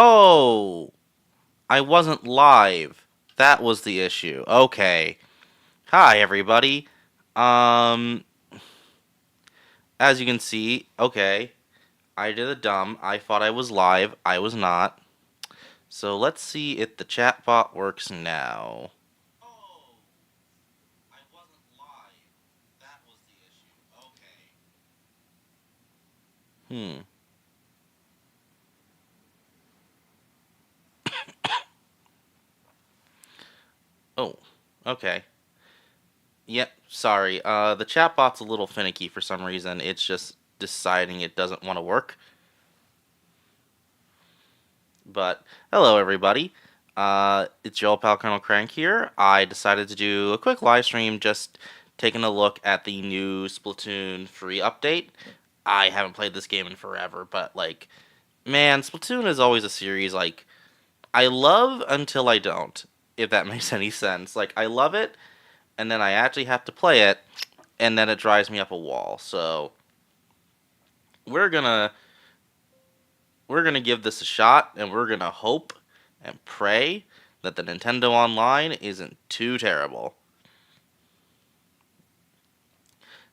Oh, I wasn't live. That was the issue. Okay. Hi, everybody. Um, as you can see, okay, I did a dumb. I thought I was live. I was not. So let's see if the chatbot works now. Oh, I wasn't live. That was the issue. Okay. Oh, okay. Yep, sorry. The chatbot's a little finicky for some reason. It's just deciding it doesn't want to work. But hello, everybody. It's your old pal Colonel Crank here. I decided to do a quick live stream just taking a look at the new Splatoon-3 update. I haven't played this game in forever, but like, man, Splatoon is always a series like I love until I don't, if that makes any sense. Like, I love it, and then I actually have to play it, and then it drives me up a wall. So we're gonna we're gonna give this a shot, and we're gonna hope and pray that the Nintendo Online isn't too terrible.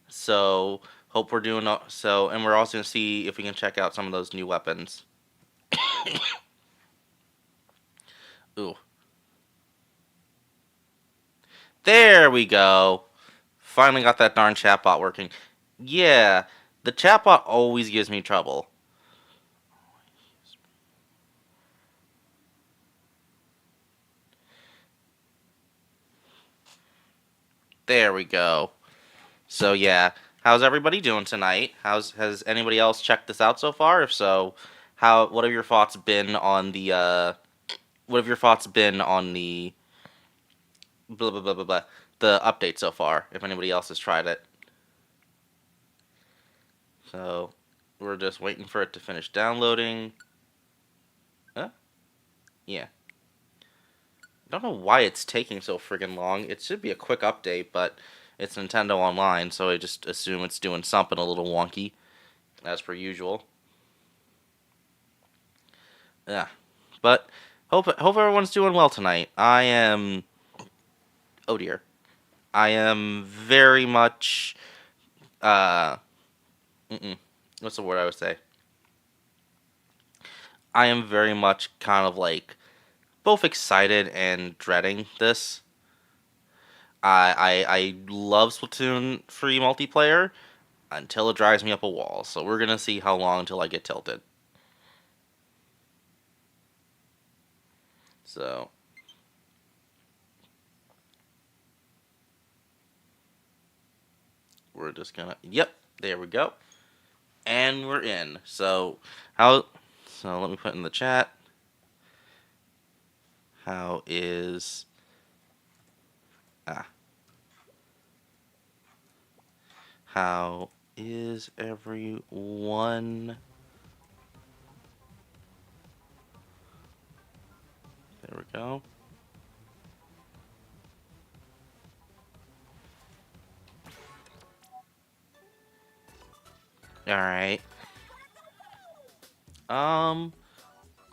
So hope we're doing so, and we're also gonna see if we can check out some of those new weapons. Ooh, there we go. Finally got that darn chatbot working. Yeah, the chatbot always gives me trouble. There we go. So yeah, how's everybody doing tonight? Has anybody else checked this out so far? If so, how what have your thoughts been on the what have your thoughts been on the blah blah blah blah blah the update so far? If anybody else has tried it, so we're just waiting for it to finish downloading. Huh? Yeah. I don't know why it's taking so friggin' long. It should be a quick update, but it's Nintendo Online, so I just assume it's doing something a little wonky, as per usual. Yeah. But hope everyone's doing well tonight. I am. Oh dear. I am very much. Uh. Mm-mm. What's the word I would say? I am very much kind of like both excited and dreading this. I love Splatoon free multiplayer until it drives me up a wall. So we're gonna see how long until I get tilted. So we're just gonna. Yep, there we go, and we're in. So how? So let me put in the chat. How is ah? How is everyone? There we go. All right. Um,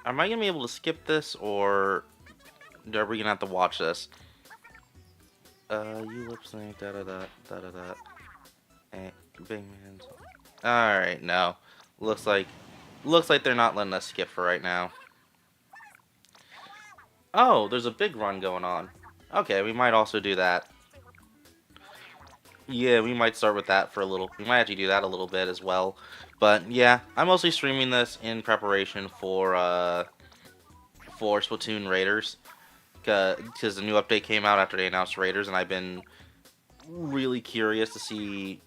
am I gonna be able to skip this, or are we gonna have to watch this? You lip sync, da da da da da da. Hey, big man. All right, no. Looks like, looks like they're not letting us skip for right now. Oh, there's a big run going on. Okay, we might also do that. Yeah, we might start with that for a little. We might actually do that a little bit as well. But yeah, I'm mostly streaming this in preparation for Splatoon Raiders, because the new update came out after they announced Raiders, and I've been really curious to see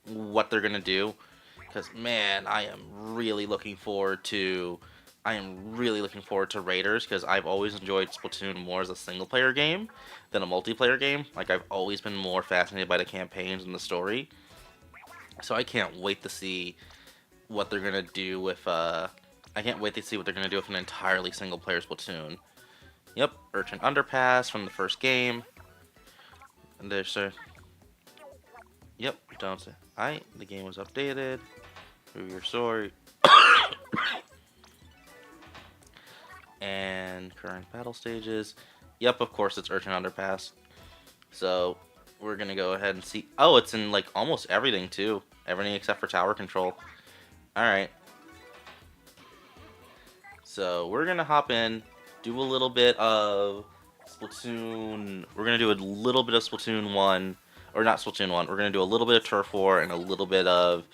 what they're gonna do. Because man, I am really looking forward to Raiders because I've always enjoyed Splatoon more as a single player game than a multiplayer game. Like I've always been more fascinated by the campaigns and the story. So I can't wait to see what they're gonna do with I can't wait to see what they're gonna do with an entirely single player Splatoon. Yep, Urchin Underpass from the first game. And there's yep, don't say the game was updated. Move your sword. And current battle stages. Yep, of course it's Urchin Underpass. So we're gonna go ahead and see. Oh, it's in like almost everything too. Everything except for tower control. Alright. So we're gonna hop in, do a little bit of Splatoon. We're gonna do a little bit of Splatoon 1. Or not Splatoon 1. We're gonna do a little bit of Turf War and a little bit of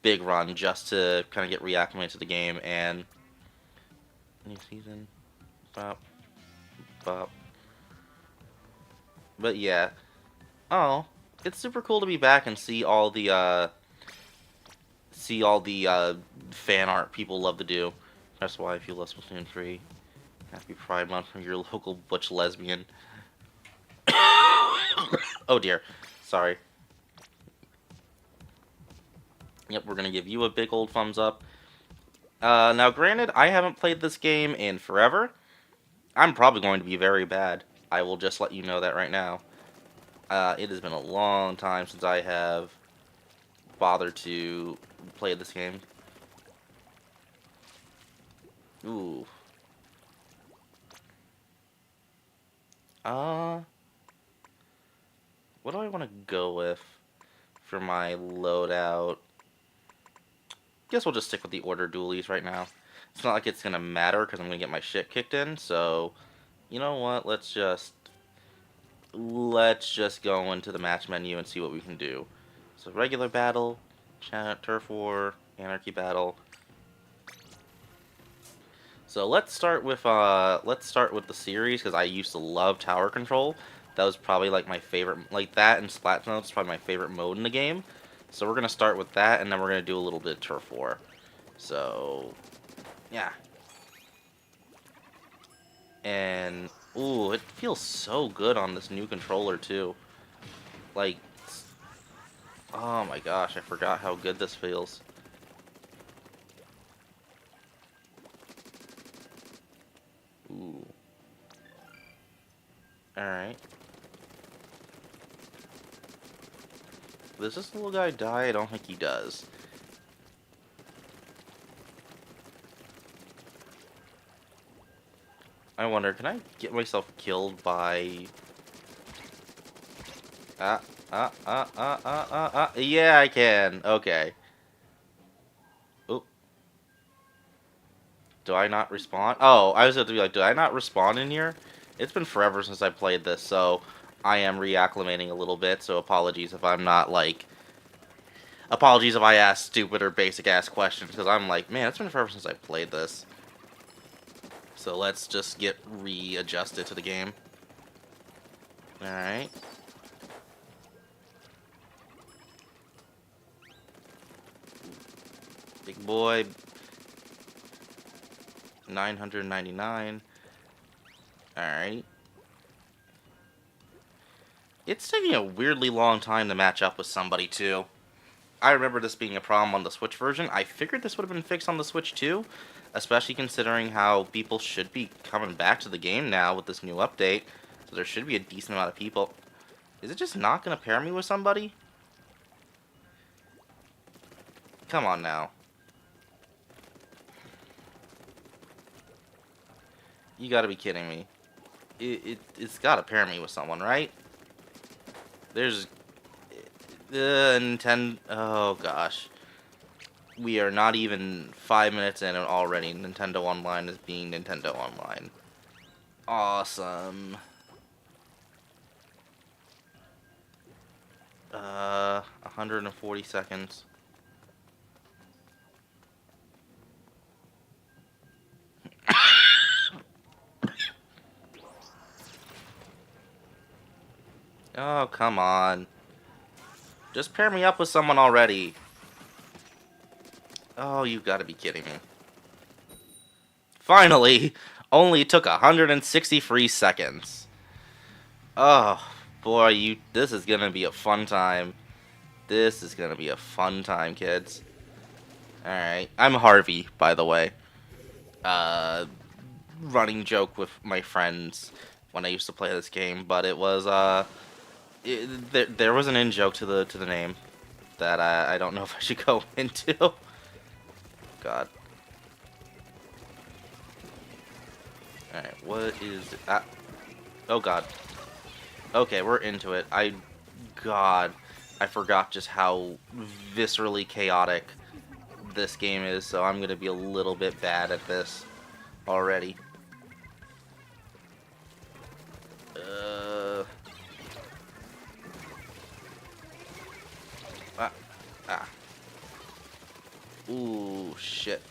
Big Run just to kind of get reacclimated to the game. And new season. Bop. Bop. But yeah. Oh, it's super cool to be back and see all the fan art people love to do. That's why if you love Splatoon-3, happy Pride Month from your local butch lesbian. Oh dear, sorry. Yep, we're gonna give you a big old thumbs up. Now granted, I haven't played this game in forever. I'm probably going to be very bad. I will just let you know that right now. It has been a long time since I have bothered to play this game. Ooh. What do I want to go with for my loadout? Guess we'll just stick with the order dualies right now. It's not like it's gonna matter because I'm gonna get my shit kicked in. So, you know what? Let's just go into the match menu and see what we can do. So regular battle, turf war, anarchy battle. So let's start with the series because I used to love tower control. That was probably like my favorite, like that and Splat mode is probably my favorite mode in the game. So we're gonna start with that, and then we're gonna do a little bit of turf war. So yeah, and ooh, it feels so good on this new controller too. Like, oh my gosh, I forgot how good this feels. Ooh. Alright. Does this little guy die? I don't think he does. I wonder, can I get myself killed by... Yeah, I can. Okay. Oop. Do I not respawn? Oh, I was going to be like, did I not respawn in here? It's been forever since I played this, so I am reacclimating a little bit, so apologies if I'm not, like... Apologies if I ask stupid or basic-ass questions, because I'm like, man, it's been forever since I played this. So let's just get readjusted to the game. Alright. Big boy. 999. Alright. It's taking a weirdly long time to match up with somebody, too. I remember this being a problem on the Switch version. I figured this would have been fixed on the Switch, too. Especially considering how people should be coming back to the game now with this new update. So there should be a decent amount of people. Is it just not going to pair me with somebody? Come on now. You gotta be kidding me. It's gotta pair me with someone, right? There's... Nintendo... Oh, gosh. We are not even 5 minutes in and already Nintendo Online is being Nintendo Online. Awesome. 140 seconds. Oh, come on. Just pair me up with someone already. Oh, you gotta be kidding me. Finally! Only took 160 free seconds. Oh, boy, this is gonna be a fun time. This is gonna be a fun time, kids. Alright. I'm Harvey, by the way. Running joke with my friends when I used to play this game, but it was, there was an in-joke to the name that I don't know if I should go into. God. Alright, what is it? Ah, oh god. Okay, we're into it. God, I forgot just how viscerally chaotic this game is, so I'm gonna be a little bit bad at this already. Ah, ah. Ooh, shit.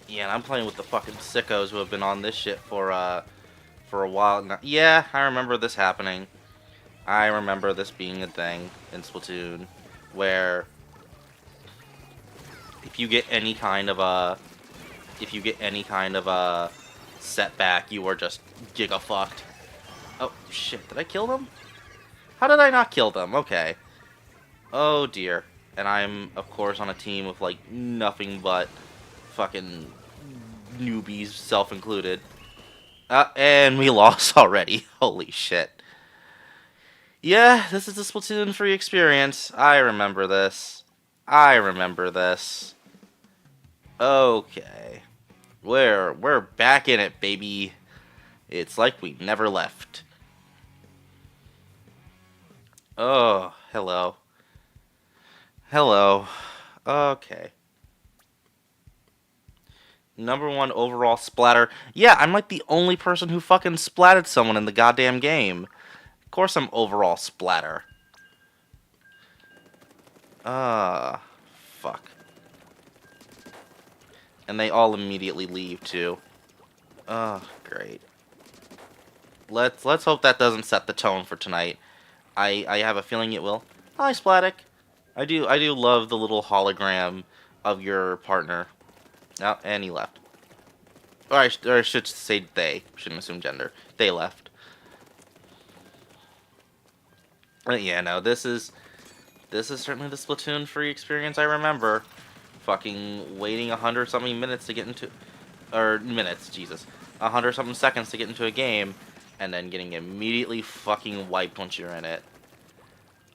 Yeah, and I'm playing with the fucking sickos who have been on this shit for a while now. Yeah, I remember this happening. I remember this being a thing in Splatoon, where if you get any kind of a setback, you are just giga fucked. Oh shit, did I kill them? How did I not kill them? Okay. Oh dear. And I'm of course on a team with like nothing but fucking newbies, self included. And we lost already. Holy shit. Yeah, this is the Splatoon-3 experience. I remember this. I remember this. Okay. We're back in it, baby. It's like we never left. Oh, hello. Hello. Okay. #1 overall splatter. Yeah, I'm like the only person who fucking splatted someone in the goddamn game. Of course I'm overall splatter. Fuck. And they all immediately leave too. Great. Let's hope that doesn't set the tone for tonight. I have a feeling it will. Hi, Splatic. I do love the little hologram of your partner. Oh, and he left. Or I should say they. Shouldn't assume gender. They left. But yeah, no, this is certainly the Splatoon-3 experience I remember. Fucking waiting 100-something minutes to get into, or minutes, Jesus, 100-something seconds to get into a game, and then getting immediately fucking wiped once you're in it.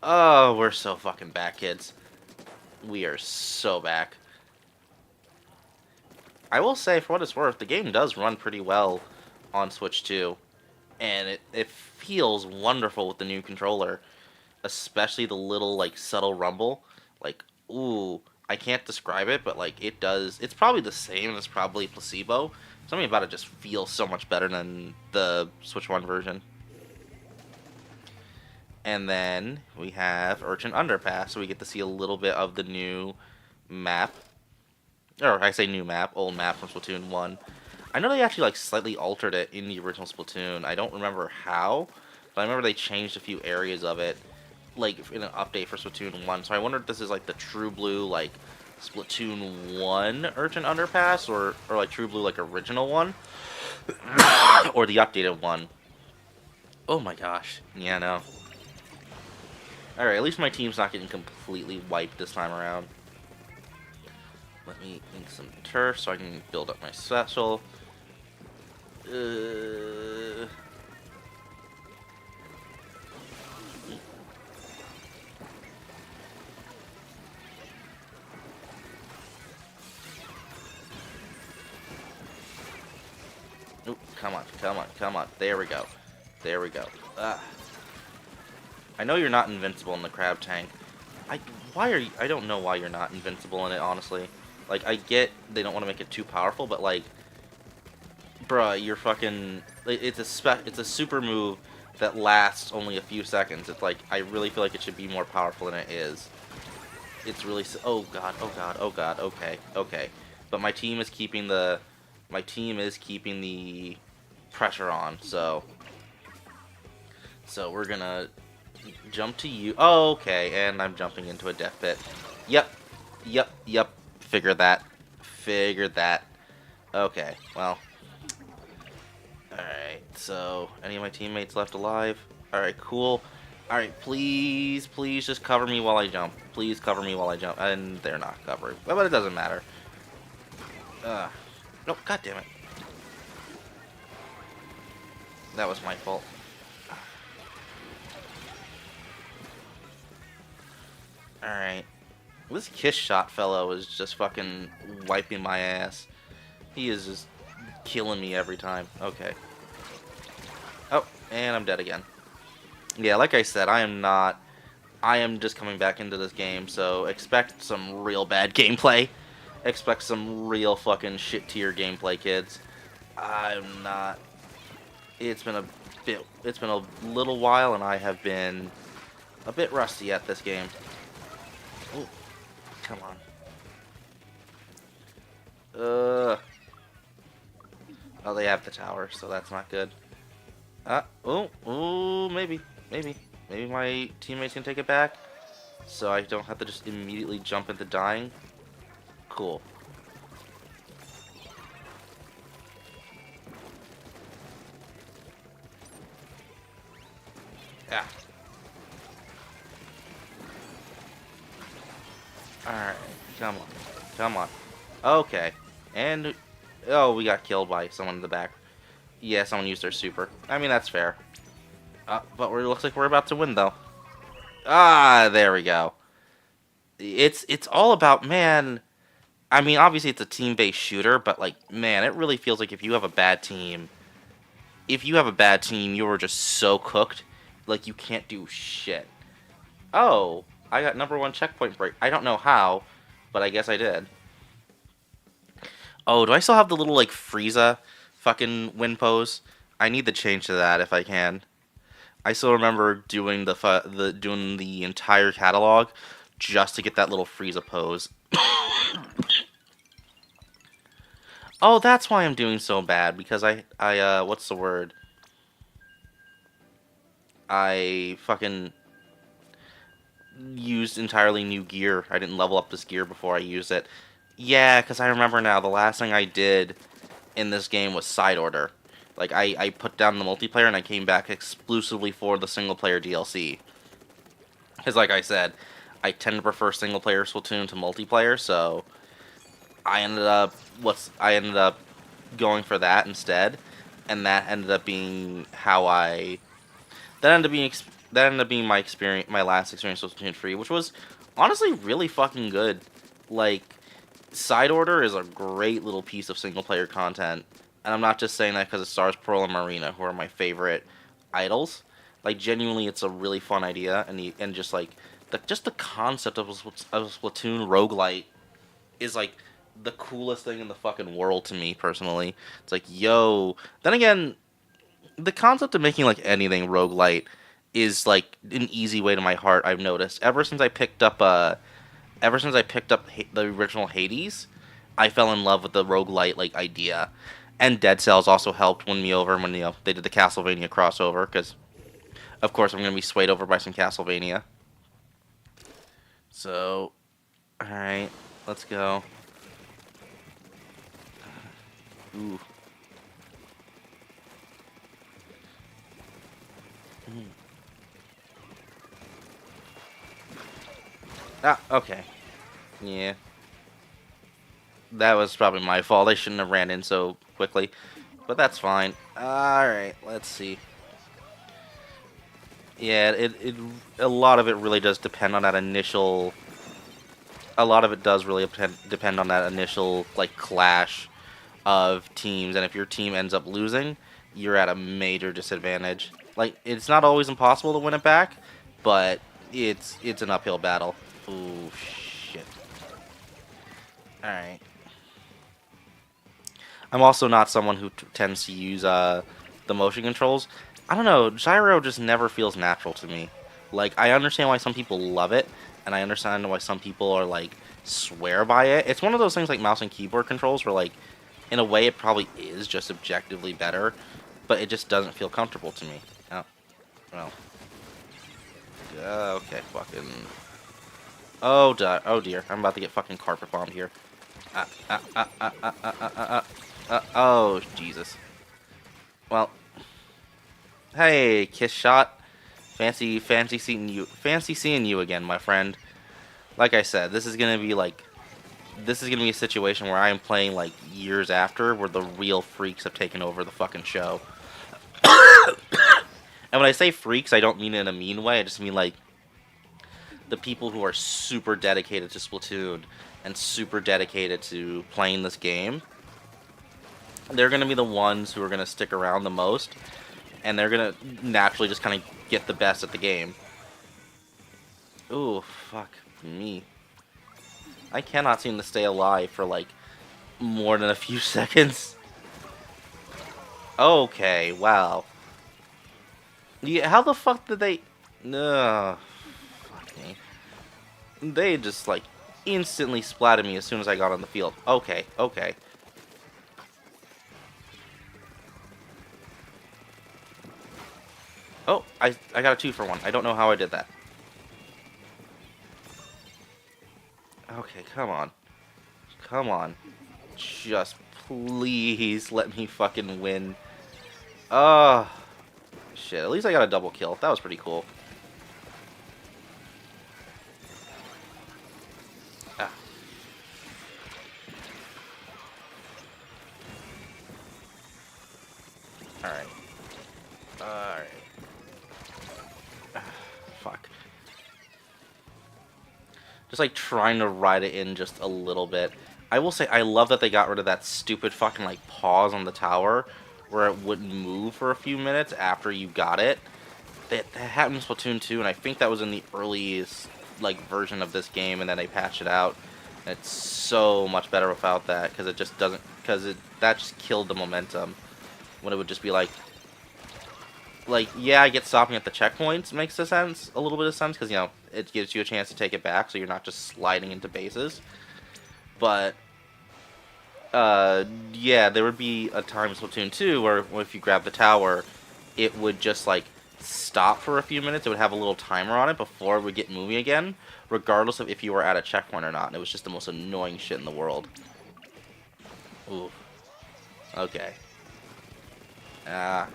Oh, we're so fucking back, kids. We are so back. I will say, for what it's worth, the game does run pretty well on Switch-2, and it feels wonderful with the new controller, especially the little, like, subtle rumble. Like, ooh, I can't describe it, but, like, it does. It's probably the same as probably Placebo. Something about it just feels so much better than the Switch 1 version. And then we have Urchin Underpass, so we get to see a little bit of the new map. Or I say new map, old map from Splatoon 1. I know they actually like slightly altered it in the original Splatoon. I don't remember how, but I remember they changed a few areas of it, like in an update for Splatoon 1. So I wonder if this is like the True Blue like Splatoon 1 Urchin Underpass, or like True Blue like original one, or the updated one. Oh my gosh. Yeah, no. Alright, at least my team's not getting completely wiped this time around. Let me ink some turf so I can build up my special. Oh, come on, come on, come on. There we go. There we go. I know you're not invincible in the crab tank. Why are you? I don't know why you're not invincible in it, honestly. Like, I get they don't want to make it too powerful, but like, bruh, you're fucking. It's a super move that lasts only a few seconds. It's like, I really feel like it should be more powerful than it is. It's really. Oh god. Oh god. Oh god. Okay. Okay. But my team is keeping the. My team is keeping the pressure on. So we're gonna jump to you. Oh, okay. And I'm jumping into a death pit. Yep. Yep. Yep. Figured that. Figured that. Okay. Well. Alright, so any of my teammates left alive? Alright, cool. Alright, please, please just cover me while I jump. Please cover me while I jump. And they're not covering. But it doesn't matter. No, god damn it. That was my fault. Alright. This Kiss Shot fellow is just fucking wiping my ass. He is just killing me every time. Okay. Oh, and I'm dead again. Yeah, like I said, I am not... I am just coming back into this game, so expect some real bad gameplay. Expect some real fucking shit tier gameplay, kids. I'm not... It's been a little while, and I have been a bit rusty at this game. Oh, come on. Oh, they have the tower, so that's not good. Maybe, maybe, maybe my teammates can take it back, so I don't have to just immediately jump into dying. Cool. Yeah. Alright, come on. Come on. Okay. And, oh, we got killed by someone in the back. Yeah, someone used their super. I mean, that's fair. But it looks like we're about to win, though. Ah, there we go. It's all about, man... I mean, obviously it's a team-based shooter, but, like, man, it really feels like if you have a bad team... If you have a bad team, you are just so cooked, like, you can't do shit. Oh, I got #1 checkpoint break. I don't know how, but I guess I did. Oh, do I still have the little, like, Frieza fucking win pose? I need to change to that if I can. I still remember doing doing the entire catalog just to get that little Frieza pose. Oh, that's why I'm doing so bad, because what's the word? I fucking used entirely new gear. I didn't level up this gear before I used it. Yeah, because I remember now, the last thing I did in this game was side order. Like, I put down the multiplayer and I came back exclusively for the single-player DLC. Because, like I said, I tend to prefer single-player Splatoon to multiplayer, so I ended up going for that instead, and that ended up being how I that ended up being that ended up being my experience, my last experience with Splatoon 3, which was honestly really fucking good. Like, side order is a great little piece of single player content, and I'm not just saying that because it stars Pearl and Marina, who are my favorite idols. Like, genuinely, it's a really fun idea, and just like the concept of a Splatoon roguelite is like the coolest thing in the fucking world to me personally. It's like, yo. Then again, the concept of making like anything roguelite is like an easy way to my heart. I've noticed ever since I picked up the original Hades, I fell in love with the roguelite like idea. And Dead Cells also helped win me over when they did the Castlevania crossover, because of course I'm gonna be swayed over by some Castlevania. So, all right, let's go. Ooh. Ah, okay. Yeah. That was probably my fault. I shouldn't have ran in so quickly. But that's fine. Alright, let's see. Yeah, a lot of it really does depend on that initial... A lot of it does really depend on that initial, like, clash of teams. And if your team ends up losing, you're at a major disadvantage. Like, it's not always impossible to win it back, but it's an uphill battle. Ooh, shit. Alright. I'm also not someone who tends to use the motion controls. I don't know, gyro just never feels natural to me. Like, I understand why some people love it, and I understand why some people are, like, swear by it. It's one of those things like mouse and keyboard controls where, like, in a way it probably is just objectively better, but it just doesn't feel comfortable to me. Oh, well. Okay, fucking... Oh, oh dear, I'm about to get fucking carpet bombed here. Oh, Jesus. Well, hey, kiss shot. Fancy seeing you again, my friend. Like I said, this is gonna be a situation where I am playing like years after, where the real freaks have taken over the fucking show. And when I say freaks, I don't mean it in a mean way. I just mean like the people who are super dedicated to Splatoon and super dedicated to playing this game. they're going to be the ones who are going to stick around the most, and they're going to naturally just kind of get the best at the game. Ooh, fuck me. I cannot seem to stay alive for, like, more than a few seconds. Okay, wow. Yeah, how the fuck did they... No, fuck me. They just, like, instantly splatted me as soon as I got on the field. Okay, okay. Oh, I got a 2 for 1. I don't know how I did that. Okay, come on. Come on. Just please let me fucking win. Oh, shit. At least I got a double kill. That was pretty cool. Ah. Alright. Alright. Fuck. Just like trying to ride it in just a little bit. I will say I love that they got rid of that stupid fucking like pause on the tower where it wouldn't move for a few minutes after you got it. That happened in Splatoon 2, and I think that was in the earliest like version of this game, and then they patched it out. And it's so much better without that because it just doesn't that just killed the momentum when it would just be like, yeah, I get stopping at the checkpoints makes a little bit of sense, because, you know, it gives you a chance to take it back, so you're not just sliding into bases. But, yeah, there would be a time in Splatoon 2 where if you grab the tower, it would just, like, stop for a few minutes. It would have a little timer on it before it would get moving again, regardless of if you were at a checkpoint or not. And it was just the most annoying shit in the world. Ooh. Okay. Ah.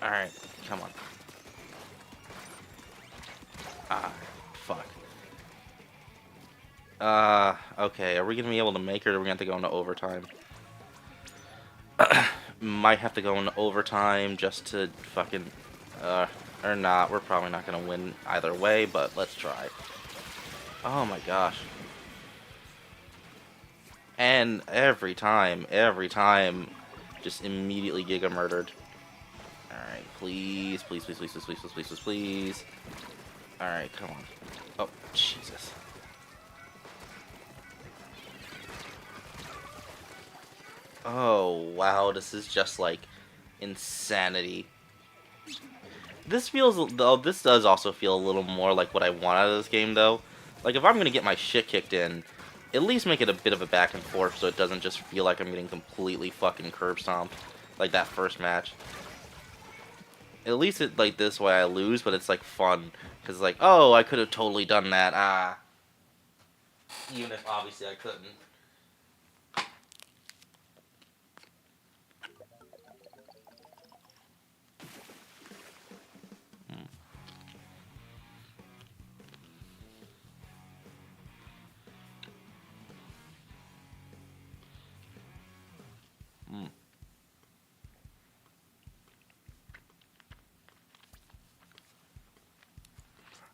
Alright, come on. Ah, fuck. Okay, are we gonna be able to make it, or are we gonna have to go into overtime? Might have to go into overtime just to fucking, or not. We're probably not gonna win either way, but let's try. Oh my gosh. And every time, just immediately Giga murdered. Alright, please, please, please, please, please, please, please, please, please, please. Alright, come on. Oh, Jesus. Oh, wow, this is just, like, insanity. This does also feel a little more like what I want out of this game, though. Like, if I'm gonna get my shit kicked in, at least make it a bit of a back and forth so it doesn't just feel like I'm getting completely fucking curb stomped, like that first match. At least it, like, this way I lose, but it's, like, fun. Because it's like, oh, I could have totally done that, even if obviously I couldn't. Hmm. Hmm.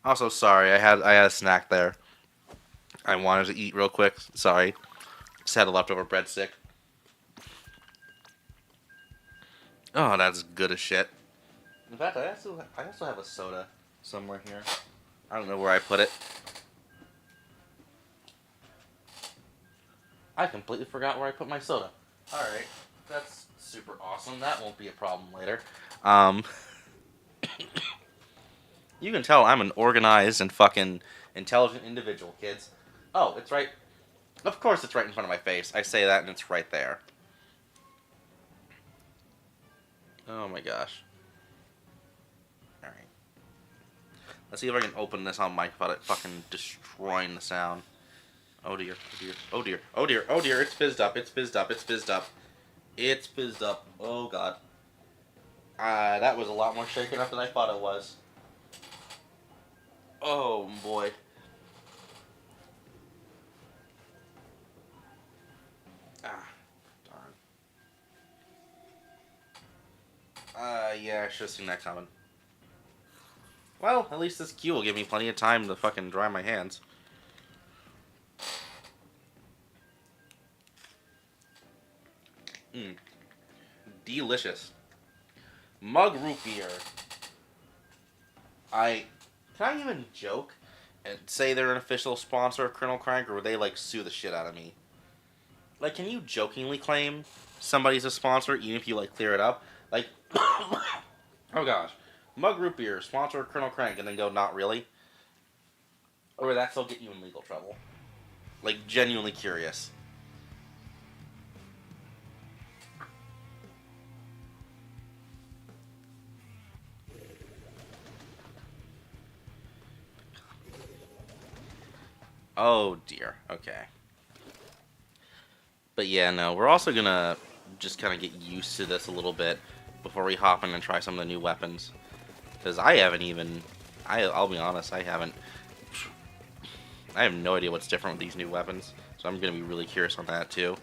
Also, sorry, I had a snack there. I wanted to eat real quick. Sorry. Just had a leftover breadstick. Oh, that's good as shit. In fact, I also have a soda somewhere here. I don't know where I put it. I completely forgot where I put my soda. Alright. That's super awesome. That won't be a problem later. Um, you can tell I'm an organized and fucking intelligent individual, kids. Oh, it's right. Of course it's right in front of my face. I say that and it's right there. Oh my gosh. Alright. Let's see if I can open this on mic without it fucking destroying the sound. Oh dear, oh dear, oh dear, oh dear, oh dear, it's fizzed up, it's fizzed up, it's fizzed up. It's fizzed up. Oh god. That was a lot more shaken up than I thought it was. Oh boy. Ah, darn. Yeah, I should have seen that coming. Well, at least this queue will give me plenty of time to fucking dry my hands. Mm, delicious. Mug root beer. I can I even joke and say they're an official sponsor of Colonel Crank, or would they like sue the shit out of me? Like, can you jokingly claim somebody's a sponsor even if you like clear it up? Like, oh gosh, Mug root beer sponsor of Colonel Crank, and then go not really, or would that still get you in legal trouble? Like, genuinely curious. Oh dear. Okay. But yeah, no, we're also gonna just kind of get used to this a little bit before we hop in and try some of the new weapons. Because I haven't even, I'll be honest, I have no idea what's different with these new weapons. So I'm gonna be really curious on that too.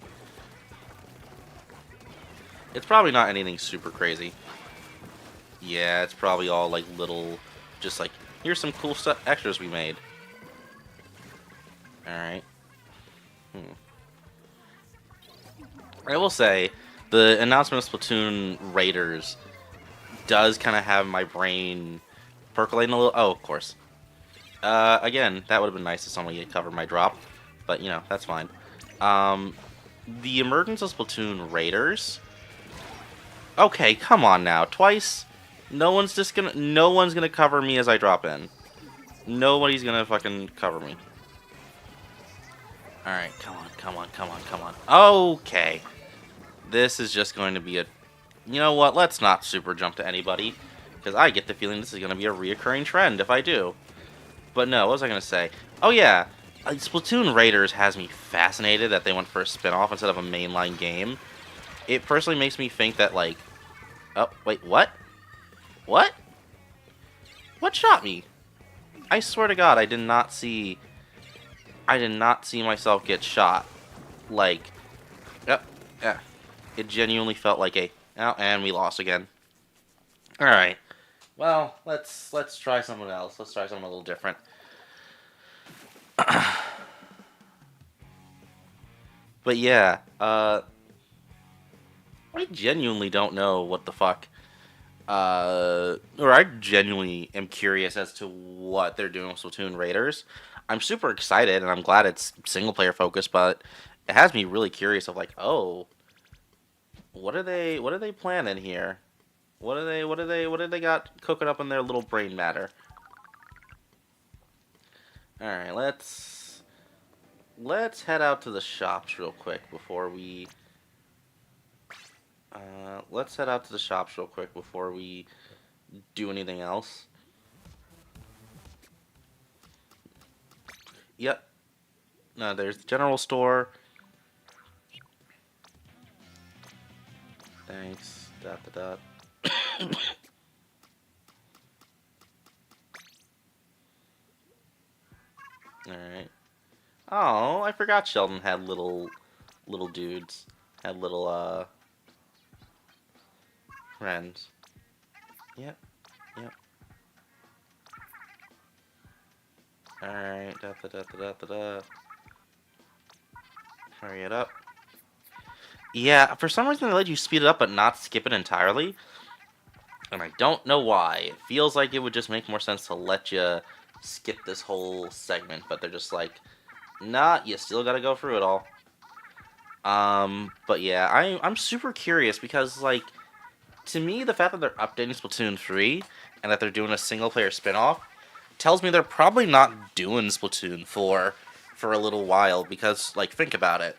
It's probably not anything super crazy. Yeah, it's probably all like little, just like, here's some cool stuff, extras we made. Alright. I will say, the announcement of Splatoon Raiders does kind of have my brain percolating a little. Oh, of course. Again, that would have been nice if somebody had covered my drop, but you know, that's fine. Um, the emergence of Splatoon Raiders. Okay, come on now, twice. No one's gonna cover me as I drop in. Nobody's gonna fucking cover me. All right, come on, come on, come on, come on. Okay, this is just going to be a. You know what? Let's not super jump to anybody, because I get the feeling this is going to be a reoccurring trend if I do. But no, what was I going to say? Oh yeah, Splatoon Raiders has me fascinated that they went for a spin-off instead of a mainline game. It personally makes me think that, like... Oh, wait, what? What? What shot me? I swear to God, I did not see myself get shot. Like, yep, yeah. It genuinely felt like a... Oh, and we lost again. Alright. Well, let's try something else. Let's try something a little different. But yeah, I genuinely don't know what the fuck. Or I genuinely am curious as to what they're doing with Splatoon Raiders. I'm super excited, and I'm glad it's single player focused, but it has me really curious of like, oh, what are they planning here? What do they got cooking up in their little brain matter? All right, let's head out to the shops real quick before we. Let's head out to the shops real quick before we do anything else. Yep. No, there's the general store. Thanks. Dot dot dot. Alright. Oh, I forgot Sheldon had little dudes. Had little friends. Yep. Yep. Alright. Da da da da da da. Hurry it up. Yeah, for some reason they let you speed it up but not skip it entirely. And I don't know why. It feels like it would just make more sense to let you skip this whole segment, but they're just like, nah, you still gotta go through it all. But yeah, I'm super curious because, like, to me, the fact that they're updating Splatoon 3 and that they're doing a single-player spin-off tells me they're probably not doing Splatoon 4 for a little while because, like, think about it.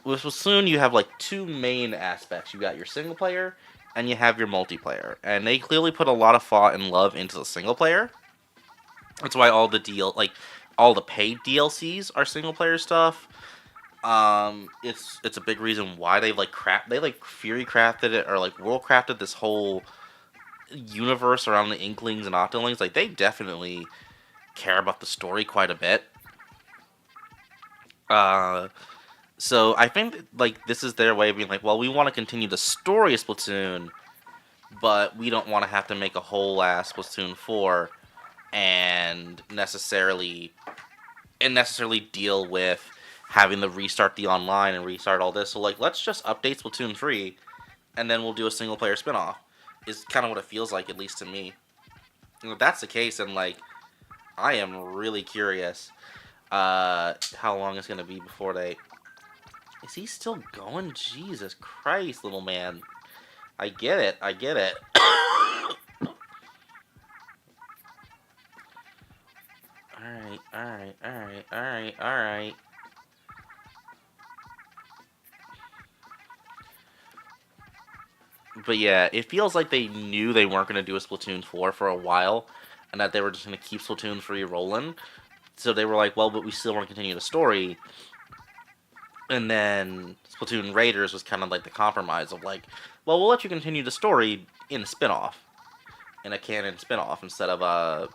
With Splatoon, you have, like, two main aspects. You got your single-player and you have your multiplayer. And they clearly put a lot of thought and love into the single-player. That's why all the paid DLCs are single-player stuff. It's a big reason why they Fury crafted it, or like world crafted this whole universe around the Inklings and Octolings. Like, they definitely care about the story quite a bit. So I think like this is their way of being like, well, we want to continue the story of Splatoon, but we don't want to have to make a whole ass Splatoon 4 and necessarily deal with having to restart the online and restart all this. So like, let's just update Splatoon 3, and then we'll do a single player spinoff. Is kind of what it feels like, at least to me. And if that's the case, then like, I am really curious how long it's gonna be before they. Is he still going? Jesus Christ, little man. I get it. I get it. Alright, alright, alright, alright, alright. But yeah, it feels like they knew they weren't going to do a Splatoon 4 for a while, and that they were just going to keep Splatoon 3 rolling. So they were like, well, but we still want to continue the story. And then Splatoon Raiders was kind of like the compromise of like, well, we'll let you continue the story in a spin-off. In a canon spin-off, instead of,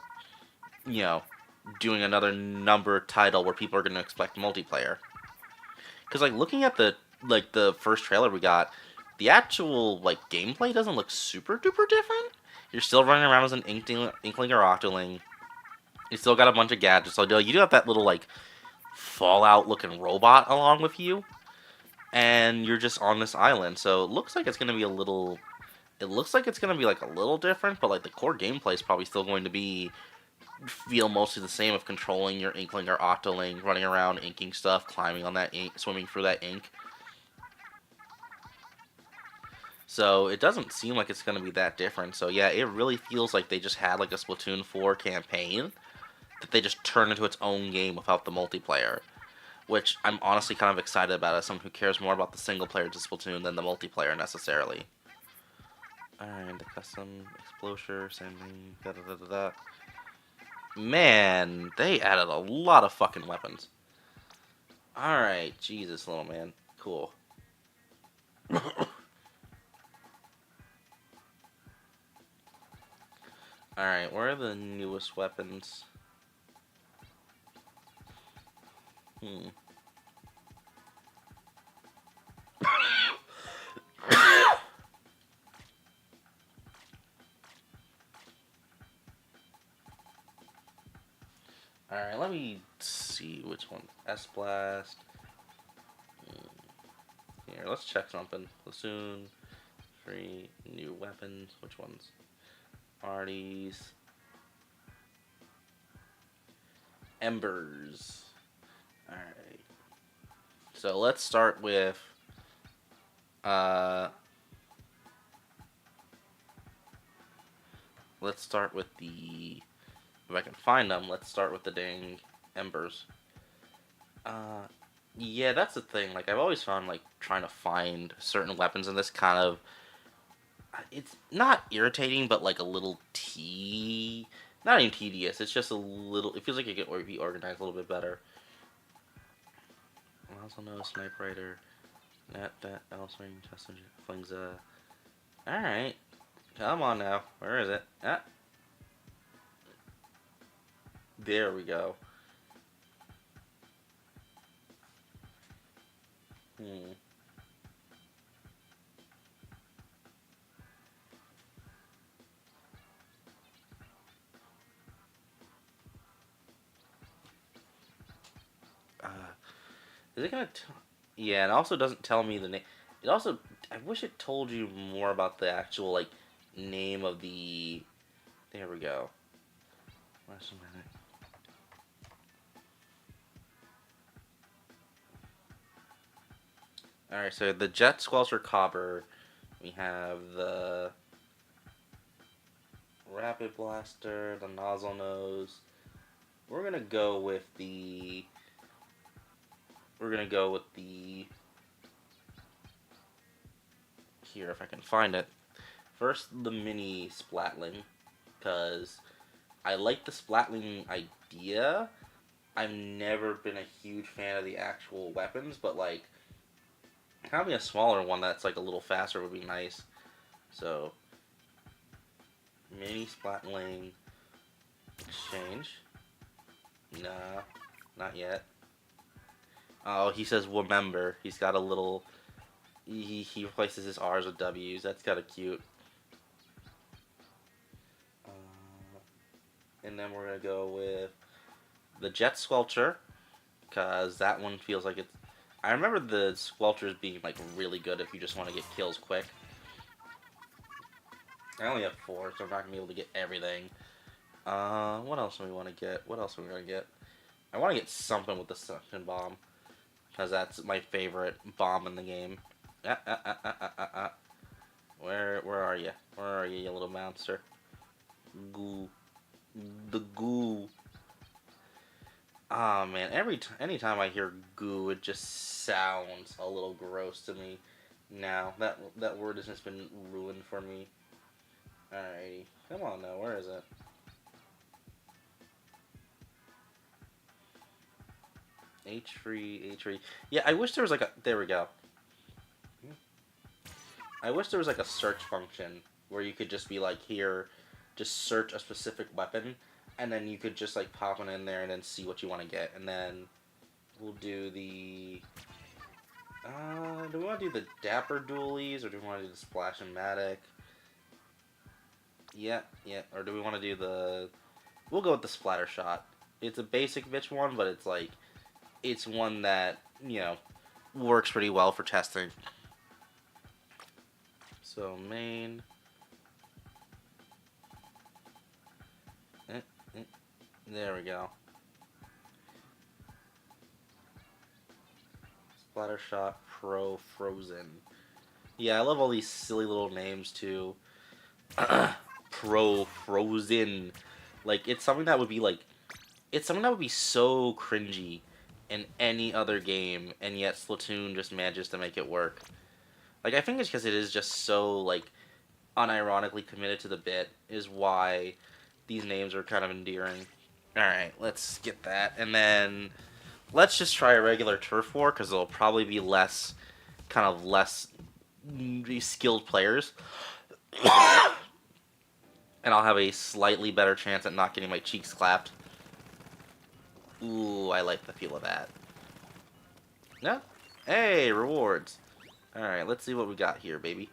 you know, doing another number title where people are going to expect multiplayer. Because, like, looking at the first trailer we got, the actual, like, gameplay doesn't look super duper different. You're still running around as an Inkling or Octoling. You still got a bunch of gadgets. So you do have that little, like, Fallout-looking robot along with you. And you're just on this island. So it looks like it's going to be a little... It looks like it's going to be, like, a little different. But, like, the core gameplay is probably still going to be... feel mostly the same of controlling your Inkling or Octoling, running around, inking stuff, climbing on that ink, swimming through that ink. So it doesn't seem like it's going to be that different. So yeah, it really feels like they just had like a Splatoon 4 campaign that they just turned into its own game without the multiplayer, which I'm honestly kind of excited about as someone who cares more about the single player to Splatoon than the multiplayer necessarily. Alright, the custom explosure, same thing, da da da da da. Man, they added a lot of fucking weapons. Alright, Jesus, little man. Cool. Alright, where are the newest weapons? Alright, let me see which one. S-Blast. Here, let's check something. Splatoon 3, new weapons. Which ones? Arties. Embers. Alright. So let's start with let's start with the, if I can find them, let's start with the dang embers. Yeah, that's the thing. Like, I've always found, like, trying to find certain weapons in this kind of, it's not irritating, but, like, a little not even tedious. It's just a little, it feels like it could be organized a little bit better. I also know Sniper Raider, that L-Swing, Testing, Flings, alright. Come on now. Where is it? Ah. There we go. Is it gonna? Yeah, and it also doesn't tell me the name. It also, I wish it told you more about the actual like name of the. There we go. Last minute. All right, so the Jet Squelcher Copper. We have the Rapid Blaster, the Nozzle Nose. We're gonna go with the. We're gonna go with the. Here, if I can find it. First, the mini Splatling, because I like the Splatling idea. I've never been a huge fan of the actual weapons, but like having a smaller one that's like a little faster would be nice. So, mini Splatling exchange. Nah, not yet. Oh, he says remember. He's got a little. He replaces his R's with W's. That's kind of cute. And then we're gonna go with the Jet Squelcher, because that one feels like it's... I remember the Squelchers being, like, really good if you just want to get kills quick. I only have 4, so I'm not going to be able to get everything. What else do we want to get? What else are we going to get? I want to get something with the Suction Bomb, because that's my favorite bomb in the game. Where are you? Where are you, you little monster? Goo. The goo. Ah, man, anytime I hear goo, it just sounds a little gross to me. Now, that word has just been ruined for me. Alrighty. Come on now, where is it? H3, H3. Yeah, I wish there was like a... There we go. I wish there was like a search function where you could just be like, here, just search a specific weapon, and then you could just like pop it in there and then see what you want to get. And then we'll do the... do we want to do the Dapper Dualies, or do we want to do the Splash-O-Matic? Yeah, or do we want to do the... We'll go with the Splatter Shot. It's a basic bitch one, but it's like... It's one that, you know, works pretty well for testing. So, main... There we go. Splatter Shot Pro Frozen. Yeah, I love all these silly little names, too. Pro Frozen. Like, it's something that would be, like... It's something that would be so cringy in any other game, and yet Splatoon just manages to make it work. Like, I think it's because it is just so, like, unironically committed to the bit, is why these names are kind of endearing. Alright, let's get that. And then, let's just try a regular Turf War, because it'll probably be less, kind of less skilled players. And I'll have a slightly better chance at not getting my cheeks clapped. Ooh, I like the feel of that. No? Hey, rewards. Alright, let's see what we got here, baby.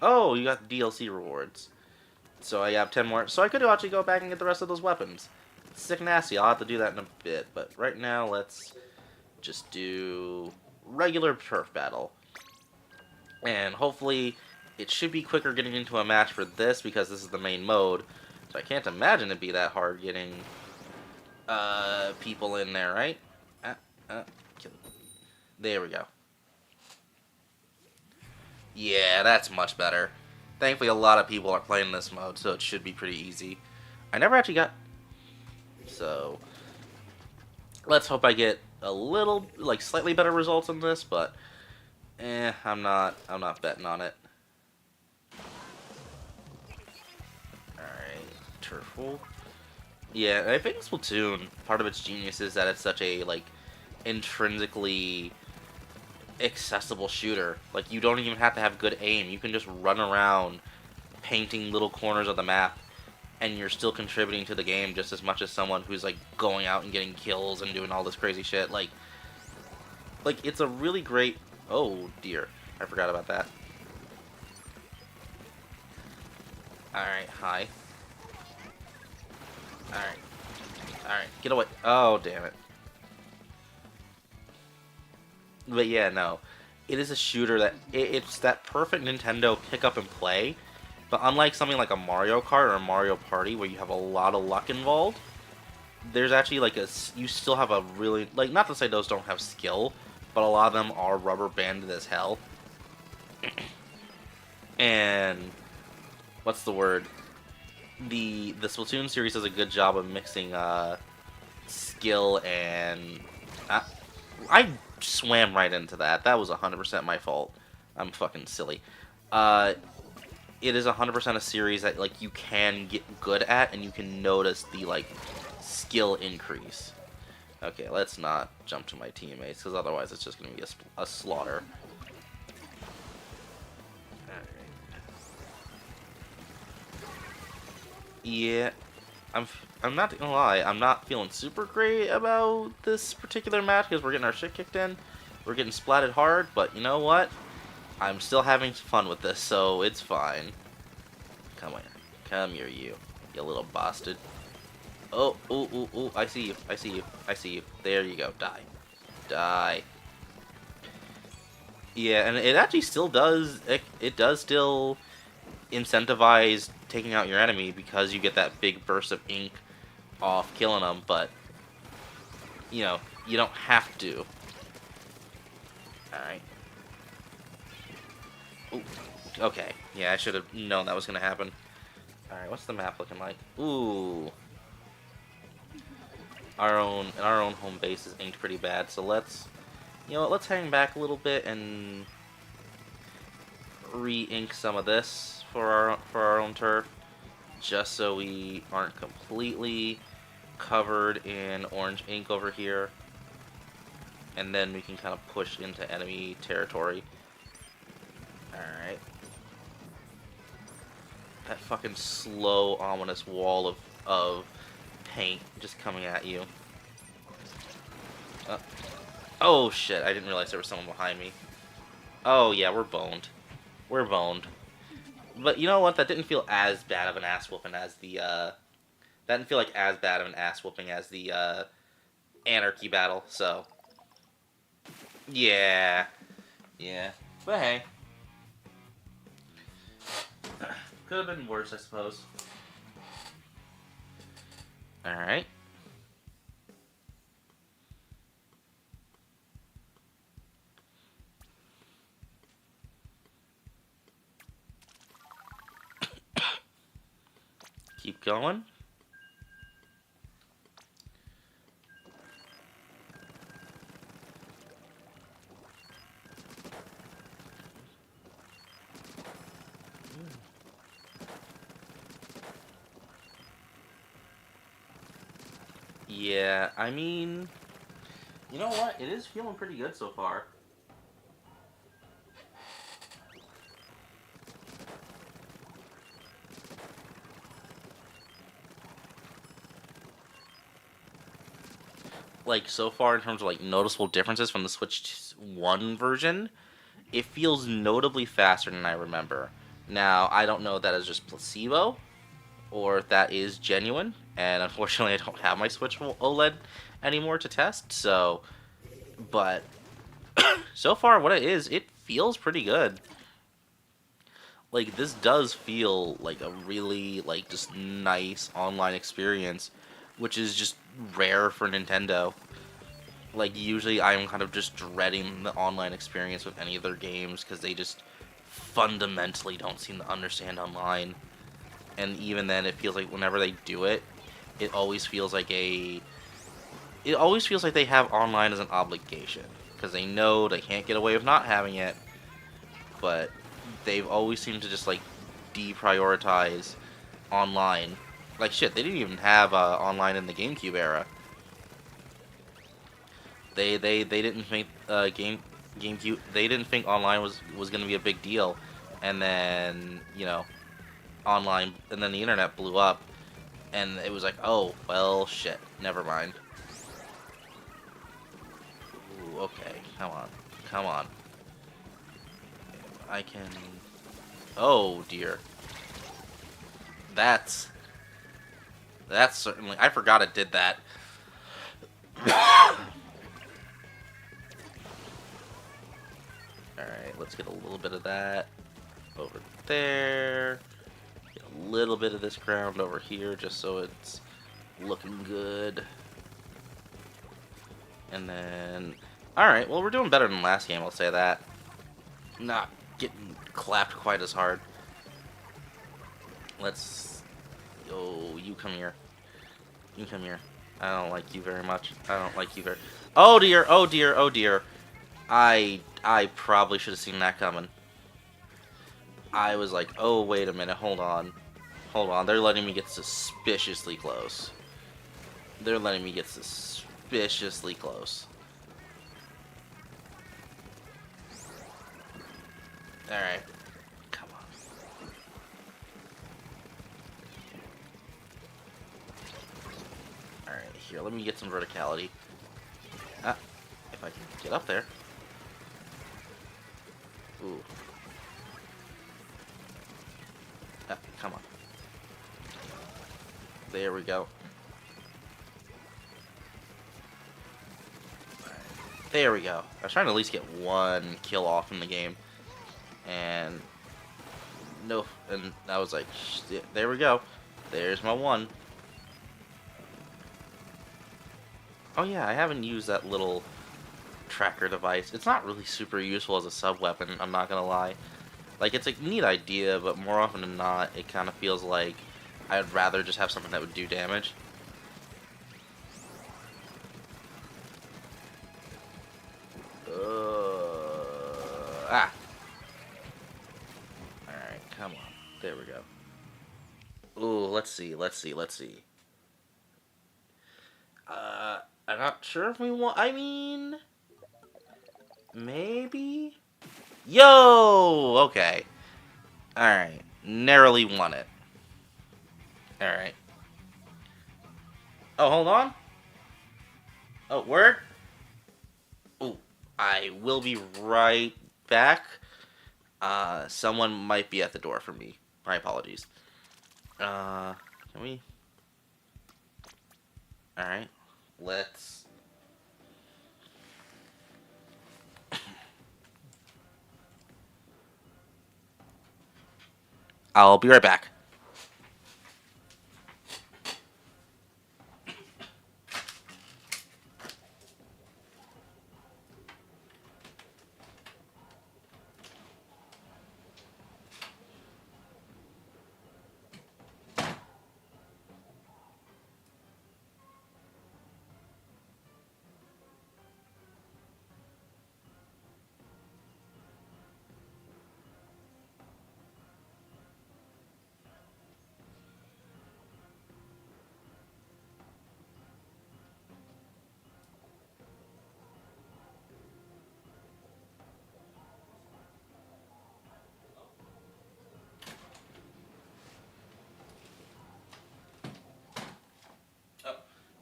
Oh, you got DLC rewards. So I have 10 more. So I could actually go back and get the rest of those weapons. Sick nasty. I'll have to do that in a bit. But right now, let's just do regular turf battle. And hopefully, it should be quicker getting into a match for this, because this is the main mode. So I can't imagine it'd be that hard getting people in there, right? There we go. Yeah, that's much better. Thankfully, a lot of people are playing this mode, so it should be pretty easy. I never actually got... So, let's hope I get a little, like, slightly better results on this, but... I'm not betting on it. Turful. Yeah, I think Splatoon, part of its genius is that it's such a, like, intrinsically accessible shooter. Like, you don't even have to have good aim. You can just run around painting little corners of the map, and you're still contributing to the game just as much as someone who's, like, going out and getting kills and doing all this crazy shit. Like, it's a really great... Oh, dear. I forgot about that. Alright, hi. Alright, get away. Oh, damn it. But yeah, no. It is a shooter that... It's that perfect Nintendo pick up and play. But unlike something like a Mario Kart or a Mario Party where you have a lot of luck involved, there's actually like a... You still have a really... Like, not to say those don't have skill, but a lot of them are rubber banded as hell. And... What's the word? The Splatoon series does a good job of mixing skill and... I swam right into that. That was 100% my fault. I'm fucking silly. It is 100% a series that, like, you can get good at, and you can notice the, like, skill increase. Okay, let's not jump to my teammates, because otherwise it's just going to be a slaughter. Yeah, I'm not gonna lie, I'm not feeling super great about this particular match because we're getting our shit kicked in. We're getting splatted hard, but you know what? I'm still having fun with this, so it's fine. Come here. Come here, you little bastard. Oh, ooh, ooh, ooh, I see you, I see you, I see you. There you go, die. Die. Yeah, and it actually still does, it does still incentivize taking out your enemy because you get that big burst of ink off killing them, but, you know, you don't have to. Alright. Ooh, okay. Yeah, I should have known that was going to happen. Alright, what's the map looking like? Ooh. Our own home base is inked pretty bad, so let's, you know what, let's hang back a little bit and re-ink some of this for our own turf, just so we aren't completely covered in orange ink over here, and then we can kind of push into enemy territory. Alright. That fucking slow, ominous wall of paint just coming at you. Oh shit, I didn't realize there was someone behind me. Oh yeah, we're boned. We're boned. But you know what? That didn't feel as bad of an ass whooping as the, that didn't feel like as bad of an ass whooping as the, Anarchy battle, so. Yeah. Yeah. But hey. Could have been worse, I suppose. Alright. Keep going. Yeah, I mean, you know what? It is feeling pretty good so far. Like, so far in terms of, like, noticeable differences from the Switch-1 version, it feels notably faster than I remember. Now, I don't know if that is just placebo, or if that is genuine, and unfortunately I don't have my Switch OLED anymore to test, so, but, so far what it is, it feels pretty good. Like, this does feel like a really, like, just nice online experience, which is just rare for Nintendo. Like, usually I'm kind of just dreading the online experience with any of their games, because they just fundamentally don't seem to understand online. And even then, it feels like whenever they do it, it always feels like it always feels like they have online as an obligation, because they know they can't get away with not having it, but they've always seemed to just, like, deprioritize online. Like, shit, they didn't even have online in the GameCube era. They didn't think GameCube, they didn't think online was gonna be a big deal, and then, you know, online, and then the internet blew up, and it was like, oh well, shit, never mind. Ooh, okay, come on, come on. I can. Oh dear. That's certainly. I forgot it did that. Alright, let's get a little bit of that over there. Get a little bit of this ground over here just so it's looking good. And then... Alright, well, we're doing better than last game, I'll say that. Not getting clapped quite as hard. Let's... Oh, you come here. You come here. I don't like you very much. I don't like you very... Oh dear, oh dear, oh dear. I probably should have seen that coming. I was like, oh, wait a minute, hold on. Hold on, they're letting me get suspiciously close. They're letting me get suspiciously close. Alright. Come on. Alright, here, let me get some verticality. Ah, if I can get up there. Ooh. Ah, come on. There we go. There we go. I was trying to at least get one kill off in the game. And no, and I was like, there we go. There's my one. Oh yeah, I haven't used that little tracker device. It's not really super useful as a sub-weapon, I'm not gonna lie. Like, it's a neat idea, but more often than not, it kind of feels like I'd rather just have something that would do damage. Ah! Alright, come on. There we go. Ooh, let's see. I'm not sure if we want... I mean... Maybe? Yo! Okay. Alright. Narrowly won it. Alright. Oh, hold on. Oh, word? Ooh. I will be right back. Someone might be at the door for me. My apologies. Can we... Alright. Let's... I'll be right back. Oh,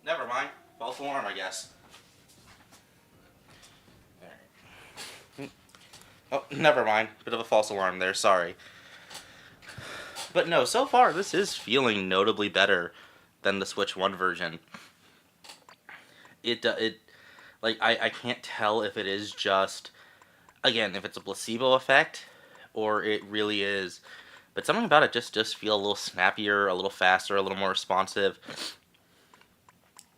never mind. False alarm, I guess. Alright. Oh, never mind. Bit of a false alarm there, sorry. But no, so far this is feeling notably better than the Switch 1 version. Like, I can't tell if it is just, again, if it's a placebo effect, or it really is. But something about it just feel a little snappier, a little faster, a little more responsive.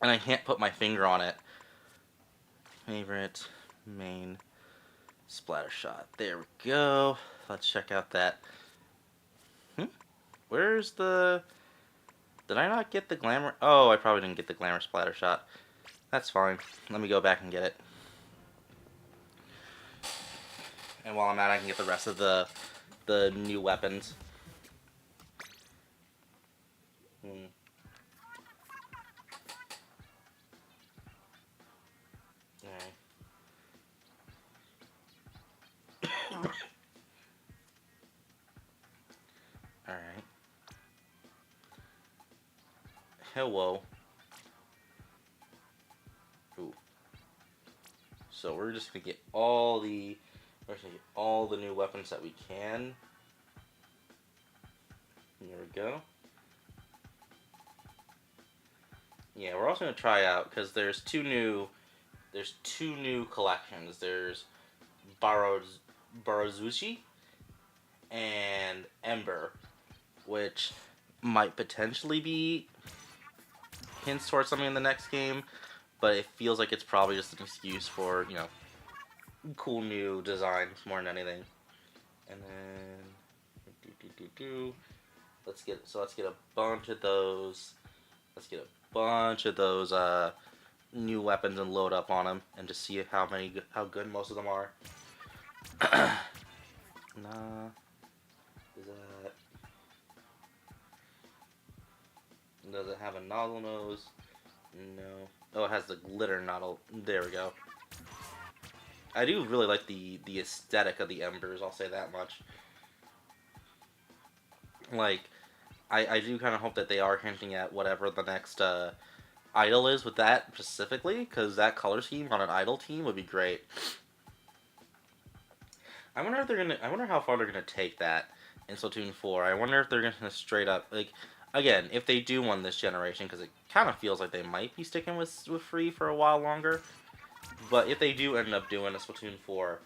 And I can't put my finger on it. Favorite, main, splatter shot. There we go. Let's check out that. Where's the... Did I not get the glamour? Oh, I probably didn't get the glamour splatter shot. That's fine. Let me go back and get it. And while I'm at it, I can get the rest of the new weapons. Alright. Hello. Ooh. So we're just gonna get all the new weapons that we can. There we go. Yeah, we're also gonna try out because there's two new collections. There's Barazushi and Ember, which might potentially be hints towards something in the next game, but it feels like it's probably just an excuse for, you know, cool new designs more than anything. And then let's get a bunch of those. Let's get a bunch of those new weapons and load up on them, and just see how good most of them are. Nah. Is that... Does it have a nozzle nose? No. Oh, it has the glitter nozzle. There we go. I do really like the aesthetic of the embers, I'll say that much. Like, I do kind of hope that they are hinting at whatever the next idol is with that specifically, because that color scheme on an idol team would be great. I wonder how far they're gonna take that in Splatoon 4. I wonder if they're gonna straight up, like, again, if they do win this generation, because it kind of feels like they might be sticking with free for a while longer. But if they do end up doing a Splatoon 4,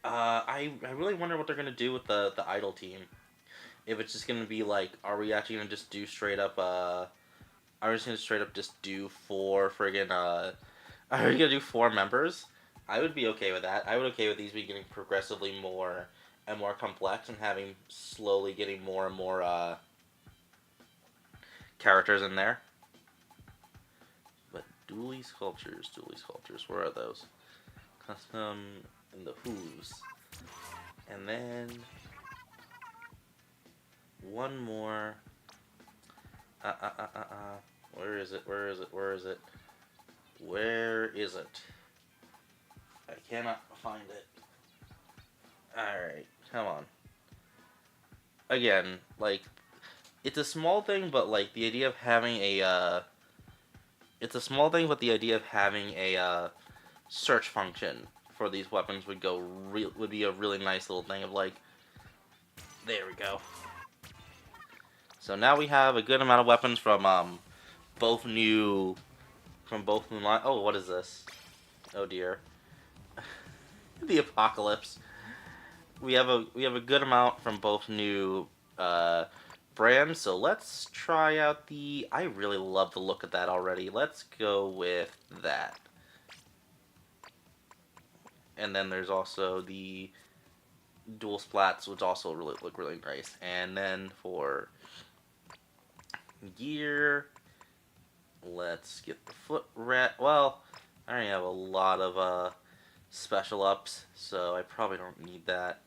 I really wonder what they're gonna do with the idle team. If it's just gonna be like, are we actually gonna just do straight up? Are we just gonna straight up just do four friggin' Are we gonna do four members? I would be okay with that. I would okay with these be getting progressively more and more complex and having slowly getting more and more characters in there. But dually sculptures, where are those? Custom and the who's. And then one more. Where is it? Where is it? Where is it? Where is it? I cannot find it. Alright, come on. Again, like, it's a small thing, but, like, the idea of having a, it's a small thing, but the idea of having a, search function for these weapons would be a really nice little thing of, like, there we go. So now we have a good amount of weapons from, both new lines. Oh, what is this? Oh dear. The apocalypse. We have a good amount from both new brands, so let's try out the... I really love the look of that already. Let's go with that. And then there's also the dual splats, which also look really nice. And then for gear, let's get the foot rat. Well, I already have a lot of special ups, so I probably don't need that.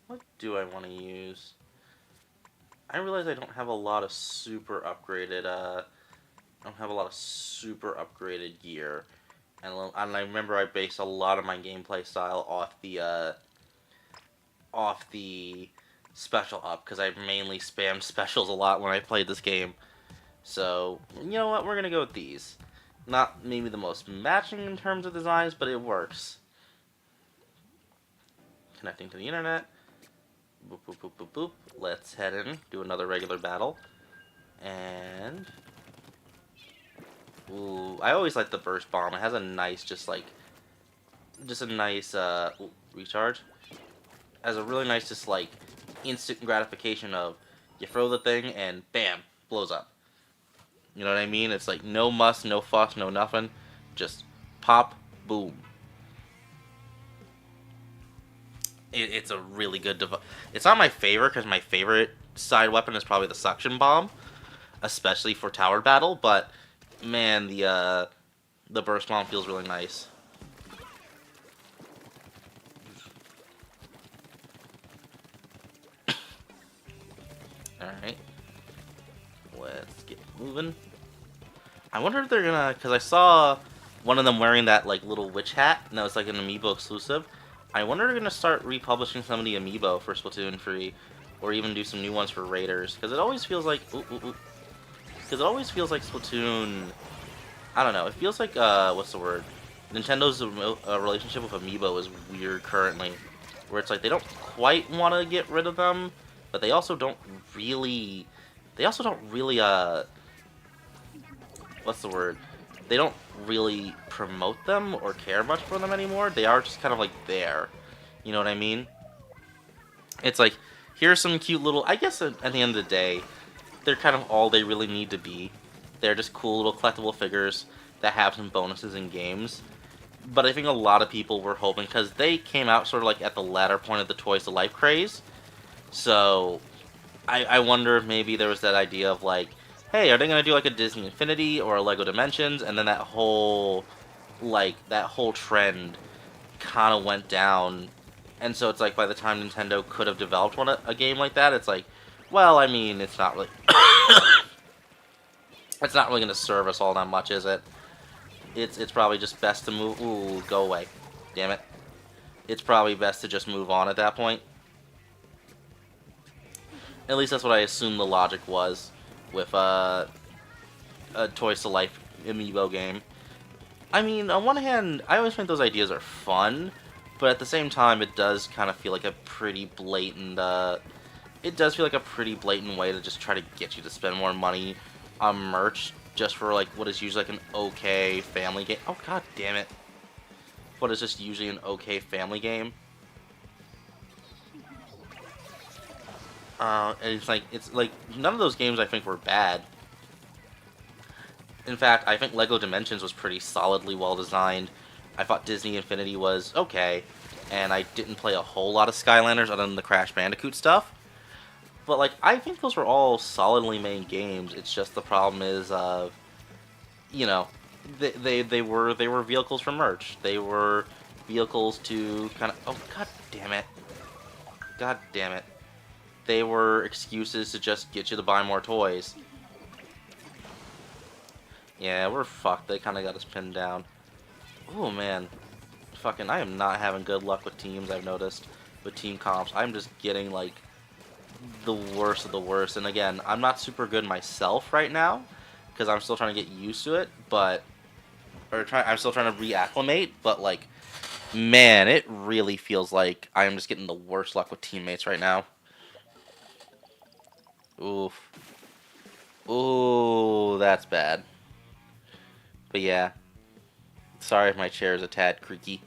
What do I want to use? I realize I don't have a lot of super upgraded, gear. And I remember I based a lot of my gameplay style off the special up, because I mainly spammed specials a lot when I played this game. So, you know what, we're gonna go with these. Not maybe the most matching in terms of designs, but it works. Connecting to the internet. Boop, boop, boop, boop, boop. Let's head in, do another regular battle. And... ooh, I always like the burst bomb. It has a nice, just a nice, recharge. It has a really nice, just like, instant gratification of, you throw the thing and bam, blows up. You know what I mean? It's like no muss, no fuss, no nothing. Just pop, boom. It's a really good device. It's not my favorite, because my favorite side weapon is probably the suction bomb, especially for tower battle. But man, the burst bomb feels really nice. All right, let's get moving. I wonder if they're gonna, because I saw one of them wearing that like little witch hat, and that was like an amiibo exclusive. I wonder if they're gonna start republishing some of the amiibo for Splatoon-3, or even do some new ones for Raiders, because it always feels like, because it always feels like Splatoon. I don't know. It feels like what's the word? Nintendo's relationship with amiibo is weird currently, where it's like they don't quite want to get rid of them, but they also don't really. What's the word? They don't really promote them or care much for them anymore. They are just kind of like there. You know what I mean? It's like, here's some cute little... I guess at the end of the day, they're kind of all they really need to be. They're just cool little collectible figures that have some bonuses in games. But I think a lot of people were hoping, because they came out sort of like at the latter point of the Toys to Life craze. So, I wonder if maybe there was that idea of like, hey, are they gonna do like a Disney Infinity or a Lego Dimensions? And then that whole trend kind of went down, and so it's like by the time Nintendo could have developed a game like that, it's like, well, I mean, it's not really, it's not really gonna serve us all that much, is it? It's probably just best to move. Ooh, go away, damn it! It's probably best to just move on at that point. At least that's what I assume the logic was with a Toys to Life amiibo game. I mean, on one hand, I always think those ideas are fun, but at the same time, it does kind of feel like a pretty blatant. It does feel like a pretty blatant way to just try to get you to spend more money on merch just for like what is usually like an okay family game. Oh god damn it! What is just usually an okay family game. And it's like none of those games I think were bad. In fact, I think Lego Dimensions was pretty solidly well designed. I thought Disney Infinity was okay, and I didn't play a whole lot of Skylanders other than the Crash Bandicoot stuff. But like, I think those were all solidly made games. It's just the problem is, you know, they were vehicles for merch. They were vehicles to kind of god damn it, god damn it. They were excuses to just get you to buy more toys. Yeah, we're fucked. They kind of got us pinned down. Oh man, fucking, I am not having good luck with teams. I've noticed with team comps. I'm just getting like the worst of the worst. And again, I'm not super good myself right now because I'm still trying to get used to it. I'm still trying to reacclimate. But like, man, it really feels like I am just getting the worst luck with teammates right now. Oof. Ooh, that's bad. But yeah, sorry if my chair is a tad creaky.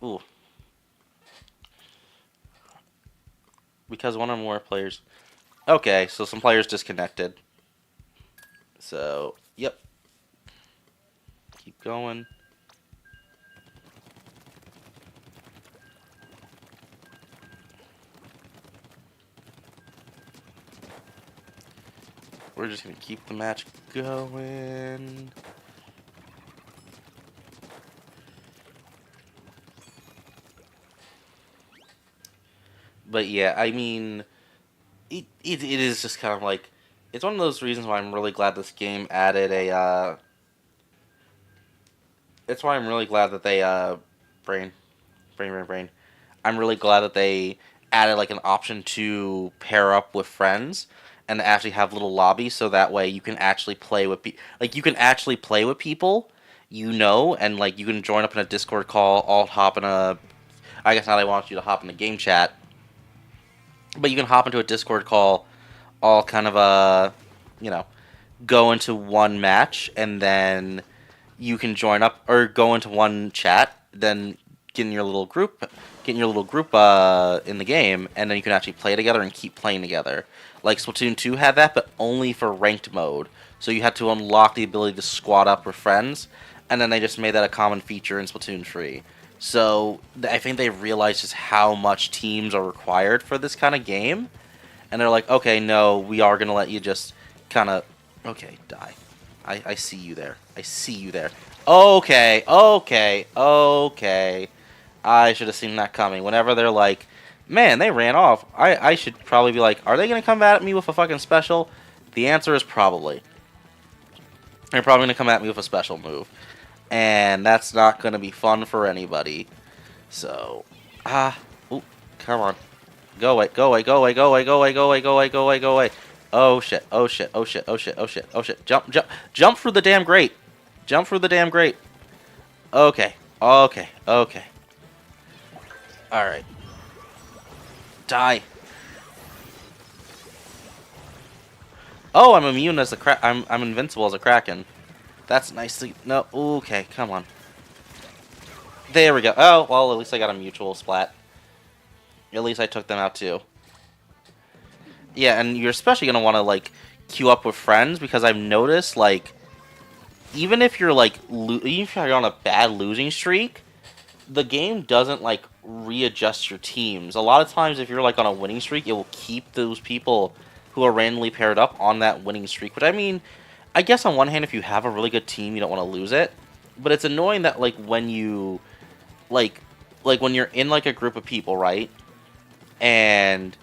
Ooh. Because one or more players. Okay, so some players disconnected. So, yep. Keep going. We're just going to keep the match going. But yeah, I mean, it is just kind of like, it's one of those reasons why I'm really glad this game added a, it's why I'm really glad that they, brain. I'm really glad that they added like an option to pair up with friends and actually have little lobbies so that way you can actually play with you can actually play with people, and like you can join up in a Discord call, all hop in a, I guess now they want you to hop in a game chat, but you can hop into a Discord call, all kind of you know, go into one match and then you can join up or go into one chat, then get in your little group, in the game, and then you can actually play together and keep playing together. Like Splatoon 2 had that, but only for ranked mode. So you had to unlock the ability to squad up with friends, and then they just made that a common feature in Splatoon 3. So I think they realized just how much teams are required for this kind of game, and they're like, okay, no, we are gonna let you just kind of, okay, die. I see you there. I see you there. Okay, okay, okay. I should have seen that coming. Whenever they're like, man, they ran off, I should probably be like, are they going to come at me with a fucking special? The answer is probably. They're probably going to come at me with a special move. And that's not going to be fun for anybody. So, ooh, come on. Go away, go away, go away, go away, go away, go away, go away, go away, go away. Oh shit, oh shit, oh shit, oh shit, oh shit, oh shit. Jump, jump, jump through the damn grate. Jump through the damn grate. Okay, okay, okay. Alright. Die. Oh, I'm immune as a I'm invincible as a Kraken. That's nicely. No, okay, come on. There we go. Oh, well, at least I got a mutual splat. At least I took them out too. Yeah, and you're especially gonna want to like queue up with friends because I've noticed like even if you're like even if you're on a bad losing streak, the game doesn't like readjust your teams. A lot of times if you're like on a winning streak, it will keep those people who are randomly paired up on that winning streak. Which I mean, I guess on one hand, if you have a really good team, you don't want to lose it. But it's annoying that like when you like when you're in like a group of people, right? And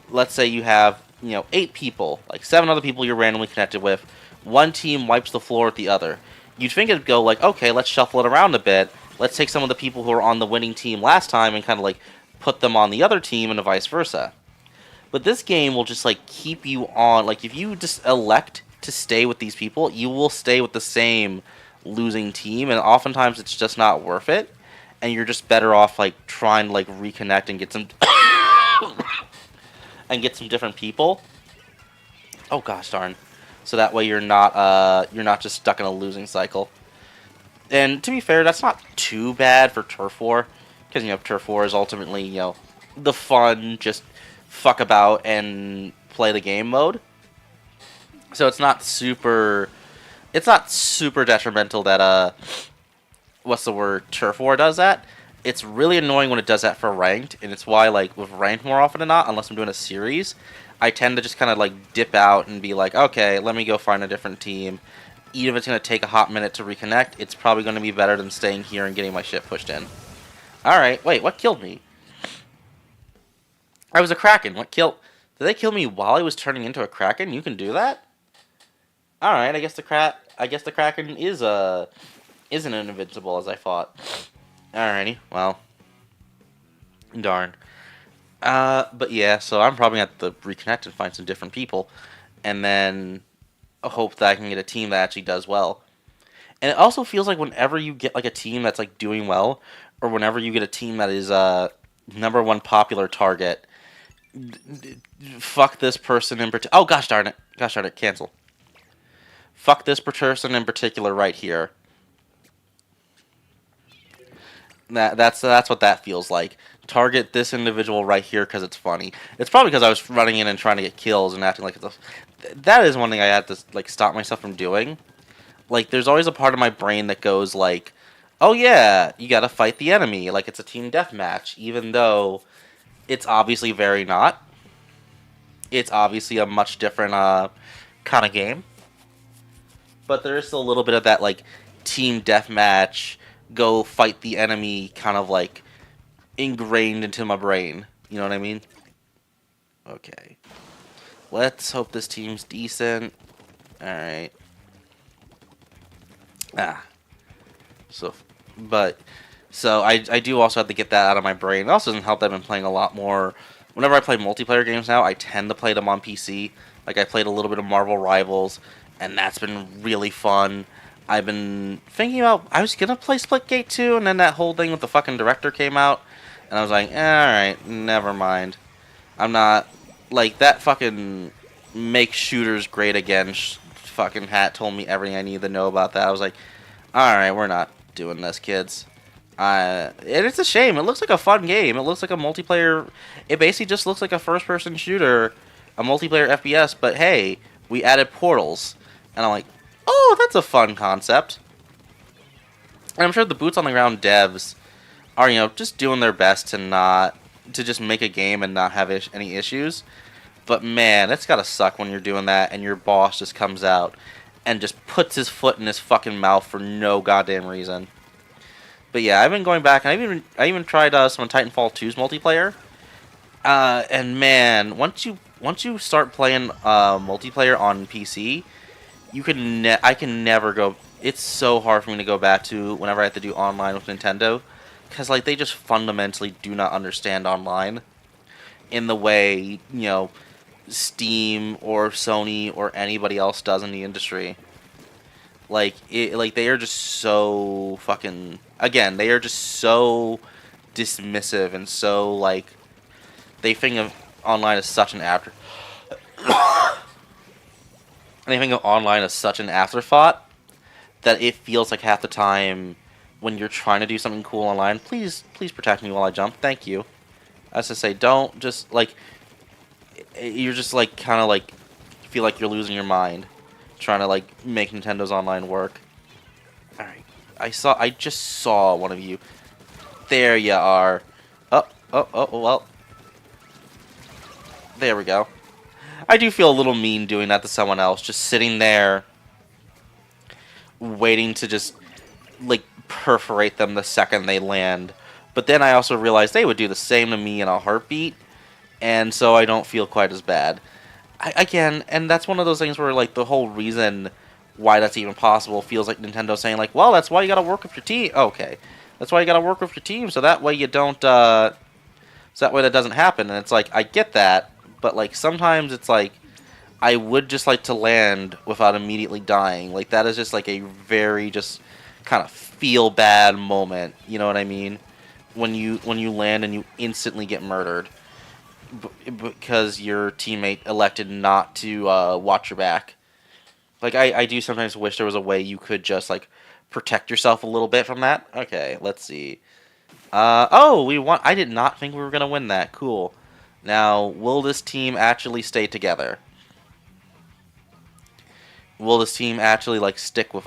let's say you have 8 people, like 7 other people you're randomly connected with. One team wipes the floor with the other. You'd think it'd go like, okay, let's shuffle it around a bit. Let's take some of the people who were on the winning team last time and kind of like put them on the other team and vice versa. But this game will just like keep you on, like if you just elect to stay with these people, you will stay with the same losing team, and oftentimes it's just not worth it. and you're just better off like trying to like reconnect and get some and get some different people. Oh gosh darn. So that way you're not just stuck in a losing cycle. And to be fair, that's not too bad for Turf War, because Turf War is ultimately the fun just fuck about and play the game mode. So it's not super detrimental that what's the word, Turf War does that. It's really annoying when it does that for ranked, and it's why like with ranked more often than not, unless I'm doing a series, I tend to just kind of like dip out and be like, okay, let me go find a different team. Even if it's going to take a hot minute to reconnect, it's probably going to be better than staying here and getting my shit pushed in. Alright, wait, what killed me? I was a Kraken. What killed... Did they kill me while I was turning into a Kraken? You can do that? Alright, I guess the Kraken isn't invincible as I thought. Alrighty, well. Darn. But yeah, so I'm probably going to have to reconnect and find some different people. And then hope that I can get a team that actually does well. And it also feels like whenever you get like a team that's like doing well, or whenever you get a team that is #1 popular target, fuck this person in particular. Oh gosh darn it, cancel. Fuck this person in particular right here. That's what that feels like. Target this individual right here because it's funny. It's probably because I was running in and trying to get kills and acting like it's a... That is one thing I had to like stop myself from doing. Like, there's always a part of my brain that goes like, oh yeah, you gotta fight the enemy, like it's a team deathmatch, even though it's obviously very not. It's obviously a much different kind of game. But there is still a little bit of that like team deathmatch, go fight the enemy kind of like ingrained into my brain. You know what I mean? Okay. Let's hope this team's decent. Alright. So I do also have to get that out of my brain. It also doesn't help that I've been playing a lot more. Whenever I play multiplayer games now, I tend to play them on PC. Like, I played a little bit of Marvel Rivals, and that's been really fun. I've been thinking about, I was going to play Splitgate 2, and then that whole thing with the fucking director came out, and I was like, alright, never mind. I'm not, like, that fucking make shooters great again fucking hat told me everything I needed to know about that. I was like, alright, we're not doing this, kids. And it's a shame. It looks like a fun game. It looks like a multiplayer... It basically just looks like a first-person shooter, a multiplayer FPS, but hey, we added portals. And I'm like, oh, that's a fun concept. And I'm sure the boots-on-the-ground devs are, just doing their best to just make a game and not have any issues. But man, it's gotta suck when you're doing that and your boss just comes out and just puts his foot in his fucking mouth for no goddamn reason. But yeah, I've been going back and I even tried some Titanfall 2's multiplayer. And man, once you start playing multiplayer on PC, I can never go. It's so hard for me to go back to whenever I have to do online with Nintendo, because like they just fundamentally do not understand online in the way Steam or Sony or anybody else does in the industry. Like they are just so fucking, again, they are just so dismissive and so like they think of online as such an they think of online as such an afterthought that it feels like half the time when you're trying to do something cool online, please protect me while I jump, thank you. As to say, don't just like, you're just like kind of like feel like you're losing your mind trying to like make Nintendo's online work. Alright, I just saw one of you. There you are. Oh, well. There we go. I do feel a little mean doing that to someone else, just sitting there waiting to just like perforate them the second they land. But then I also realized they would do the same to me in a heartbeat, and so I don't feel quite as bad. Again, and that's one of those things where like the whole reason why that's even possible feels like Nintendo saying like, well, that's why you gotta work with your team. Okay, that's why you gotta work with your team, so that way you don't, so that way that doesn't happen. And it's like, I get that, but like sometimes it's like, I would just like to land without immediately dying. Like that is just like a very just kind of feel bad moment. You know what I mean? when you land and you instantly get murdered because your teammate elected not to watch your back. Like I do sometimes wish there was a way you could just like protect yourself a little bit from that. Okay, let's see. Oh, we won. I did not think we were gonna win that. Cool. Now, will this team actually stay together? Will this team actually like stick with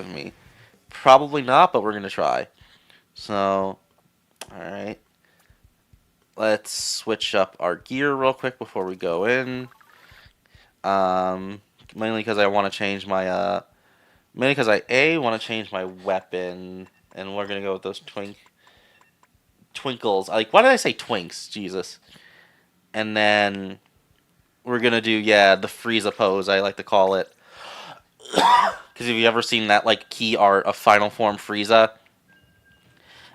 me? Probably not, but we're gonna try. So, all right. Let's switch up our gear real quick before we go in. Um, mainly because I want to change my mainly because I want to change my weapon, and we're gonna go with those twinkles. Like, why did I say twinks? Jesus. And then we're gonna do, yeah, the Frieza pose, I like to call it. Because have you ever seen that like key art of Final Form Frieza?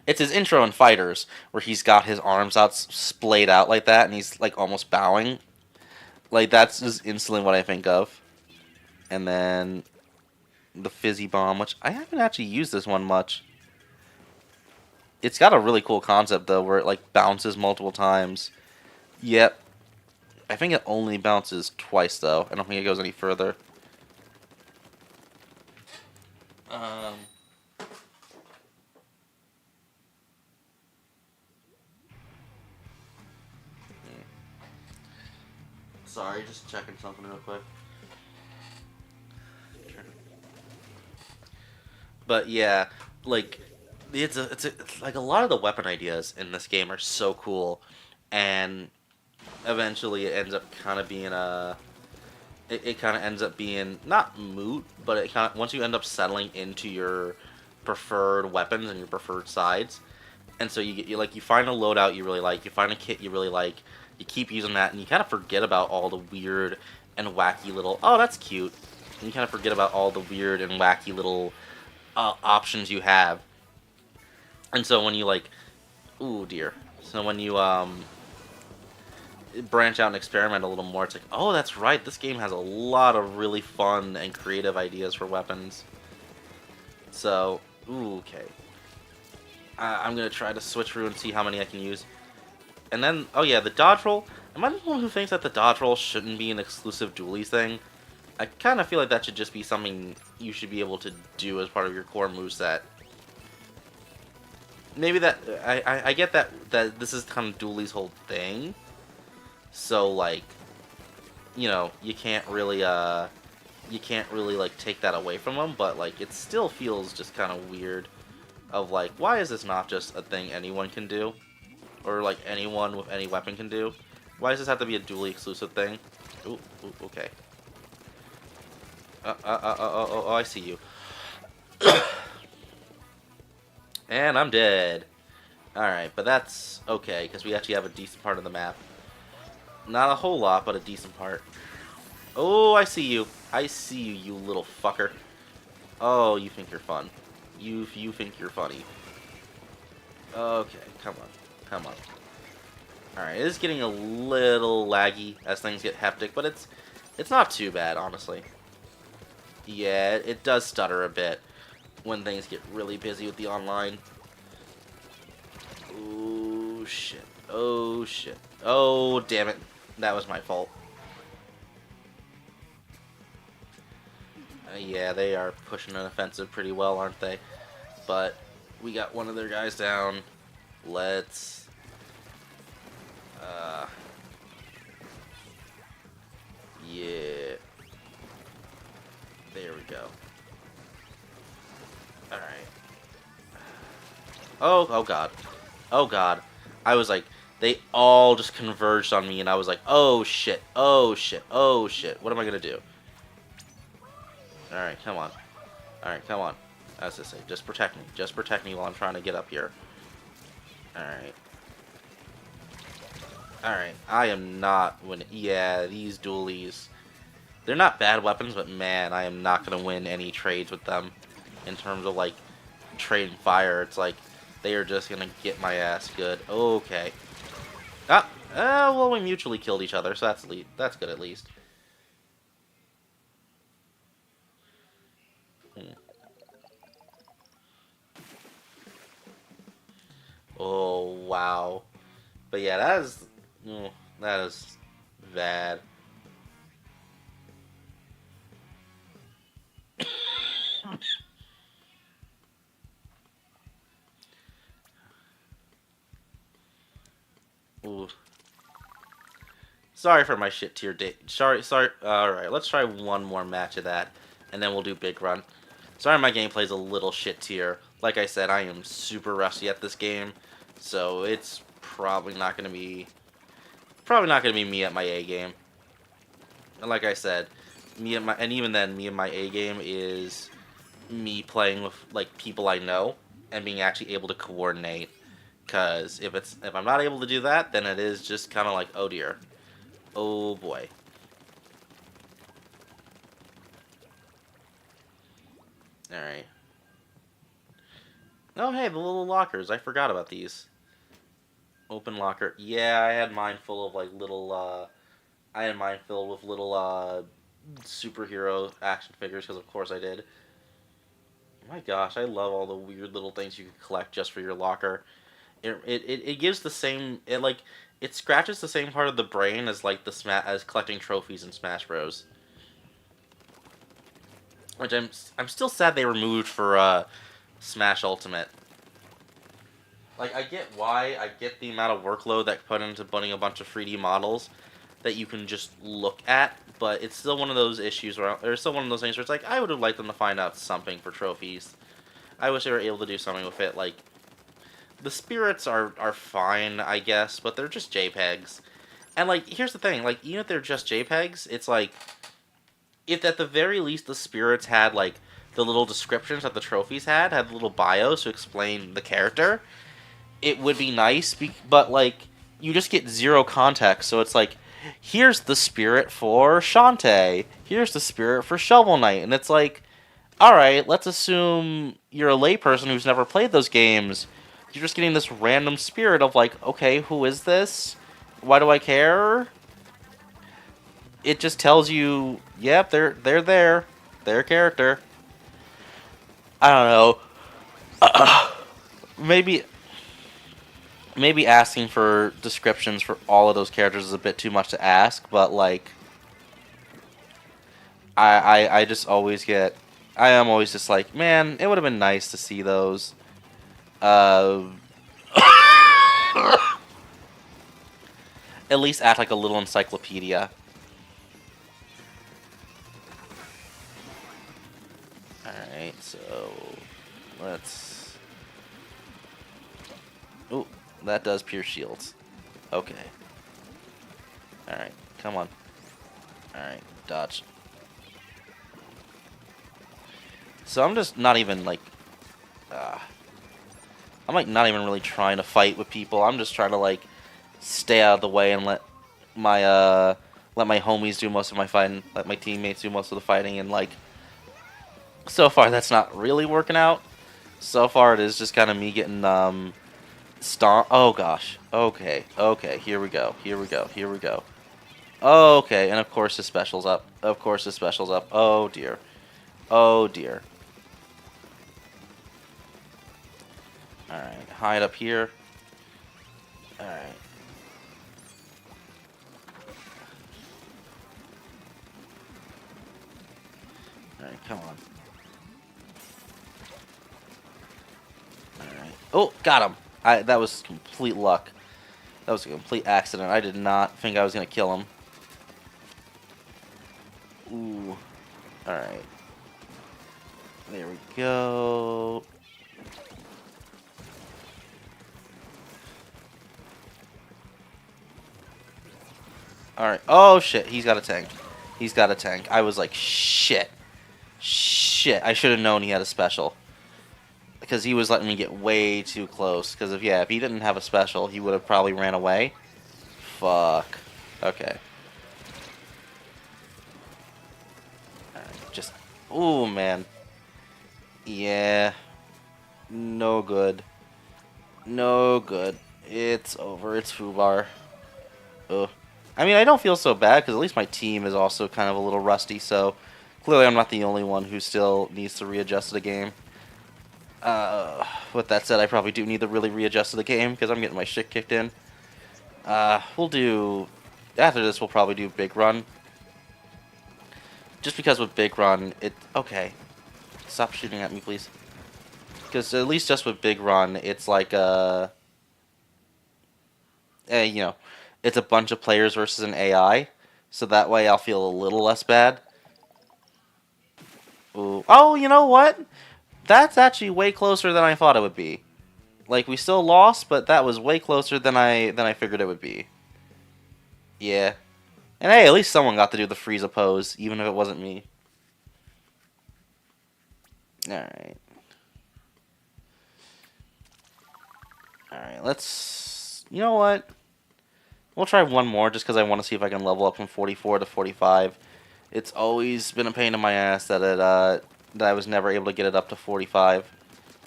It's his intro in Fighters, where he's got his arms out splayed out like that, and he's like almost bowing. Like that's just instantly what I think of. And then the Fizzy Bomb, which I haven't actually used this one much. It's got a really cool concept though, where it like bounces multiple times. Yep. I think it only bounces twice though. I don't think it goes any further. Um, Sorry, just checking something real quick. But yeah, like it's like a lot of the weapon ideas in this game are so cool, and eventually it ends up kind of being it kind of ends up being not moot, but it kind of once you end up settling into your preferred weapons and your preferred sides, and so you find a loadout you really like, you find a kit you really like, you keep using that, and you kind of forget about all the weird and wacky little, oh, that's cute, and you kind of forget about all the weird and wacky little options you have. And so when you like, ooh dear. So when you branch out and experiment a little more, it's like, oh, that's right. This game has a lot of really fun and creative ideas for weapons. So, ooh, okay. I'm gonna try to switch through and see how many I can use. And then, oh yeah, the dodge roll. Am I the one who thinks that the dodge roll shouldn't be an exclusive dualies thing? I kind of feel like that should just be something you should be able to do as part of your core moveset. Maybe that I get that this is kind of Dooley's whole thing, so like, you can't really like take that away from him, but like it still feels just kind of weird of like, why is this not just a thing anyone can do, or like anyone with any weapon can do? Why does this have to be a Dooley exclusive thing? Ooh, okay. Oh, I see you. And I'm dead. Alright, but that's okay, because we actually have a decent part of the map. Not a whole lot, but a decent part. Oh, I see you. I see you, you little fucker. Oh, you think you're fun. You think you're funny. Okay, come on. Come on. Alright, it is getting a little laggy as things get hectic, but it's not too bad, honestly. Yeah, it does stutter a bit when things get really busy with the online. Oh, shit. Oh, shit. Oh, damn it. That was my fault. Yeah, they are pushing an offensive pretty well, aren't they? But we got one of their guys down. Let's... yeah. There we go. Alright. Oh god. Oh god. I was like, they all just converged on me, and I was like, oh shit, oh shit, oh shit. What am I gonna do? Alright, come on. Alright, come on. As I say, just protect me. Just protect me while I'm trying to get up here. Alright. Alright, I am not winning. Yeah, these dualies. They're not bad weapons, but man, I am not gonna win any trades with them. In terms of, like, trading fire. It's like, they are just gonna get my ass good. Okay. Well, we mutually killed each other, so that's good at least. Oh, wow. But yeah, that is... that is bad. Ooh. Sorry for my shit tier date. Sorry. Alright, let's try one more match of that, and then we'll do big run. Sorry my gameplay's a little shit tier. Like I said, I am super rusty at this game, so it's probably not gonna be me at my A game. And like I said, even then, me and my A game is me playing with like people I know and being actually able to coordinate. Cause if I'm not able to do that, then it is just kind of like, oh dear, oh boy. All right. Oh hey, the little lockers. I forgot about these. Open locker. Yeah, I had mine full of like little. I had mine filled with little superhero action figures because of course I did. My gosh, I love all the weird little things you can collect just for your locker. It gives the same it scratches the same part of the brain as like as collecting trophies in Smash Bros. Which I'm still sad they removed for Smash Ultimate. Like I get the amount of workload that put into putting a bunch of 3D models that you can just look at, but it's still one of those issues where there's still one of those things where it's like I would have liked them to find out something for trophies. I wish they were able to do something with it. Like the spirits are fine, I guess, but they're just JPEGs. And like here's the thing, like even if they're just JPEGs, it's like if at the very least the spirits had like the little descriptions that the trophies had little bios to explain the character, it would be nice, but like you just get zero context. So it's like, here's the spirit for Shantae, here's the spirit for Shovel Knight, and it's like, all right, let's assume you're a layperson who's never played those games. You're just getting this random spirit of like, okay, who is this? Why do I care? It just tells you, yep, they're there, their character. I don't know. maybe maybe asking for descriptions for all of those characters is a bit too much to ask, but like I just always get I am always just like, man, it would have been nice to see those. Uh, at least act like a little encyclopedia. Alright, so let's... Ooh, that does pierce shields. Okay. Alright, come on. Alright, dodge. So I'm just not even like... I'm like not even really trying to fight with people. I'm just trying to like stay out of the way and let my homies do most of my fighting, let my teammates do most of the fighting, and like so far that's not really working out. So far it is just kind of me getting stomp. Oh gosh. Okay. Okay. Here we go. Here we go. Here we go. Okay, and of course his special's up. Of course his special's up. Oh dear. Oh dear. Alright, hide up here. Alright. Alright, come on. Alright. Oh, got him. That was complete luck. That was a complete accident. I did not think I was going to kill him. Ooh. Alright. There we go. Alright. Oh, shit. He's got a tank. He's got a tank. I was like, shit. Shit. I should have known he had a special. Because he was letting me get way too close. Because if he didn't have a special, he would have probably ran away. Fuck. Okay. Alright. Just... Ooh, man. Yeah. No good. No good. It's over. It's Fubar. Ugh. I mean, I don't feel so bad, because at least my team is also kind of a little rusty, so clearly I'm not the only one who still needs to readjust to the game. With that said, I probably do need to really readjust to the game because I'm getting my shit kicked in. We'll do... After this, we'll probably do Big Run. Just because with Big Run, it... Okay. Stop shooting at me, please. Because at least just with Big Run, it's like you know, it's a bunch of players versus an AI. So that way I'll feel a little less bad. Ooh. Oh, you know what? That's actually way closer than I thought it would be. Like, we still lost, but that was way closer than I figured it would be. Yeah. And hey, at least someone got to do the Frieza pose, even if it wasn't me. Alright. Alright, let's... You know what? We'll try one more just because I want to see if I can level up from 44 to 45. It's always been a pain in my ass that that I was never able to get it up to 45.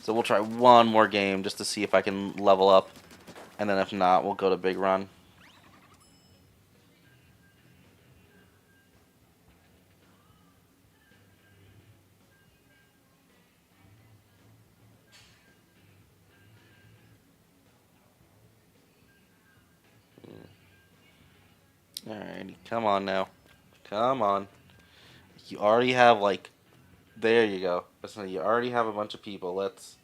So we'll try one more game just to see if I can level up. And then if not, we'll go to Big Run. Alrighty, come on now. Come on. You already have, like... There you go. Listen, you already have a bunch of people. Let's...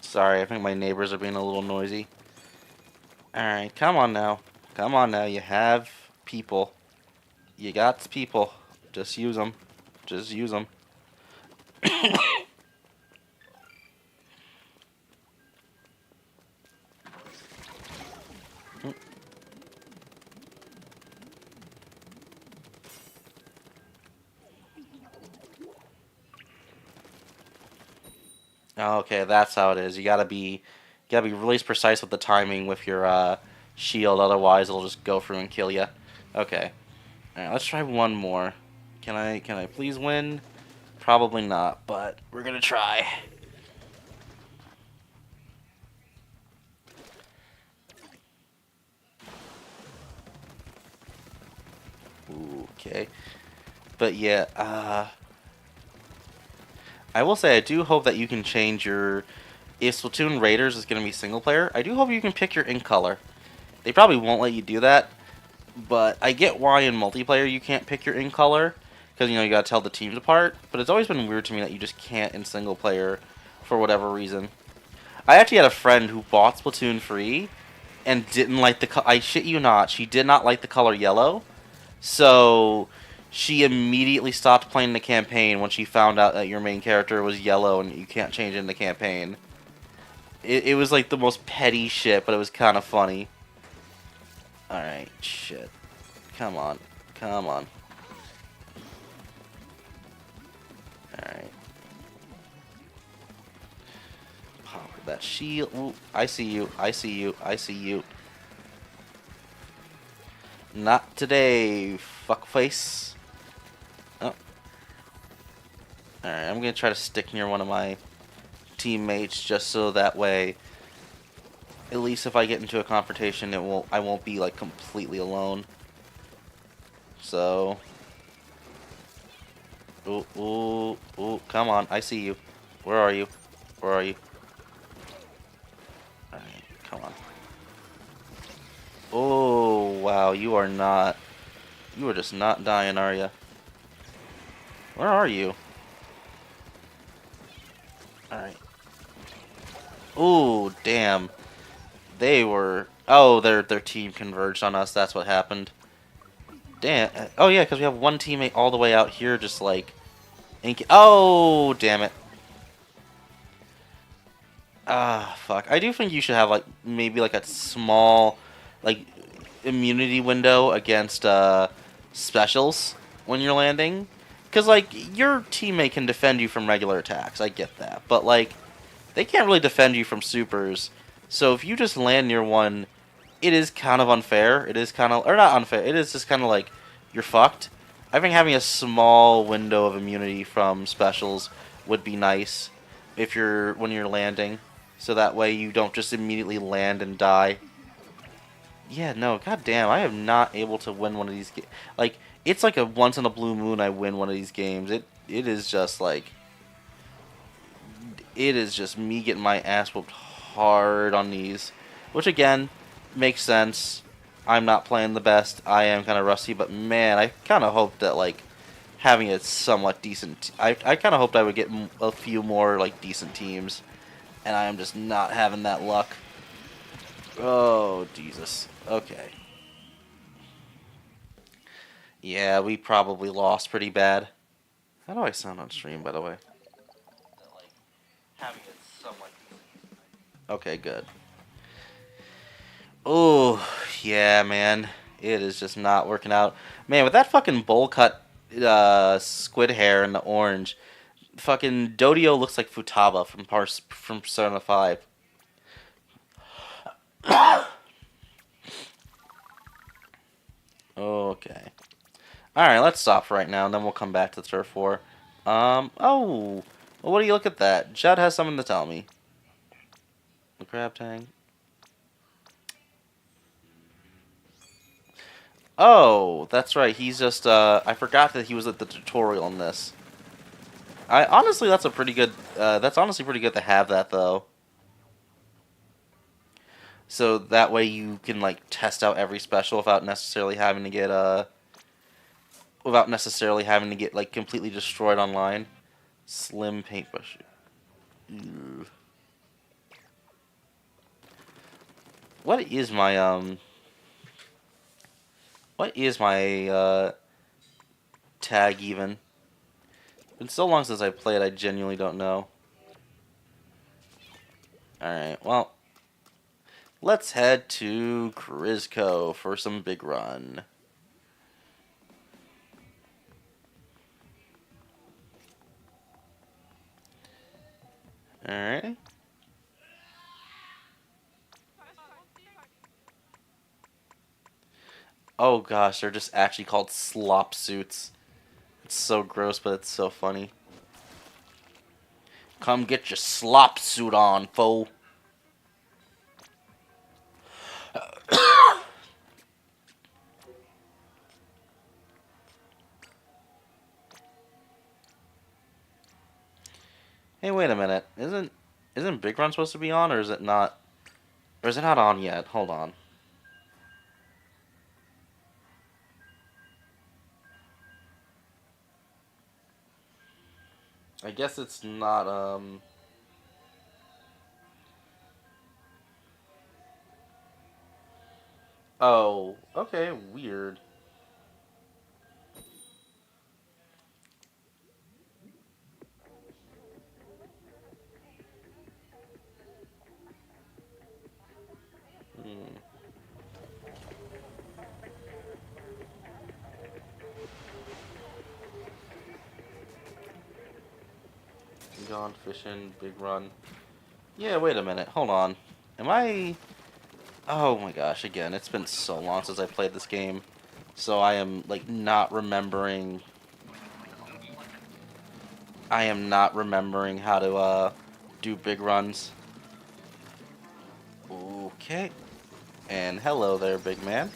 Sorry, I think my neighbors are being a little noisy. Alright, come on now. Come on now, you have people. You got people. Just use them. Just use them. Okay, that's how it is. You gotta be really precise with the timing with your shield, otherwise it'll just go through and kill you. Okay. Alright, let's try one more. Can I please win? Probably not, but we're gonna try. Okay. But yeah, I will say I do hope that you can change your... If Splatoon Raiders is going to be single player, I do hope you can pick your ink color. They probably won't let you do that, but I get why in multiplayer you can't pick your ink color, because, you know, you gotta tell the teams apart, but it's always been weird to me that you just can't in single player for whatever reason. I actually had a friend who bought Splatoon-3 and didn't like the I shit you not, she did not like the color yellow, so she immediately stopped playing the campaign when she found out that your main character was yellow and you can't change it in the campaign. It was like the most petty shit, but it was kind of funny. Alright, shit. Come on. Come on. Alright. Pop that shield. Ooh, I see you. I see you. I see you. Not today, fuckface. Oh. Alright, I'm gonna try to stick near one of my teammates just so that way, at least if I get into a confrontation, I won't be like completely alone. So, ooh, ooh, ooh, come on, I see you. Where are you? Where are you? Alright, come on. Oh, wow, you are just not dying, are you? Where are you? Alright. Ooh, damn. They were... Oh, their team converged on us. That's what happened. Damn. Oh, yeah, because we have one teammate all the way out here just, like... Oh, damn it. Ah, fuck. I do think you should have, like, maybe, like, a small, like, immunity window against, specials when you're landing. Because, like, your teammate can defend you from regular attacks. I get that. But, like... they can't really defend you from supers. So if you just land near one, it is kind of unfair. It is kind of, or not unfair. It is just kind of like you're fucked. I think having a small window of immunity from specials would be nice if you're when you're landing, so that way you don't just immediately land and die. Yeah, no, goddamn, I am not able to win one of these games. Like, it's like a once in a blue moon I win one of these games. It is just like, it is just me getting my ass whooped hard on these, which again makes sense. I'm not playing the best. I am kind of rusty, but man, I kind of hoped that like having a somewhat decent. I kind of hoped I would get a few more like decent teams, and I am just not having that luck. Oh Jesus. Okay. Yeah, we probably lost pretty bad. How do I sound on stream, by the way? Having it somewhat. Okay, good. Oh, yeah, man. It is just not working out. Man, with that fucking bowl cut squid hair and the orange, fucking Dodio looks like Futaba from Persona 5. Okay. Alright, let's stop for right now, and then we'll come back to Turf War. Oh. Well, what do you look at that? Judd has something to tell me. The crab tang. Oh, that's right. He's just, I forgot that he was at the tutorial in this. Honestly, that's a pretty good, that's honestly pretty good to have that, though. So that way you can, like, test out every special without necessarily having to get, like, completely destroyed online. Slim paintbrush. Ew. What is my tag even? It's been so long since I played, I genuinely don't know. Alright, well, let's head to Crisco for some big run. Alright. Oh gosh, they're just actually called slop suits. It's so gross, but it's so funny. Come get your slop suit on, foe. Hey, wait a minute. Isn't Big Run supposed to be on, or is it not? Or is it not on yet? Hold on. I guess it's not, Oh, okay, weird. Hmm. Gone fishing, Big Run. Yeah, wait a minute. Hold on. Am I... Oh my gosh, again, it's been so long since I played this game. So I am, like, not remembering... I am not remembering how to, do big runs. Okay. And hello there, big man.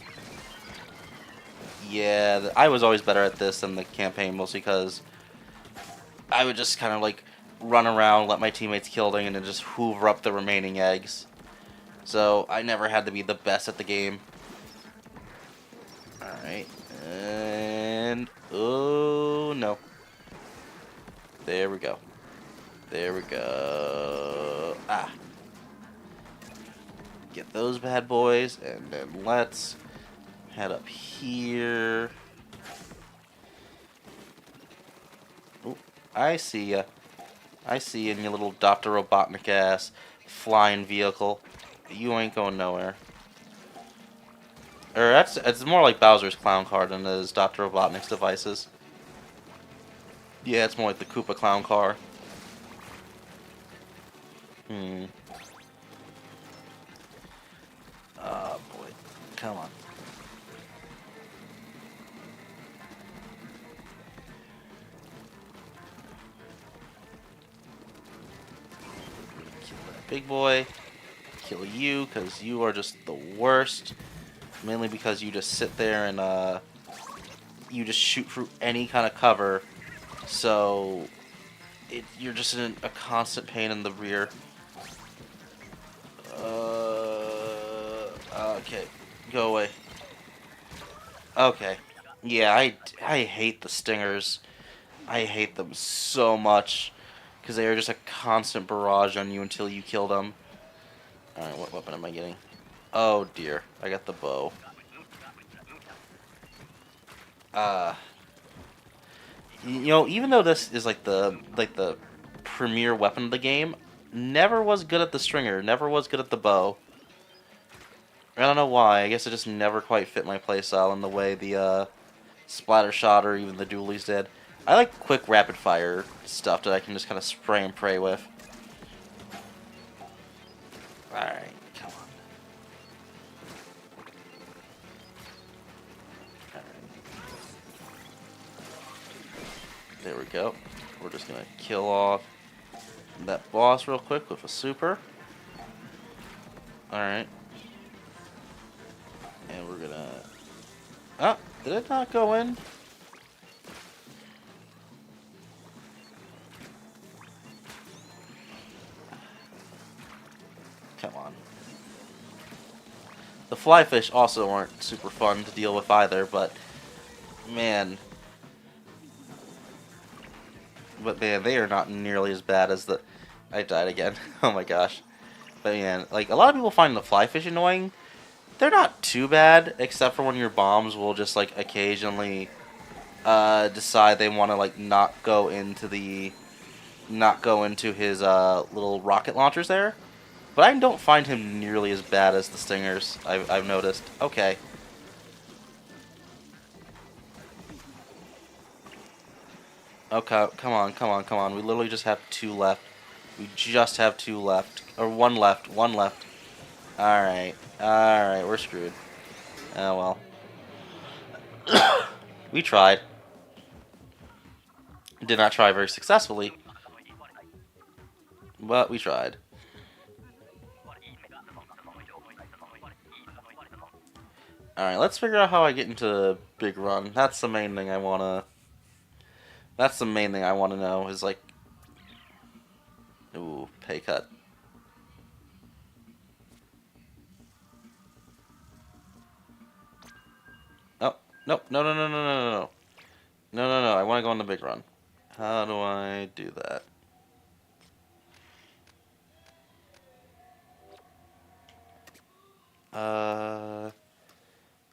Yeah, I was always better at this than the campaign, mostly because I would just kind of, like, run around, let my teammates kill them, and then just hoover up the remaining eggs. So I never had to be the best at the game. Alright. And... Oh, no. There we go. There we go. Ah. Get those bad boys, and then let's head up here. Ooh, I see ya. I see you in your little Dr. Robotnik ass flying vehicle. You ain't going nowhere. Or it's more like Bowser's clown car than it is Dr. Robotnik's devices. Yeah, it's more like the Koopa clown car. Hmm. Oh boy. Come on. Kill that big boy. Kill you, because you are just the worst. Mainly because you just sit there and you just shoot through any kind of cover. So you're just in a constant pain in the rear. Okay. Go away. Okay. Yeah, I hate the stingers. I hate them so much. Because they are just a constant barrage on you until you kill them. Alright, what weapon am I getting? Oh dear. I got the bow. Uh, even though this is like the premier weapon of the game, never was good at the stringer, never was good at the bow. I don't know why. I guess it just never quite fit my playstyle in the way the splatter shot or even the dualies did. I like quick rapid fire stuff that I can just kind of spray and pray with. Alright, come on. Alright. There we go. We're just gonna kill off that boss real quick with a super. Alright. And we're gonna... Oh, did it not go in? Come on. The flyfish also aren't super fun to deal with either, but... Man. But man, they are not nearly as bad as the... I died again. Oh my gosh. But man, like, a lot of people find the flyfish annoying. They're not too bad, except for when your bombs will just, like, occasionally decide they want to, like, not go into his little rocket launchers there. But I don't find him nearly as bad as the stingers, I've noticed. Okay. Okay, come on, come on, come on. We literally just have 2 left. We just have 2 left. Or 1 left, 1 left. Alright, alright, we're screwed. Oh well. We tried. Did not try very successfully, but we tried. Alright, let's figure out how I get into the big run. That's the main thing I wanna... That's the main thing I wanna know, is like... Ooh, pay cut. Oh, nope, no, no, no, no, no, no, no. No, no, no, I wanna go on the big run. How do I do that?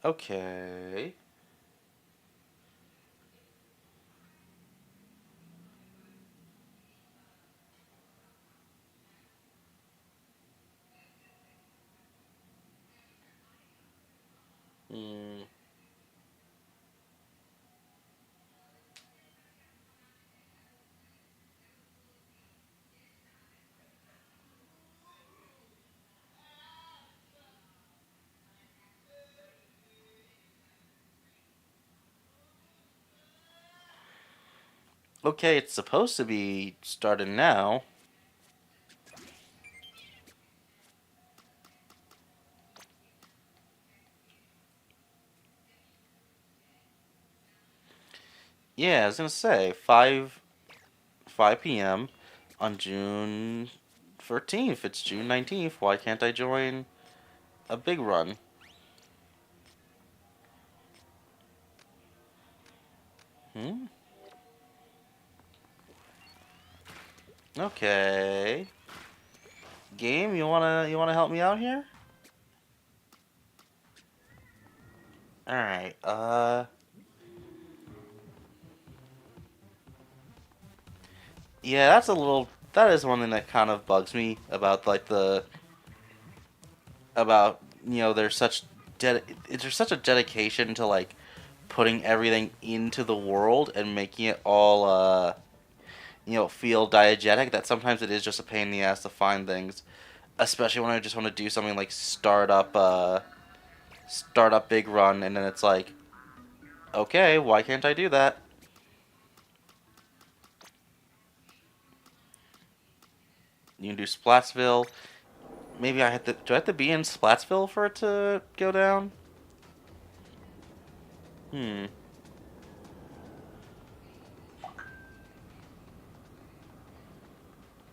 Okay. Hmm. Okay, it's supposed to be starting now. Yeah, I was gonna say 5 p.m. on June 13th. It's June 19th. Why can't I join a big run? Hmm? Okay. Game, you wanna help me out here? Alright, yeah, that is one thing that kind of bugs me about, like, there's there's such a dedication to, like, putting everything into the world and making it all, feel diegetic, that sometimes it is just a pain in the ass to find things, especially when I just want to do something like start up big run, and then it's like, okay, why can't I do that? You can do Splatsville. Maybe do I have to be in Splatsville for it to go down? Hmm.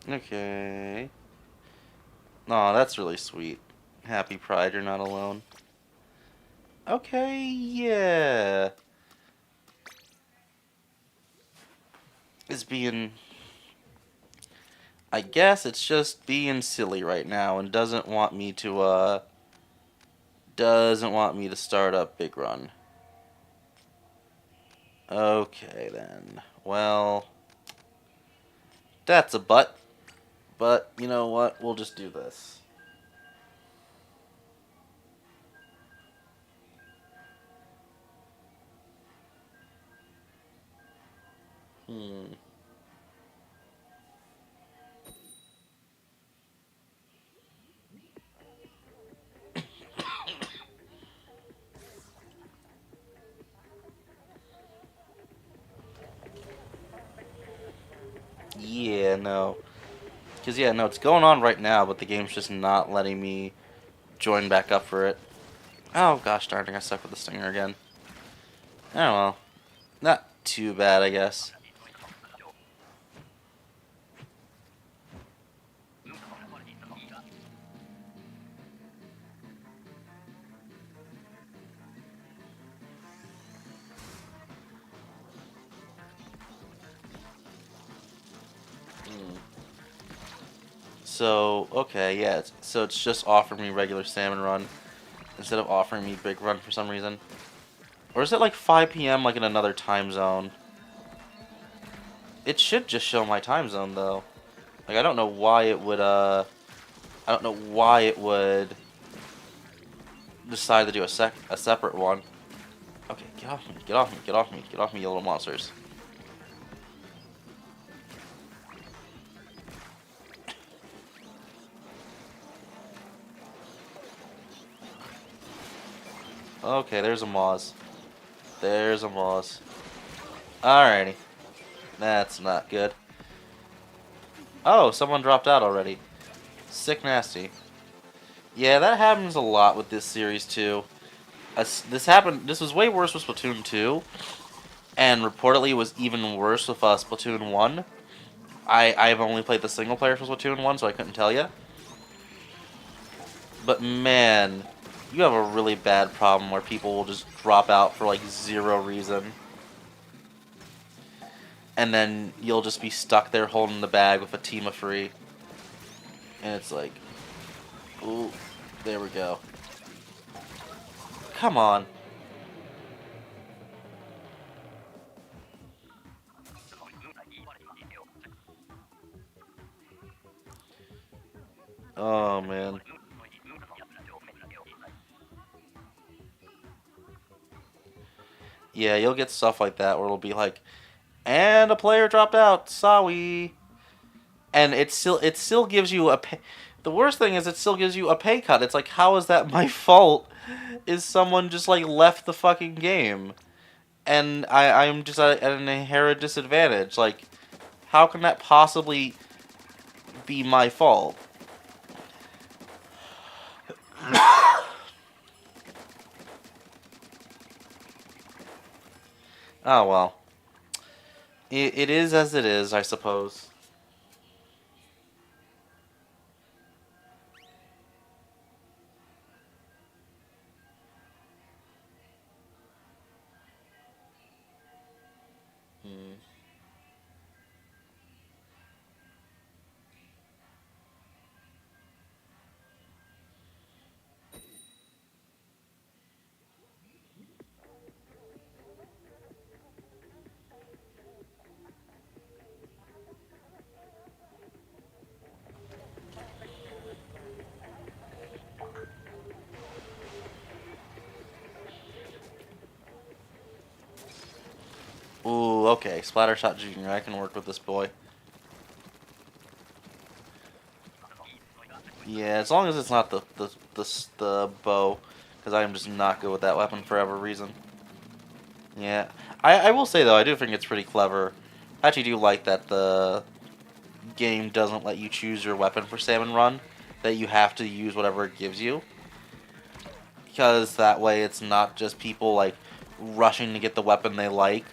Okay. Aw, that's really sweet. Happy Pride, you're not alone. Okay, yeah. It's being... I guess it's just being silly right now and doesn't want me to start up Big Run. Okay, then. Well, that's a butt. But, you know what? We'll just do this. Hmm. Yeah, no. Because, yeah, no, it's going on right now, but the game's just not letting me join back up for it. Oh, gosh darn, I got stuck with the stinger again. Oh, well. Not too bad, I guess. Hmm. So, okay, yeah, so it's just offering me regular salmon run instead of offering me big run for some reason. Or is it like 5 p.m. like in another time zone? It should just show my time zone though. Like I don't know why it would I don't know why it would decide to do a separate one. Okay, get off me, get off me, get off me, get off me, you little monsters. Okay, there's a Moz. There's a Moz. Alrighty. That's not good. Oh, someone dropped out already. Sick nasty. Yeah, that happens a lot with this series too. This was way worse with Splatoon 2, and reportedly was even worse with Splatoon 1. I've only played the single player for Splatoon 1, so I couldn't tell you. But man, you have a really bad problem where people will just drop out for like zero reason. And then you'll just be stuck there holding the bag with a team of free. And it's like, ooh, there we go. Come on. Oh man. Yeah, you'll get stuff like that where it'll be like, and a player dropped out. Sorry. And it still gives you a pay. The worst thing is it still gives you a pay cut. It's like, how is that my fault? Is someone just like left the fucking game, and I'm just at an inherent disadvantage? Like, how can that possibly be my fault? Oh well, it is as it is, I suppose. Hmm. Ooh, okay, Splattershot Junior. I can work with this boy. Yeah, as long as it's not the bow, because I am just not good with that weapon for whatever reason. Yeah, I will say though, I do think it's pretty clever. I actually do like that the game doesn't let you choose your weapon for Salmon Run, that you have to use whatever it gives you. Because that way it's not just people like rushing to get the weapon they like.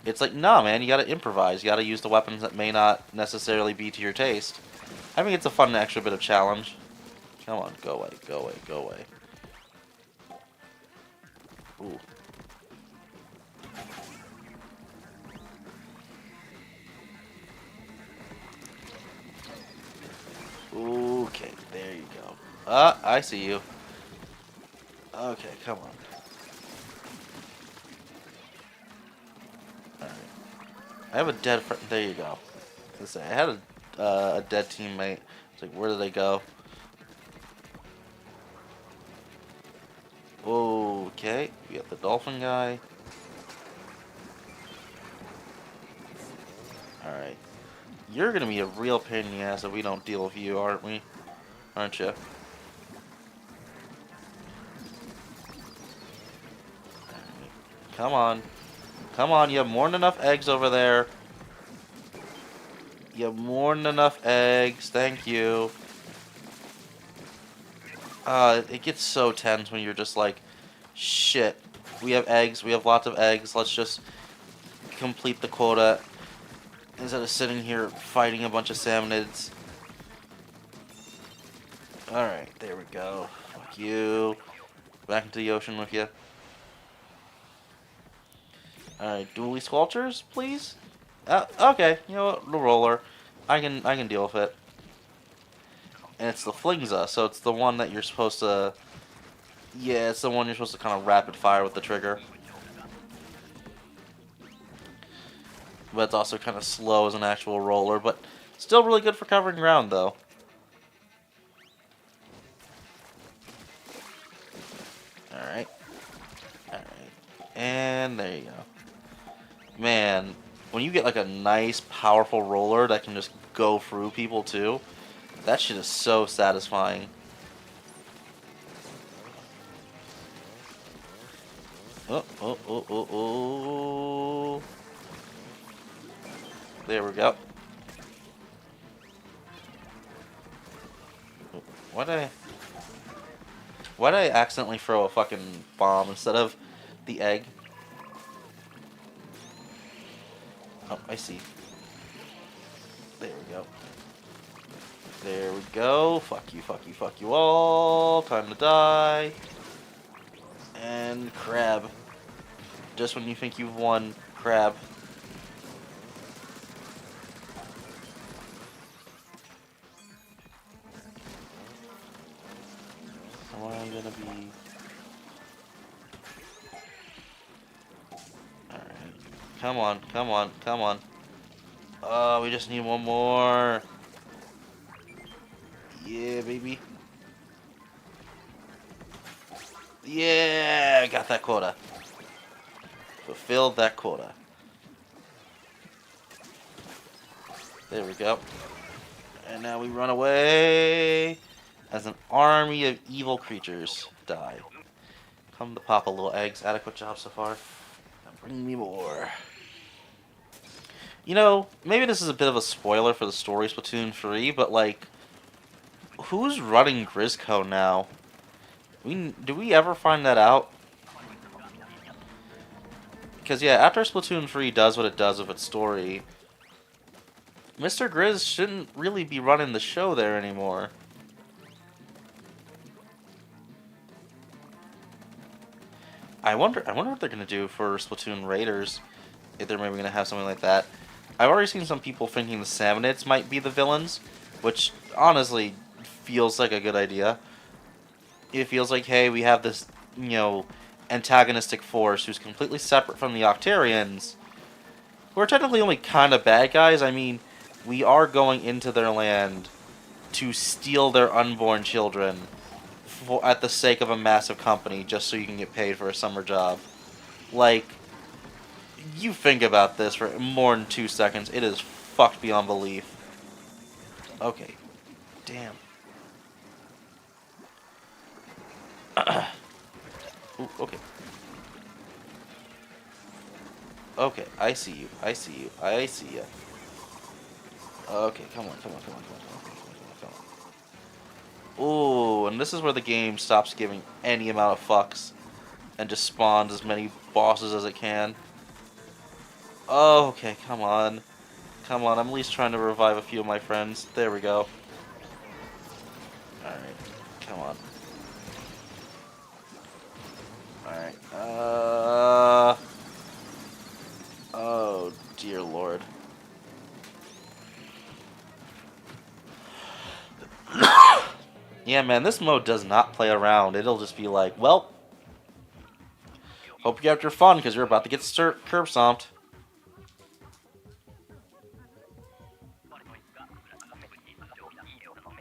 It's like, nah, man, you gotta improvise. You gotta use the weapons that may not necessarily be to your taste. I think it's a fun extra bit of challenge. Come on, go away, go away, go away. Ooh. Okay, there you go. I see you. Okay, come on. Alright. I have a dead friend. There you go. I had a dead teammate. It's like, where did they go? Okay, we got the dolphin guy. Alright. You're gonna be a real pain in the ass if we don't deal with you, aren't we? Aren't you? Come on. Come on, you have more than enough eggs over there. You have more than enough eggs. Thank you. It gets so tense when you're just like, shit. We have eggs. We have lots of eggs. Let's just complete the quota instead of sitting here fighting a bunch of salmonids. Alright, there we go. Fuck you. Back into the ocean with you. Alright, dually squelchers, please? Okay, you know what? The roller. I can deal with it. And it's the Flingza, so it's the one that you're supposed to... Yeah, it's the one you're supposed to kind of rapid fire with the trigger. But it's also kind of slow as an actual roller, but still really good for covering ground, though. Alright. Alright. And there you go. Man, when you get like a nice, powerful roller that can just go through people, too, that shit is so satisfying. Oh, oh, oh, oh, oh. There we go. Why did I accidentally throw a fucking bomb instead of the egg? Oh, I see. There we go. There we go. Fuck you, fuck you, fuck you all. Time to die. And crab. Just when you think you've won, crab. Am I gonna be... Alright. Come on, come on, come on. Oh, we just need one more. Yeah, baby. Yeah, I got that quota. Fulfilled that quota. There we go. And now we run away as an army of evil creatures die. Come to Papa, little eggs. Adequate job so far. Now bring me more. You know, maybe this is a bit of a spoiler for the story Splatoon-3, but like, who's running Grizzco now? Do we ever find that out? Because yeah, after Splatoon-3 does what it does with its story, Mr. Grizz shouldn't really be running the show there anymore. I wonder what they're gonna do for Splatoon Raiders, if they're maybe gonna have something like that. I've already seen some people thinking the Salmonids might be the villains, which honestly feels like a good idea. It feels like, hey, we have this, you know, antagonistic force who's completely separate from the Octarians, who are technically only kind of bad guys. I mean, we are going into their land to steal their unborn children at the sake of a massive company just so you can get paid for a summer job. Like, you think about this for more than 2 seconds, it is fucked beyond belief. Okay. Damn. Ooh, okay. Okay, I see you. I see you. I see you. Okay, come on, come on, come on, come on, come on, come on, come on, come on. Ooh, and this is where the game stops giving any amount of fucks and just spawns as many bosses as it can. Oh, okay, come on. Come on, I'm at least trying to revive a few of my friends. There we go. Alright, come on. Alright, oh, dear lord. Yeah, man, this mode does not play around. It'll just be like, well, hope you have your fun, because you're about to get curb stomped.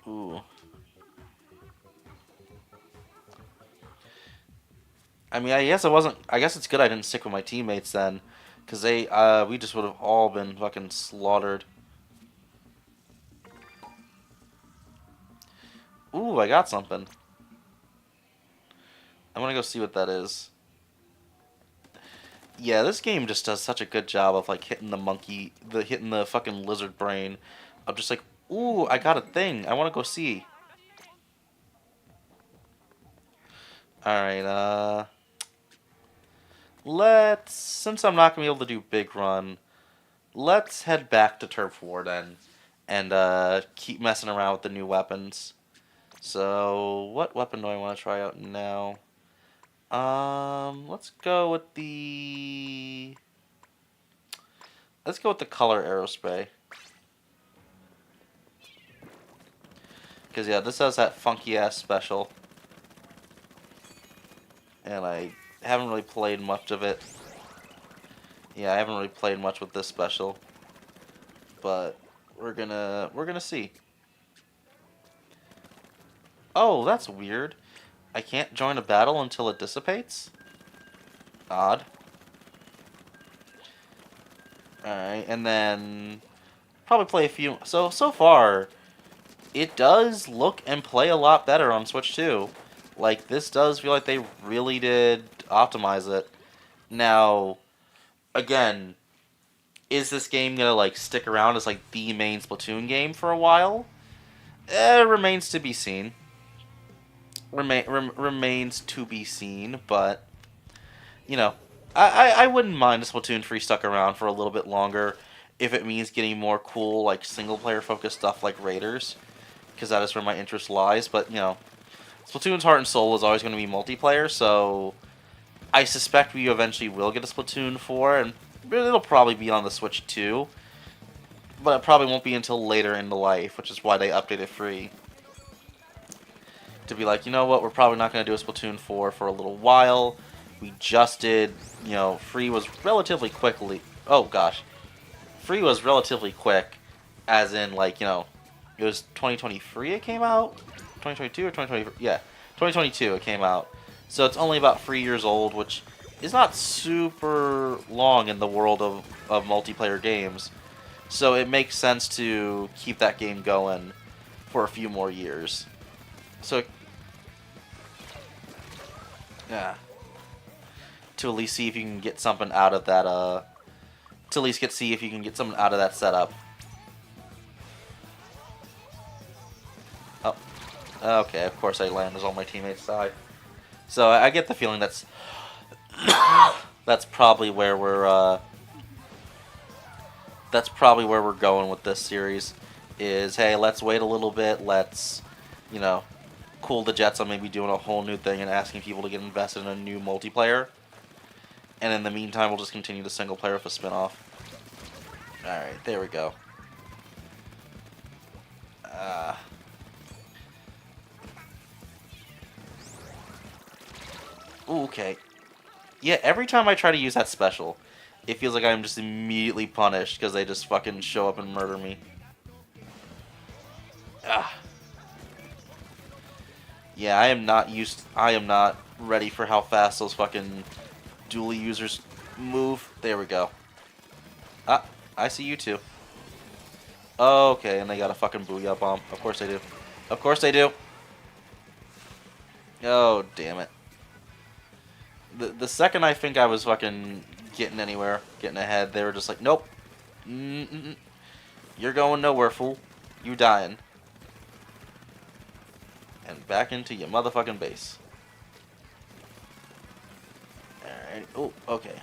Ooh. I mean, I guess it wasn't. I guess it's good I didn't stick with my teammates then, because we just would have all been fucking slaughtered. Ooh, I got something. I want to go see what that is. Yeah, this game just does such a good job of like hitting the monkey, hitting the fucking lizard brain. I'm just like, ooh, I got a thing. I want to go see. All right, since I'm not gonna be able to do big run, let's head back to Turf War then, and keep messing around with the new weapons. So, what weapon do I want to try out now? Let's go with the color aerospray. Because yeah, this has that funky ass special, and I haven't really played much of it. Yeah, I haven't really played much with this special, but we're gonna see. Oh, that's weird. I can't join a battle until it dissipates? Odd. Alright, and then probably play a few. So far, it does look and play a lot better on Switch-2. Like, this does feel like they really did optimize it. Now, again, is this game gonna, like, stick around as, like, the main Splatoon game for a while? Remains to be seen. Remains to be seen, but you know, I wouldn't mind a Splatoon-3 stuck around for a little bit longer if it means getting more cool, like, single-player focused stuff like Raiders, because that is where my interest lies. But, you know, Splatoon's heart and soul is always going to be multiplayer, so I suspect we eventually will get a Splatoon 4, and it'll probably be on the Switch too, but it probably won't be until later in the life, which is why they updated free. To be like, you know what, we're probably not going to do a Splatoon 4 for a little while. We just did, you know, free was relatively quickly. Oh gosh, free was relatively quick, as in like, you know, it was 2023 it came out, 2022 or 2020. Yeah, 2022 it came out. So it's only about 3 years old, which is not super long in the world of multiplayer games. So it makes sense to keep that game going for a few more years. So yeah, to at least see if you can get something out of that. To at least see if you can get something out of that setup. Oh, okay. Of course I land as all my teammates die. So I get the feeling that's that's probably where we're going with this series. Is, hey, let's wait a little bit. Let's, you know, cool the jets on maybe doing a whole new thing and asking people to get invested in a new multiplayer. And in the meantime, we'll just continue the single player with a spin-off. Alright, there we go. Ooh, okay. Yeah, every time I try to use that special, it feels like I'm just immediately punished because they just fucking show up and murder me. Ah. Yeah, I am not ready for how fast those fucking dually users move. There we go. Ah, I see you too. Okay, and they got a fucking booyah bomb. Of course they do. Of course they do. Oh, damn it. The second I think I was fucking getting anywhere, getting ahead, they were just like, nope. Mm-mm-mm. You're going nowhere, fool. You dying. And back into your motherfucking base. Alright. Oh, okay.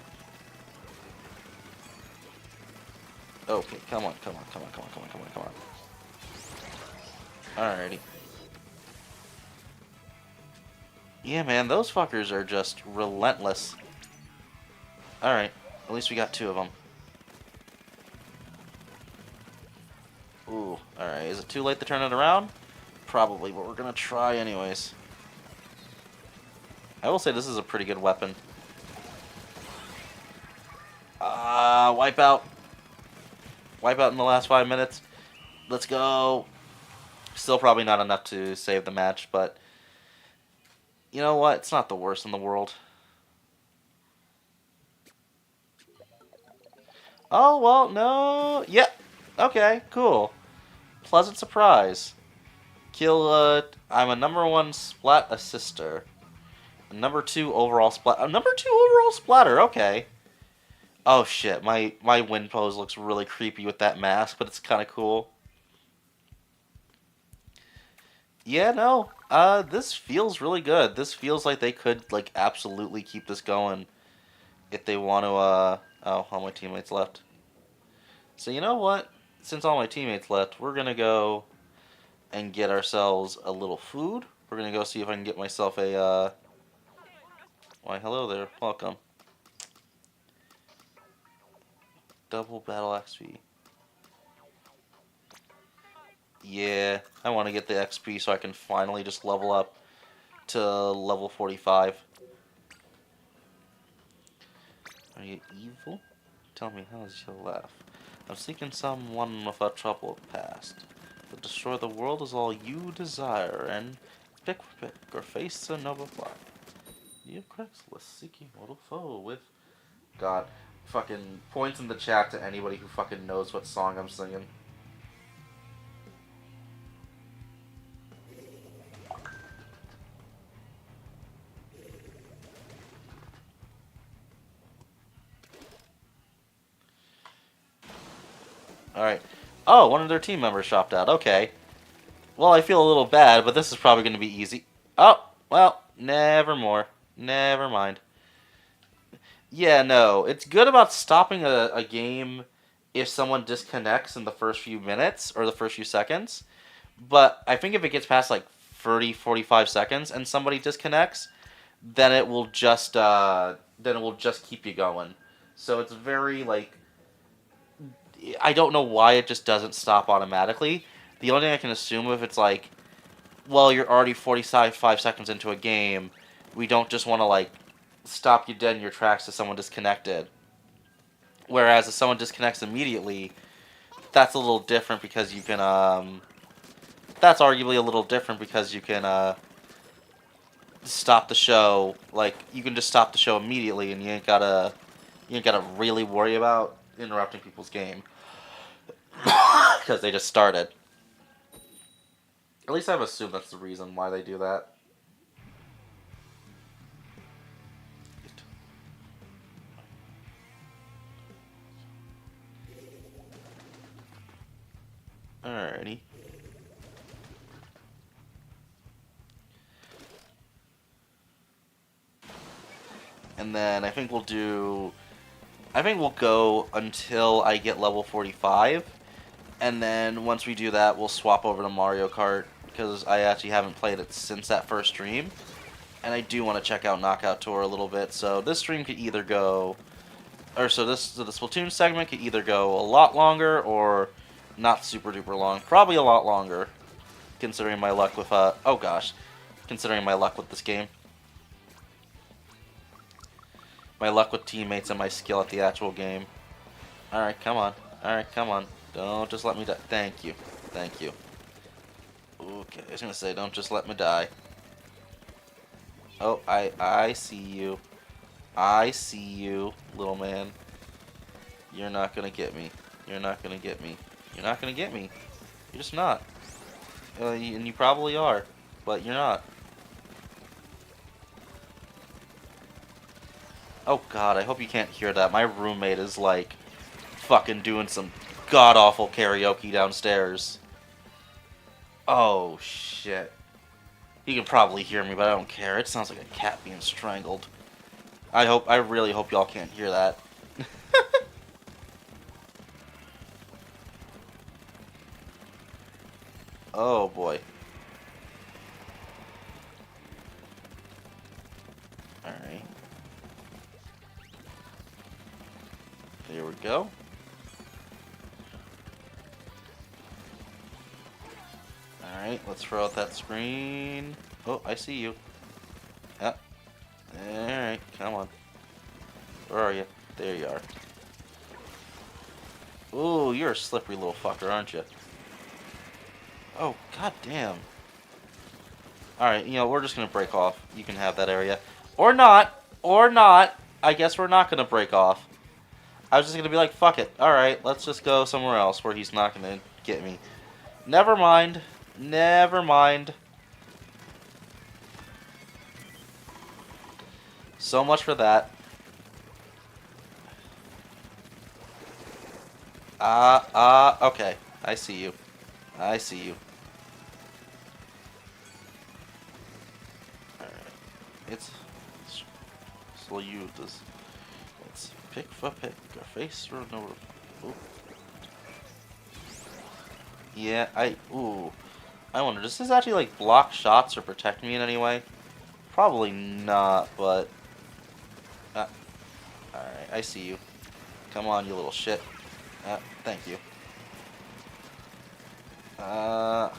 Okay, come on, come on, come on, come on, come on, come on, come on. Alrighty. Yeah, man, those fuckers are just relentless. Alright, at least we got 2 of them. Ooh, alright, is it too late to turn it around? Probably, but we're gonna try anyways. I will say this is a pretty good weapon. Wipe out. Wipe out in the last 5 minutes. Let's go. Still probably not enough to save the match, but you know what? It's not the worst in the world. Oh, well, no. Yep. Okay, cool. Pleasant surprise. Kill, I'm a #1 splat assister. A #2 overall splat. A #2 overall splatter, okay. Oh shit, my win pose looks really creepy with that mask, but it's kind of cool. Yeah, no. This feels really good. This feels like they could, like, absolutely keep this going if they want to, oh, all my teammates left. So you know what? Since all my teammates left, we're gonna go and get ourselves a little food. We're gonna go see if I can get myself a, why, hello there. Welcome. Double battle XP. Yeah, I want to get the XP so I can finally just level up to level 45. Are you evil? Tell me, how is your laugh? I'm seeking someone with a troubled past. To destroy the world is all you desire, and pick or face a noble fly. You Craigslist seeking mortal foe with God. Fucking points in the chat to anybody who fucking knows what song I'm singing. Alright. Oh, one of their team members shopped out. Okay. Well, I feel a little bad, but this is probably going to be easy. Oh, well, never more. Never mind. Yeah, no. It's good about stopping a game if someone disconnects in the first few minutes or the first few seconds. But I think if it gets past like 30, 45 seconds and somebody disconnects, then it will just keep you going. So it's very like I don't know why it just doesn't stop automatically. The only thing I can assume if it's like, well, you're already 45 seconds into a game, we don't just want to like stop you dead in your tracks if someone disconnected. Whereas if someone disconnects immediately, that's a little different because you can that's arguably a little different because you can stop the show. Like you can just stop the show immediately, and you ain't gotta really worry about interrupting people's game because they just started. At least I've assumed that's the reason why they do that. Alrighty. And then I think we'll go until I get level 45. And then once we do that, we'll swap over to Mario Kart because I actually haven't played it since that first stream. And I do want to check out Knockout Tour a little bit. So this stream could either go, the Splatoon segment could either go a lot longer or not super duper long. Probably a lot longer, considering my luck with considering my luck with this game. My luck with teammates and my skill at the actual game. Alright, come on. Alright, come on. Don't just let me die. Thank you. Thank you. Okay, I was gonna say, don't just let me die. Oh, I see you. I see you, little man. You're not gonna get me. You're not gonna get me. You're not gonna get me. You're just not. And you probably are, but you're not. Oh god, I hope you can't hear that. My roommate is like fucking doing some god-awful karaoke downstairs. Oh shit. You can probably hear me, but I don't care. It sounds like a cat being strangled. I really hope y'all can't hear that. Oh boy. Alright. There we go. Alright, let's throw out that screen. Oh, I see you. Yep. Alright, come on. Where are you? There you are. Ooh, you're a slippery little fucker, aren't you? Oh, god damn. Alright, you know, we're just gonna break off. You can have that area. Or not! Or not! I guess we're not gonna break off. I was just gonna be like, fuck it. Alright, let's just go somewhere else where he's not gonna get me. Never mind. Never mind. So much for that. Okay. I see you. I see you. Alright. It's slow you this. It's pick for pick. Or face or no. Ooh. Yeah, ooh. I wonder, does this actually like block shots or protect me in any way? Probably not, but alright, I see you. Come on, you little shit. Thank you. Alright.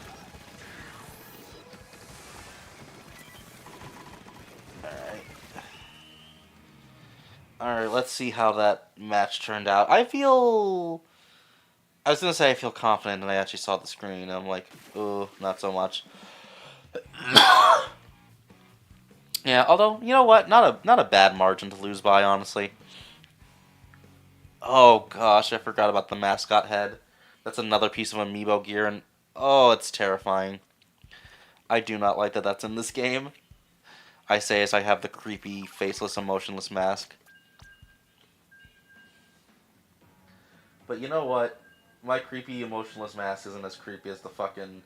Alright, let's see how that match turned out. I was gonna say I feel confident, and I actually saw the screen, and I'm like, ooh, not so much. Yeah, although, you know what? Not a bad margin to lose by, honestly. Oh gosh, I forgot about the mascot head. That's another piece of amiibo gear, and oh, it's terrifying. I do not like that that's in this game. I say as I have the creepy, faceless, emotionless mask. But you know what? My creepy, emotionless mask isn't as creepy as the fucking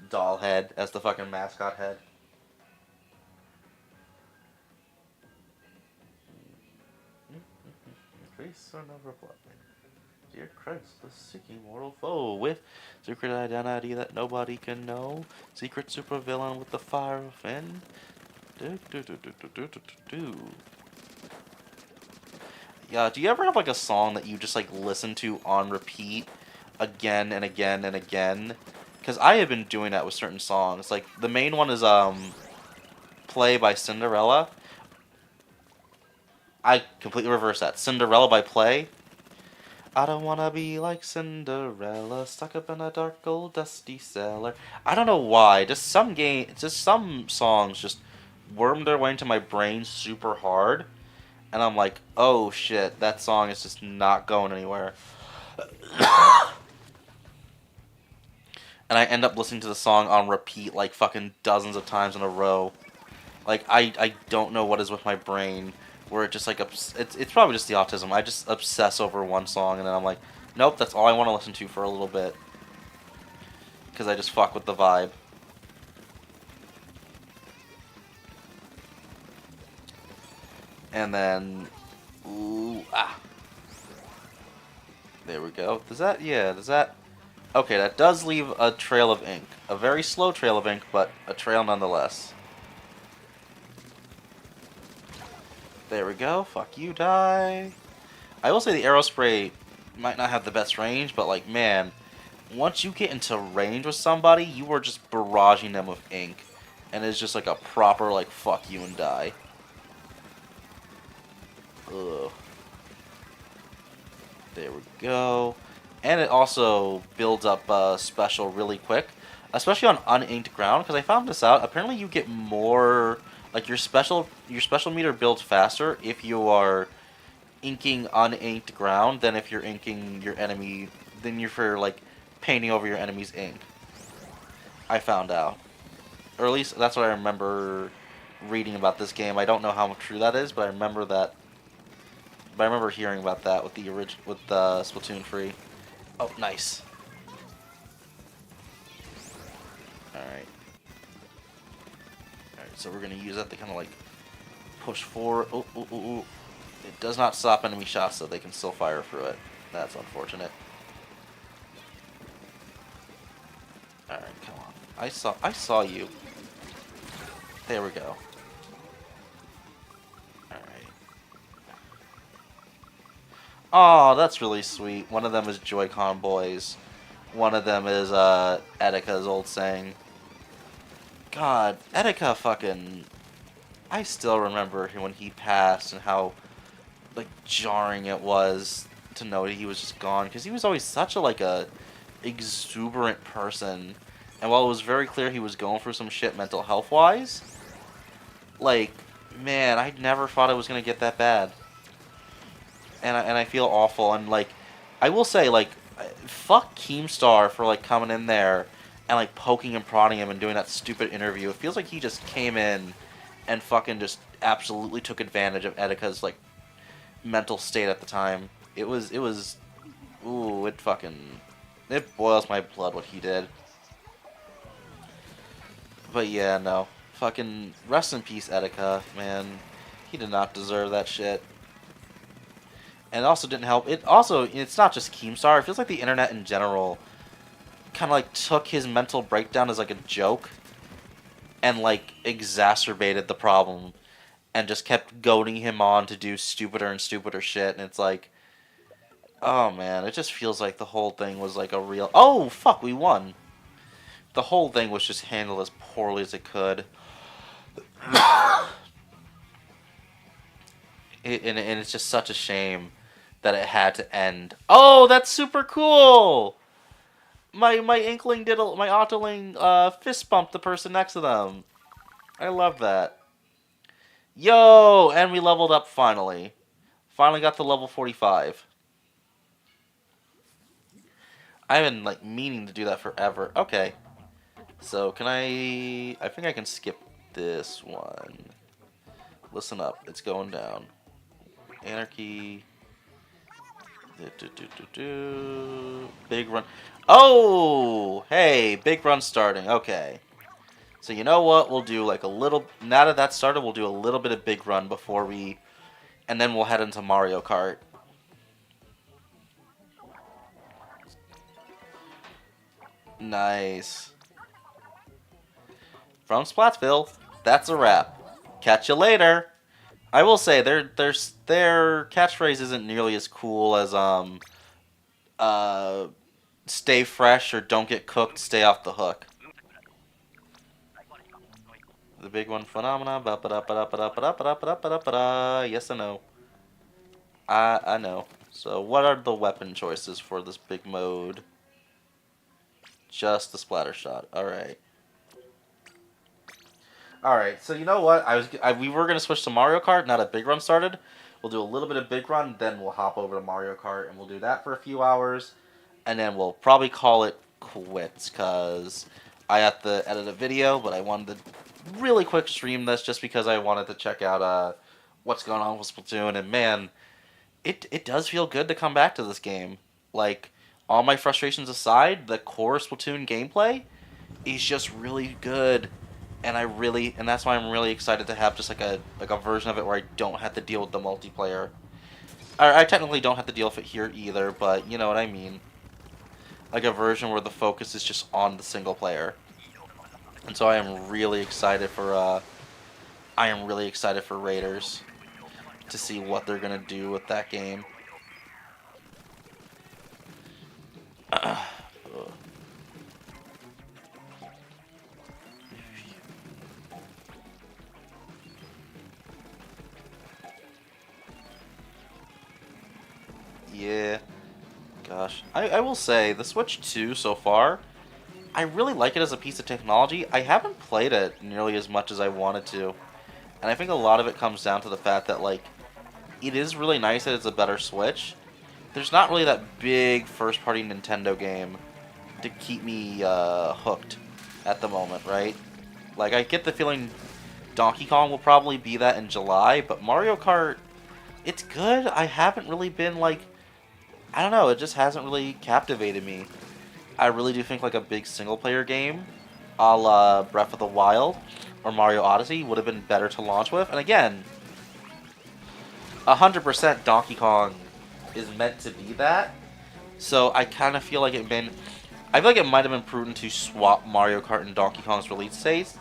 doll head, as the fucking mascot head. Face or never blood. Dear Christ, the seeking mortal foe with secret identity that nobody can know. Secret supervillain with the fire within. Do do do do do do do do. Yeah, do you ever have like a song that you just like listen to on repeat again and again and again? Because I have been doing that with certain songs. Like the main one is Play by Cinderella. I completely reverse that. Cinderella by Play. I don't wanna be like Cinderella, stuck up in a dark old dusty cellar. I don't know why. Just some songs just worm their way into my brain super hard, and I'm like, oh shit, that song is just not going anywhere. And I end up listening to the song on repeat like fucking dozens of times in a row. Like I don't know what is with my brain where it just like it's probably just the autism. I just obsess over one song and then I'm like, nope, that's all I want to listen to for a little bit because I just fuck with the vibe. And then, ooh, there we go. Does that? Okay, that does leave a trail of ink. A very slow trail of ink, but a trail nonetheless. There we go. Fuck you, die. I will say the arrow spray might not have the best range, but like, man, once you get into range with somebody, you are just barraging them with ink. And it's just like a proper, like, fuck you and die. Ugh. There we go. And it also builds up special really quick, especially on uninked ground, because I found this out. Apparently you get more, like your special meter builds faster if you are inking uninked ground than if you're inking your enemy, than you're for like painting over your enemy's ink. I found out. Or at least that's what I remember reading about this game. I don't know how true that is, but I remember that But I remember hearing about that with the Splatoon-3. Oh, nice. Alright. Alright, so we're gonna use that to kind of like push forward. Oh, oh, oh, oh. It does not stop enemy shots, so they can still fire through it. That's unfortunate. Alright, come on. I saw you. There we go. Alright. Oh, that's really sweet. One of them is Joy-Con Boys. One of them is Etika's old saying. God, Etika fucking... I still remember when he passed and how like jarring it was to know that he was just gone, because he was always such a exuberant person, and while it was very clear he was going through some shit mental health wise, like, man, I never thought it was gonna get that bad, and I feel awful. And like, I will say, like, fuck Keemstar for like coming in there and like poking and prodding him and doing that stupid interview. It feels like he just came in and fucking just absolutely took advantage of Etika's like mental state at the time. It was ooh, it boils my blood what he did. But yeah, no. Fucking rest in peace, Etika, man. He did not deserve that shit. And it also didn't help. It's not just Keemstar. It feels like the internet in general kind of like took his mental breakdown as like a joke and like exacerbated the problem and just kept goading him on to do stupider and stupider shit. And it's like, oh man, it just feels like the whole thing was like a real... Oh, fuck, we won. The whole thing was just handled as poorly as it could. And it's just such a shame that it had to end. Oh, that's super cool! My Inkling did my Autoling fist bumped the person next to them. I love that. Yo, and we leveled up finally. Finally got to level 45. I've been like meaning to do that forever. Okay. So can I think I can skip this one. Listen up, it's going down. Anarchy. Big run. Oh, hey, big run starting. Okay. So you know what? We'll do like a little. Now that that started, we'll do a little bit of big run before we, and then we'll head into Mario Kart. Nice. From Splatsville, that's a wrap. Catch you later. I will say their catchphrase isn't nearly as cool as stay fresh or don't get cooked, stay off the hook. The big one phenomena. Yes, I know. I know. So what are the weapon choices for this big mode? Just the splatter shot. All right. All right. So you know what? We were gonna switch to Mario Kart now that Big Run started. We'll do a little bit of Big Run, then we'll hop over to Mario Kart, and we'll do that for a few hours, and then we'll probably call it quits because I have to edit a video, but I wanted to really quick stream this just because I wanted to check out what's going on with Splatoon, and man, it does feel good to come back to this game. Like, all my frustrations aside, the core Splatoon gameplay is just really good, and that's why I'm really excited to have just like a version of it where I don't have to deal with the multiplayer. I technically don't have to deal with it here either, but you know what I mean. Like a version where the focus is just on the single player. And so I am really excited for Raiders to see what they're gonna do with that game. Yeah. Gosh. I will say, the Switch-2 so far, I really like it as a piece of technology. I haven't played it nearly as much as I wanted to. And I think a lot of it comes down to the fact that, like, it is really nice that it's a better Switch. There's not really that big first-party Nintendo game to keep me hooked at the moment, right? Like, I get the feeling Donkey Kong will probably be that in July, but Mario Kart, It's good. I haven't really been like, I don't know, it just hasn't really captivated me. I really do think like a big single player game, a la Breath of the Wild or Mario Odyssey, would have been better to launch with. And again, 100% Donkey Kong is meant to be that. So I kind of feel like I feel like it might have been prudent to swap Mario Kart and Donkey Kong's release dates,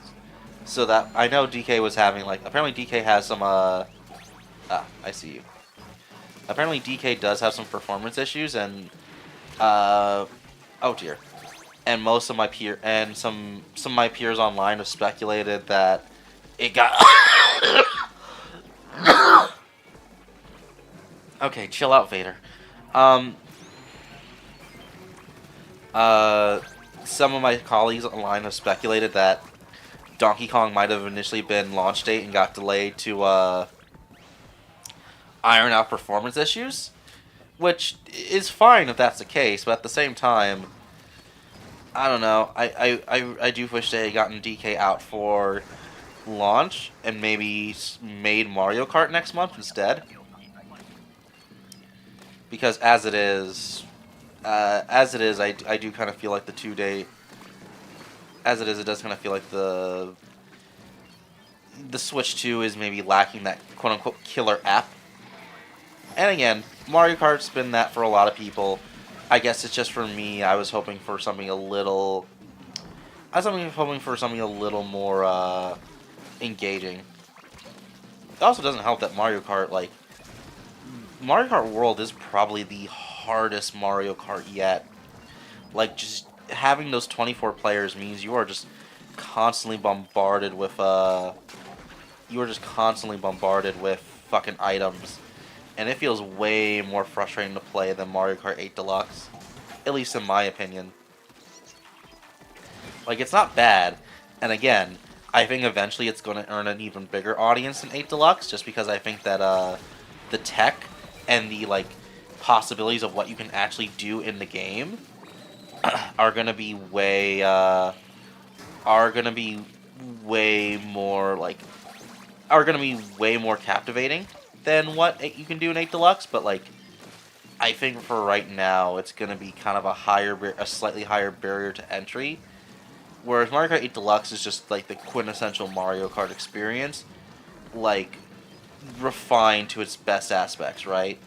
so that I know DK was having like, apparently DK has some I see you. Apparently DK does have some performance issues, and oh dear. And most of my some of my peers online have speculated that it got Okay, chill out, Vader. Um uh some of my colleagues online have speculated that Donkey Kong might have initially been launch date and got delayed to iron out performance issues, which is fine if that's the case, but at the same time, I don't know. I do wish they had gotten DK out for launch and maybe made Mario Kart next month instead. Because I do kind of feel like the 2 day. As it is, it does kind of feel like the Switch-2 is maybe lacking that quote unquote killer app. And again, Mario Kart's been that for a lot of people. I guess it's just for me. I was hoping for something a little. Hoping for something a little more engaging. It also doesn't help that Mario Kart, like Mario Kart World, is probably the hardest Mario Kart yet. Like, just having those 24 players means you are just constantly bombarded with fucking items, and it feels way more frustrating to play than Mario Kart 8 Deluxe, at least in my opinion. Like, it's not bad, and again, I think eventually it's going to earn an even bigger audience than 8 Deluxe, just because I think that the tech and the like possibilities of what you can actually do in the game are gonna be way more captivating than what you can do in 8 Deluxe. But like, I think for right now, it's gonna be kind of a slightly higher barrier to entry. Whereas Mario Kart 8 Deluxe is just like the quintessential Mario Kart experience, like refined to its best aspects, right?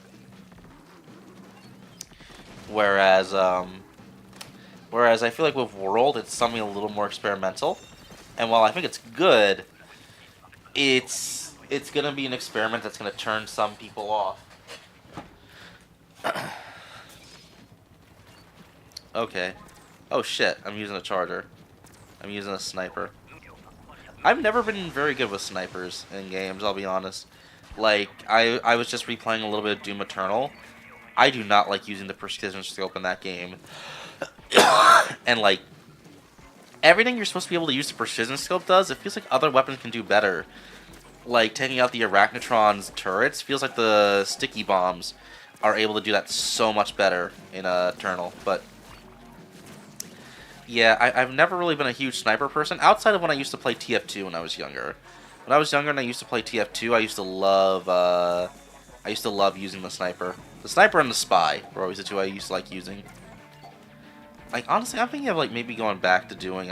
Whereas I feel like with World, it's something a little more experimental. And while I think it's good, it's gonna be an experiment that's gonna turn some people off. Okay. Oh shit, I'm using a charger. I'm using a sniper. I've never been very good with snipers in games, I'll be honest. Like, I was just replaying a little bit of Doom Eternal. I do not like using the precision scope in that game. And like, everything you're supposed to be able to use the precision scope does, it feels like other weapons can do better. Like, taking out the Arachnotron's turrets feels like the sticky bombs are able to do that so much better in Eternal. But yeah, I've never really been a huge sniper person, outside of when I used to play TF2 when I was younger. When I was younger and I used to play TF2, I used to love using the sniper. The sniper and the spy were always the two I used to like using. Like, honestly, I'm thinking of like maybe going back to doing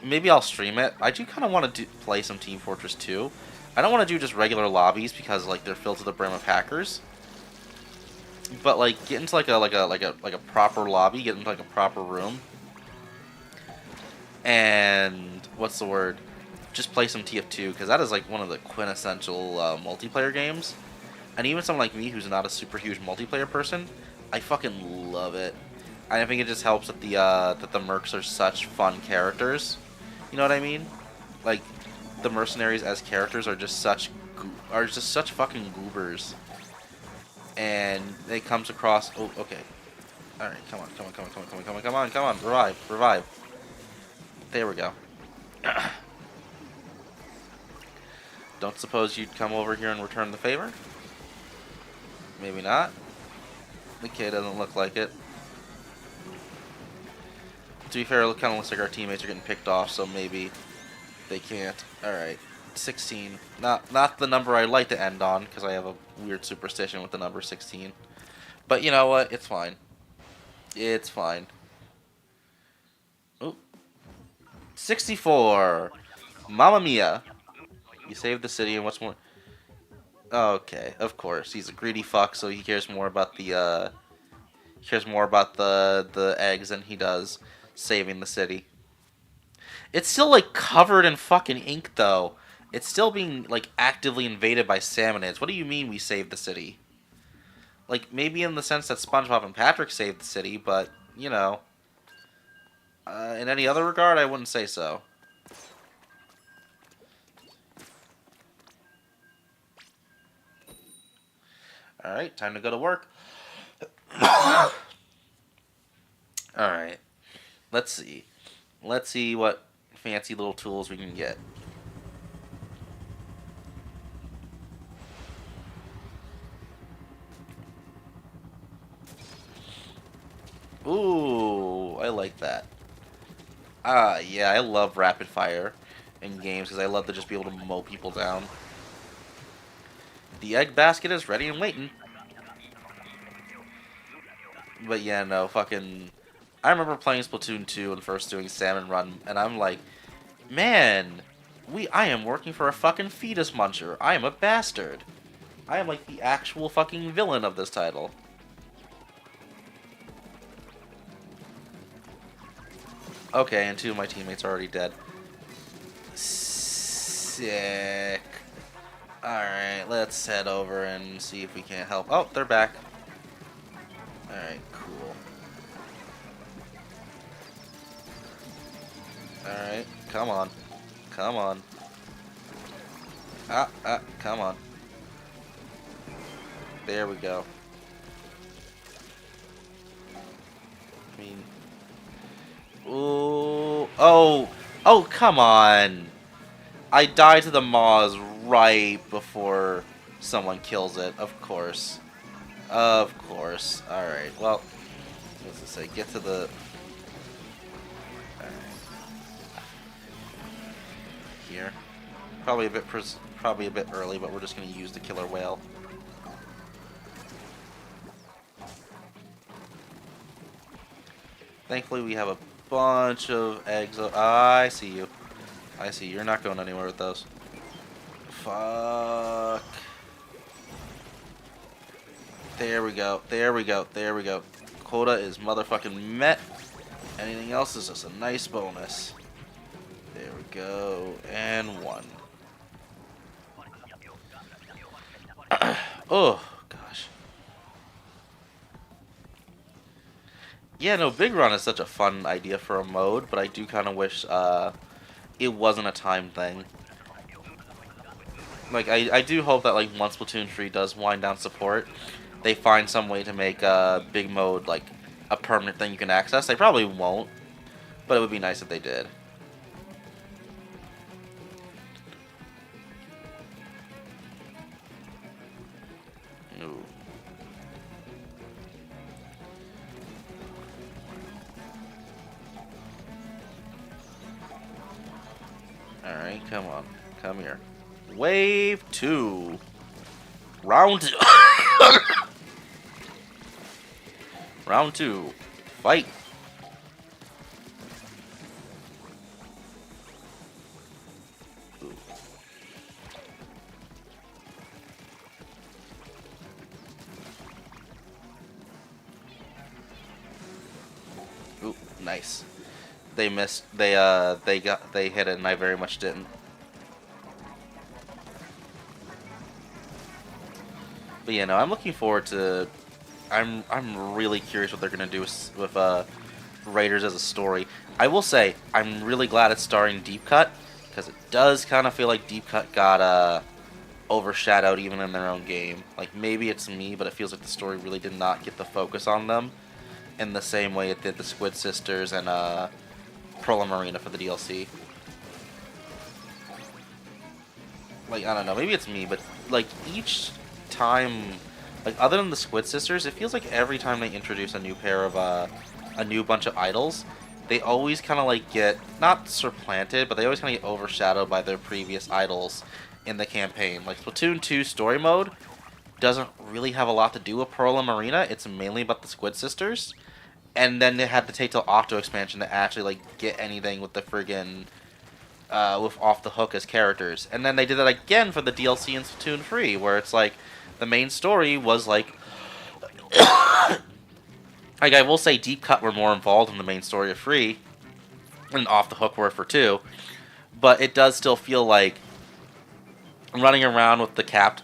maybe I'll stream it. I do kind of want to play some Team Fortress 2. I don't want to do just regular lobbies because like they're filled to the brim of hackers. But like, get into like a proper lobby, get into like a proper room, and what's the word? Just play some TF2, because that is like one of the quintessential multiplayer games. And even someone like me, who's not a super huge multiplayer person, I fucking love it. I think it just helps that the mercs are such fun characters. You know what I mean? Like, the mercenaries as characters are just such fucking goobers. And it comes across. Oh, okay. All right, come on, revive. There we go. Don't suppose you'd come over here and return the favor? Maybe not. The kid doesn't look like it. To be fair, it kind of looks like our teammates are getting picked off, so maybe they can't. Alright. 16. Not the number I like to end on, because I have a weird superstition with the number 16. But you know what? It's fine. It's fine. Ooh. 64. Mamma mia. You saved the city, and what's more? Okay, of course. He's a greedy fuck, so he cares more about the eggs than he does saving the city. It's still like covered in fucking ink though. It's still being like actively invaded by salmonids. What do you mean we saved the city? Like maybe in the sense that SpongeBob and Patrick saved the city, but you know, in any other regard, I wouldn't say so. All right, time to go to work. All right, let's see. Let's see what fancy little tools we can get. Ooh, I like that. Ah, yeah, I love rapid fire in games because I love to just be able to mow people down. The egg basket is ready and waiting. But yeah, no, fucking... I remember playing Splatoon 2 and first doing Salmon Run, and I'm like, man, I am working for a fucking fetus muncher. I am a bastard. I am like the actual fucking villain of this title. Okay, and two of my teammates are already dead. Sick. Alright, let's head over and see if we can't help. Oh, they're back. Alright, cool. Alright, come on. Come on. Come on. There we go. I mean... Ooh. Oh, come on. I die to the Maws right before someone kills it, of course. Of course. Alright, well, what's it say? Get to the... Alright. Here. Probably a bit early, but we're just going to use the killer whale. Thankfully, we have a bunch of eggs. I see you. I see. You're not going anywhere with those. Fuck. There we go. There we go. There we go. Quota is motherfucking met. Anything else is just a nice bonus. There we go. And one. Oh, gosh. Yeah, no, Big Run is such a fun idea for a mode, but I do kind of wish it wasn't a time thing. Like, I do hope that, like, once Splatoon-3 does wind down support, they find some way to make Big Mode, like, a permanent thing you can access. They probably won't, but it would be nice if they did. Ooh. Alright, come on. Come here. Wave 2. Round 2. Round 2. Fight. Ooh. Ooh, nice. They missed. They hit it, and I very much didn't. But yeah, no, I'm looking forward to. I'm really curious what they're gonna do with Raiders as a story. I will say I'm really glad it's starring Deep Cut because it does kind of feel like Deep Cut got overshadowed even in their own game. Like maybe it's me, but it feels like the story really did not get the focus on them in the same way it did the Squid Sisters and Pearl and Marina for the DLC. Like, I don't know, maybe it's me, but like each time, like other than the Squid Sisters, it feels like every time they introduce a new pair of a new bunch of idols, they always kind of like get not supplanted, but they always kind of get overshadowed by their previous idols in the campaign. Like Splatoon 2 story mode doesn't really have a lot to do with Pearl and Marina. It's mainly about the Squid Sisters, and then they had to take till Octo expansion to actually like get anything with the friggin' with Off the Hook as characters. And then they did that again for the DLC in Splatoon-3, where it's like the main story was like I will say Deep Cut were more involved in the main story of 3 and Off the Hook were for 2, but it does still feel like running around with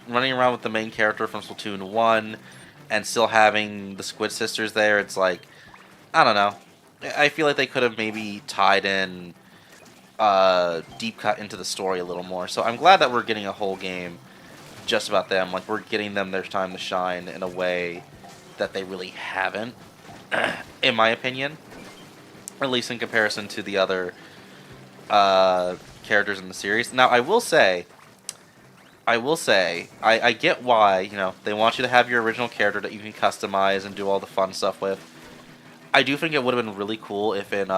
running around with the main character from Splatoon 1 and still having the Squid Sisters there. It's like, I don't know. I feel like they could have maybe tied in Deep Cut into the story a little more. So I'm glad that we're getting a whole game just about them. Like, we're getting them their time to shine in a way that they really haven't, in my opinion. At least in comparison to the other characters in the series. Now, I will say, I get why, you know, they want you to have your original character that you can customize and do all the fun stuff with. I do think it would have been really cool if in,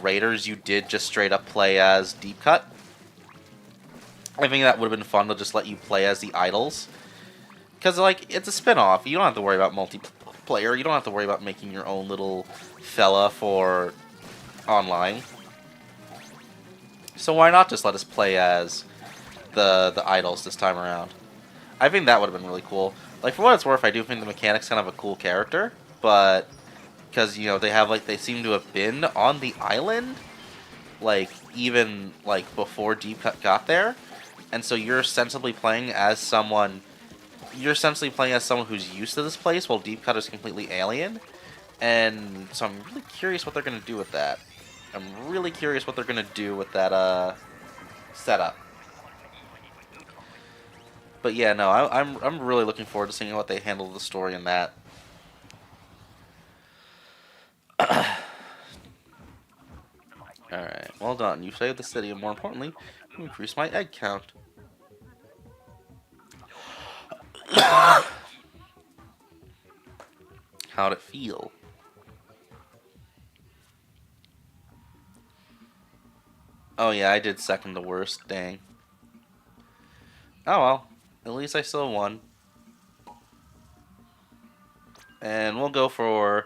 Raiders you did just straight up play as Deep Cut. I think that would have been fun to just let you play as the idols. Because, like, it's a spin-off. You don't have to worry about multiplayer. You don't have to worry about making your own little fella for online. So why not just let us play as the idols this time around? I think that would have been really cool. Like, for what it's worth, I do think the mechanic's kind of a cool character, but because, you know, they seem to have been on the island, like, even, like, before Deep Cut got there, and so you're essentially playing as someone who's used to this place, while Deep Cut is completely alien, and so I'm really curious what they're going to do with that. I'm really curious what they're going to do with that, setup. But yeah, no, I'm really looking forward to seeing what they handle the story in that. Alright, well done. You saved the city, and more importantly, you increased my egg count. How'd it feel? Oh yeah, I did second the worst. Dang. Oh well. At least I still won. And we'll go for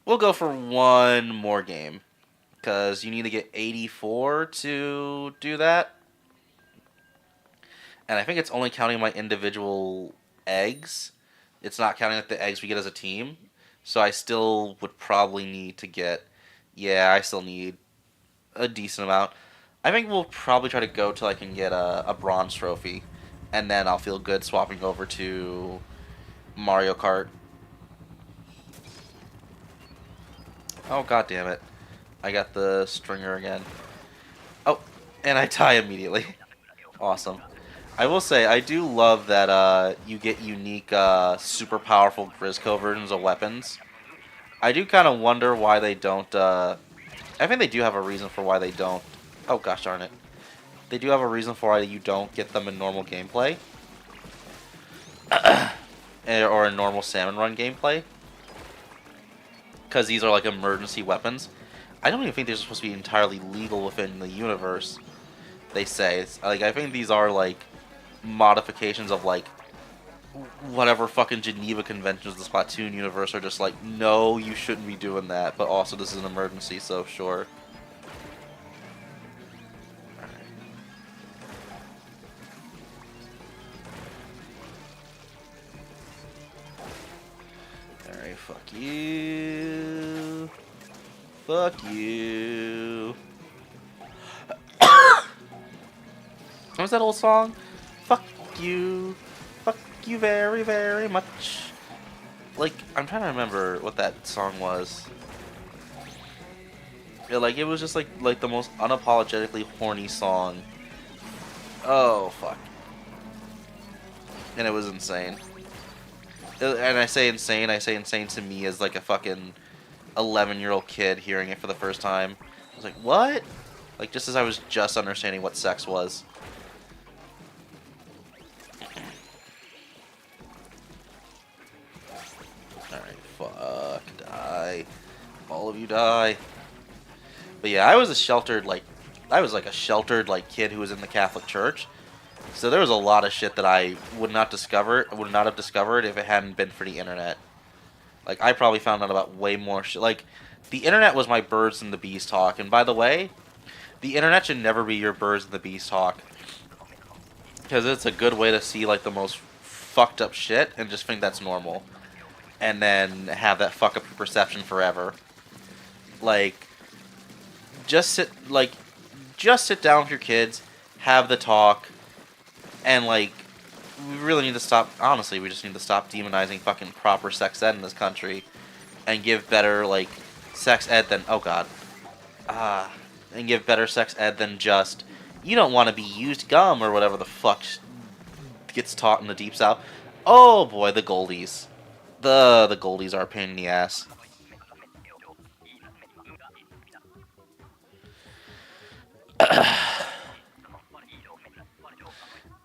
one more game. Because you need to get 84 to do that. And I think it's only counting my individual eggs. It's not counting like the eggs we get as a team. So I still would probably need to get... Yeah, I still need a decent amount. I think we'll probably try to go till I can get a bronze trophy. And then I'll feel good swapping over to Mario Kart. Oh, god damn it. I got the stringer again. Oh, and I die immediately. Awesome. I will say, I do love that you get unique, super powerful Grizzco versions of weapons. I do kind of wonder why they don't, I think they do have a reason for why they don't. Oh, gosh darn it. They do have a reason for why you don't get them in normal gameplay. Or in normal Salmon Run gameplay. Because these are like emergency weapons. I don't even think they're supposed to be entirely legal within the universe. They say. Like, I think these are like modifications of like whatever fucking Geneva Conventions of the Splatoon universe are just like, no, you shouldn't be doing that, but also this is an emergency, so sure. Alright, fuck you. Fuck you. What was that old song? Fuck you. Fuck you very, very much. Like, I'm trying to remember what that song was. Yeah, like, it was just like the most unapologetically horny song. Oh, fuck. And it was insane. And I say insane to me as like a fucking 11-year-old kid hearing it for the first time. I was like, what? Like, just as I was just understanding what sex was. All of you die. But yeah, I was like a sheltered like kid who was in the Catholic Church. So there was a lot of shit that I would not have discovered if it hadn't been for the internet. Like I probably found out about way more shit. Like the internet was my birds and the bees talk. And by the way, the internet should never be your birds and the bees talk, because it's a good way to see like the most fucked up shit and just think that's normal, and then have that fuck up your perception forever. Like just sit down with your kids, have the talk, and like we really need to stop. Honestly, we just need to stop demonizing fucking proper sex ed in this country, and give better like sex ed than and give better sex ed than just you don't want to be used gum or whatever the fuck gets taught in the deep south. Oh boy, the Goldies. The Goldies are a pain in the ass.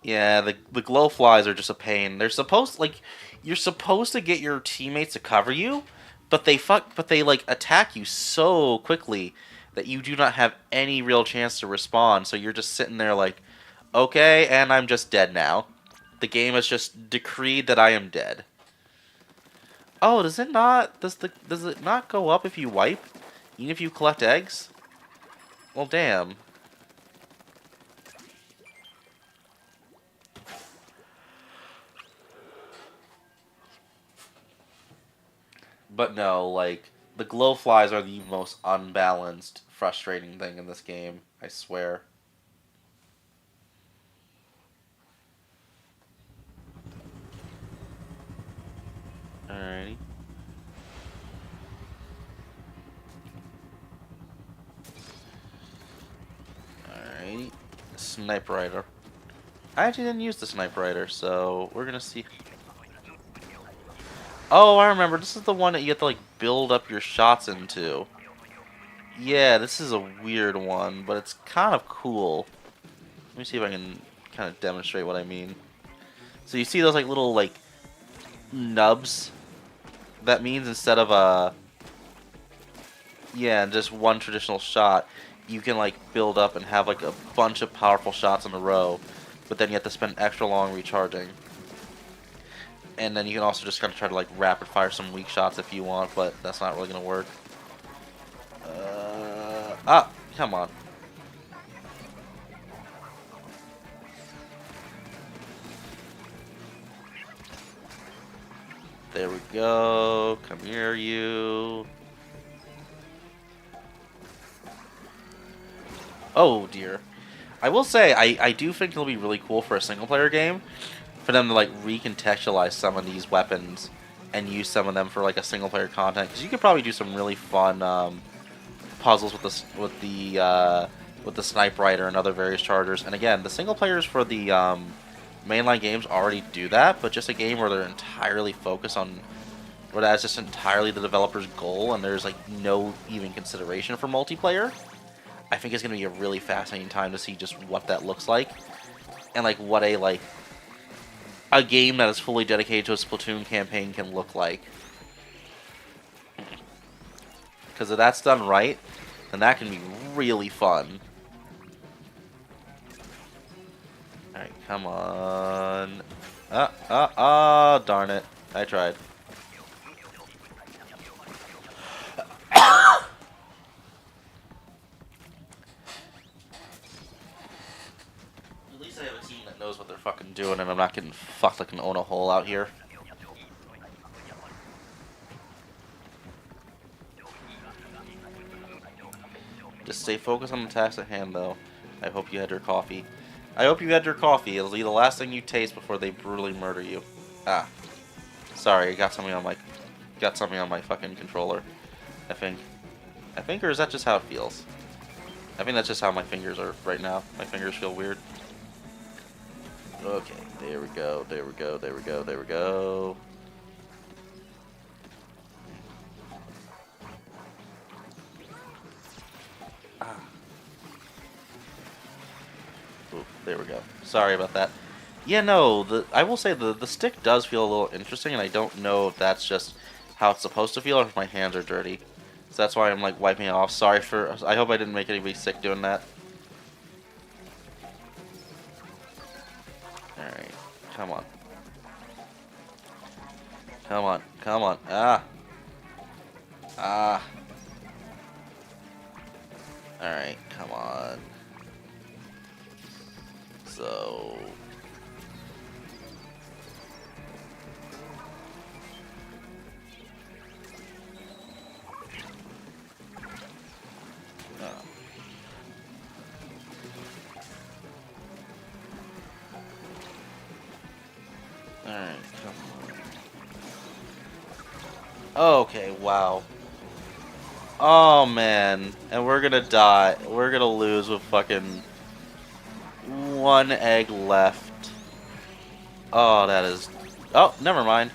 Yeah, the glow flies are just a pain. They're supposed you're supposed to get your teammates to cover you, but they like attack you so quickly that you do not have any real chance to respond. So you're just sitting there like, okay, and I'm just dead now. The game has just decreed that I am dead. Oh, does it not? Does it not go up if you wipe, even if you collect eggs? Well, damn. But no, like, the glow flies are the most unbalanced, frustrating thing in this game, I swear. Alrighty. Alrighty. Sniper Rider. I actually didn't use the Sniper Rider, so we're gonna see. Oh, I remember. This is the one that you have to, like, build up your shots into. Yeah, this is a weird one, but it's kind of cool. Let me see if I can kind of demonstrate what I mean. So you see those, like, little, like, nubs? That means instead of yeah, just one traditional shot, you can, like, build up and have, like, a bunch of powerful shots in a row, but then you have to spend extra long recharging. And then you can also just kind of try to like rapid fire some weak shots if you want, but that's not really gonna work. Come on. There we go. Come here, you. Oh dear. I will say I do think it'll be really cool for a single player game, for them to like recontextualize some of these weapons and use some of them for like a single player content, because you could probably do some really fun puzzles with the Sniper Rider and other various chargers. And again, the single players for the mainline games already do that, but just a game where they're entirely focused on where that's just entirely the developer's goal and there's like no even consideration for multiplayer. I think it's going to be a really fascinating time to see just what that looks like, and like what a game that is fully dedicated to a Splatoon campaign can look like. Because if that's done right, then that can be really fun. Alright, come on. Darn it. I tried. At least I have a team that knows what they're fucking doing and I'm not getting fucked like an own a hole out here. Just stay focused on the task at hand, though. I hope you had your coffee. I hope you had your coffee. It'll be the last thing you taste before they brutally murder you. Ah. Sorry, I got something on my fucking controller. I think, or is that just how it feels? I think that's just how my fingers are right now. My fingers feel weird. Okay, there we go, there we go, there we go, there we go. Ooh, there we go. Sorry about that. Yeah, no, I will say the stick does feel a little interesting, and I don't know if that's just how it's supposed to feel or if my hands are dirty. So that's why I'm like wiping it off. Sorry for. I hope I didn't make anybody sick doing that. All right, come on, come on, come on. Ah, ah. All right, come on. So. Alright, come on. Okay, wow. Oh man. And we're gonna die. We're gonna lose with fucking one egg left. Oh, that is. Oh, never mind.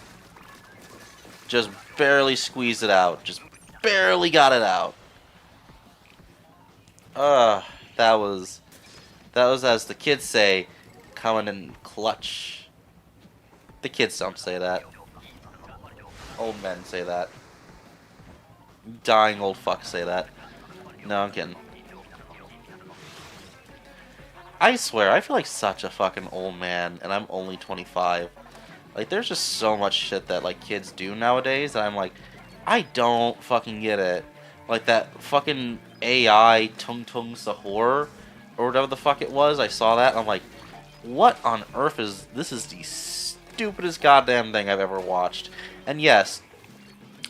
Just barely squeezed it out. Just barely got it out. Ugh, that was. That was, as the kids say, coming in clutch. The kids don't say that. Old men say that. Dying old fucks say that. No, I'm kidding. I swear, I feel like such a fucking old man, and I'm only 25. Like, there's just so much shit that, like, kids do nowadays that I'm like, I don't fucking get it. Like, that fucking AI Tung Tung Sahur, or whatever the fuck it was, I saw that, and I'm like, what on earth is... This is the stupidest goddamn thing I've ever watched. And yes,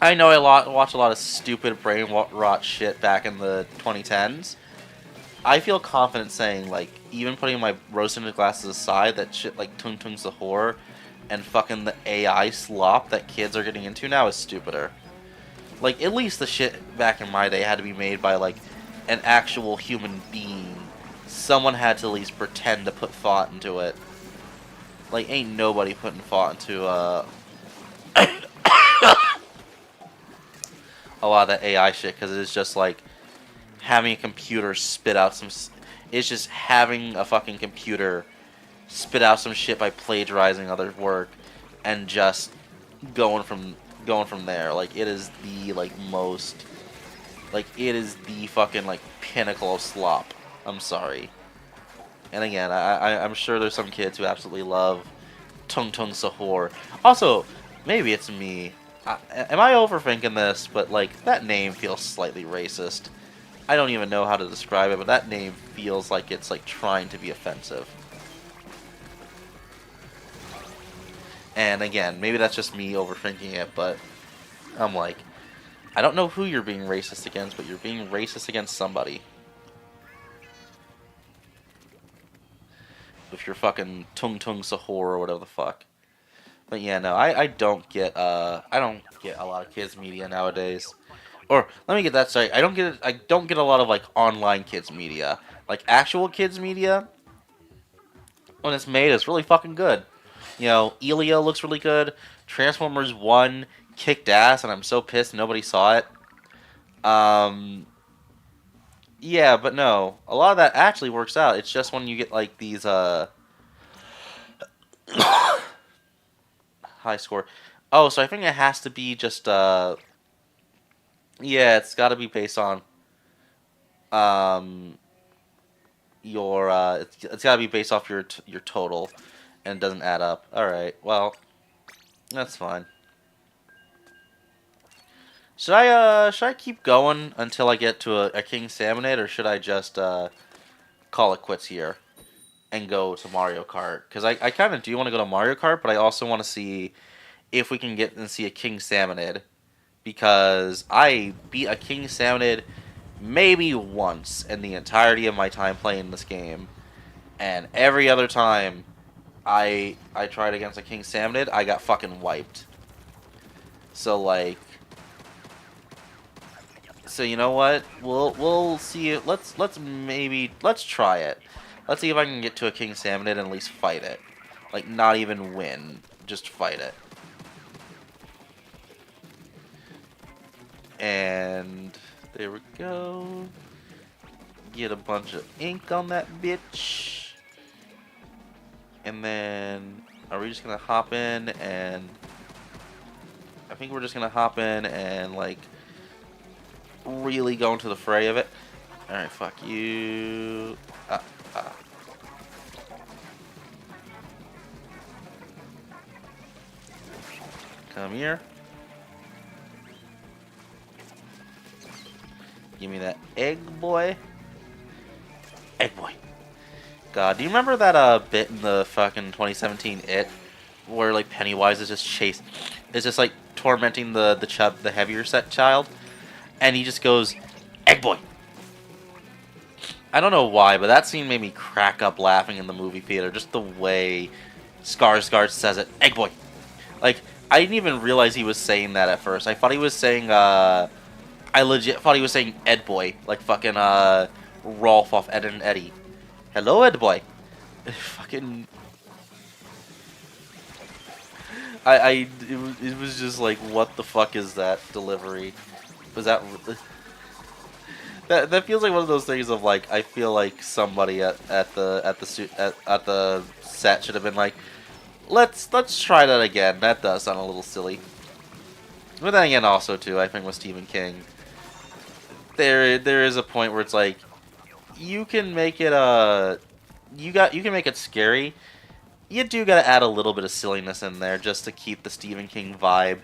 I know I watched a lot of stupid brain rot shit back in the 2010s. I feel confident saying, like, even putting my rose-tinted glasses aside, that shit like Tung Tung Sahur and fucking the AI slop that kids are getting into now is stupider. Like, at least the shit back in my day had to be made by, like, an actual human being. Someone had to at least pretend to put thought into it. Like, ain't nobody putting thought into, a lot of that AI shit, because it is just, like, having a computer spit out some... It's just having a fucking computer spit out some shit by plagiarizing other work and just going from there. Like, it is the, like, most... Like, it is the fucking, like, pinnacle of slop. I'm sorry. And again, I'm sure there's some kids who absolutely love Tung Tung Sahur. Also, maybe it's me. Am I overthinking this? But, like, that name feels slightly racist. I don't even know how to describe it, but that name feels like it's, like, trying to be offensive. And again, maybe that's just me overthinking it, but I'm like, I don't know who you're being racist against, but you're being racist against somebody. With your fucking Tung Tung Sahur or whatever the fuck. But yeah, no, I don't get a lot of kids media nowadays. Or let me get that straight. I don't get a lot of, like, online kids media. Like, actual kids media, when it's made, is really fucking good. You know, Elio looks really good. Transformers 1 kicked ass, and I'm so pissed nobody saw it. Yeah, but no, a lot of that actually works out. It's just when you get, like, these high score. Oh, so I think it has to be just yeah, it's got to be based on um your it's got to be based off your total, and it doesn't add up. All right, well, that's fine. Should I keep going until I get to a King Salmonade, or should I just call it quits here and go to Mario Kart? Because I kind of do want to go to Mario Kart, but I also want to see if we can get and see a King Salmonade, because I beat a King Salmonade maybe once in the entirety of my time playing this game, and every other time I tried against a King Salmonid, I got fucking wiped. So, like, so you know what? We'll see. Let's try it. Let's see if I can get to a King Salmonid and at least fight it. Like, not even win, just fight it. And there we go. Get a bunch of ink on that bitch. And then, are we just gonna hop in and... I think we're just gonna hop in and, like, really go into the fray of it. Alright, fuck you. Uh, uh. Come here. Give me that egg, boy. Egg boy. God, do you remember that bit in the fucking 2017 It, where like Pennywise is just like tormenting the heavier set child, and he just goes, "Egg boy." I don't know why, but that scene made me crack up laughing in the movie theater. Just the way Skarsgård says it, "Egg boy." Like I didn't even realize he was saying that at first. I thought he was saying I legit thought he was saying Ed Boy, like fucking Rolf off Ed and Eddie. Hello, Ed Boy. Fucking. It was just like, what the fuck is that delivery? Was that that feels like one of those things of like, I feel like somebody at the set should have been like, let's try that again. That does sound a little silly. But then again, also too, I think with Stephen King, there is a point where it's like, you can make it you can make it scary. You do gotta add a little bit of silliness in there just to keep the Stephen King vibe.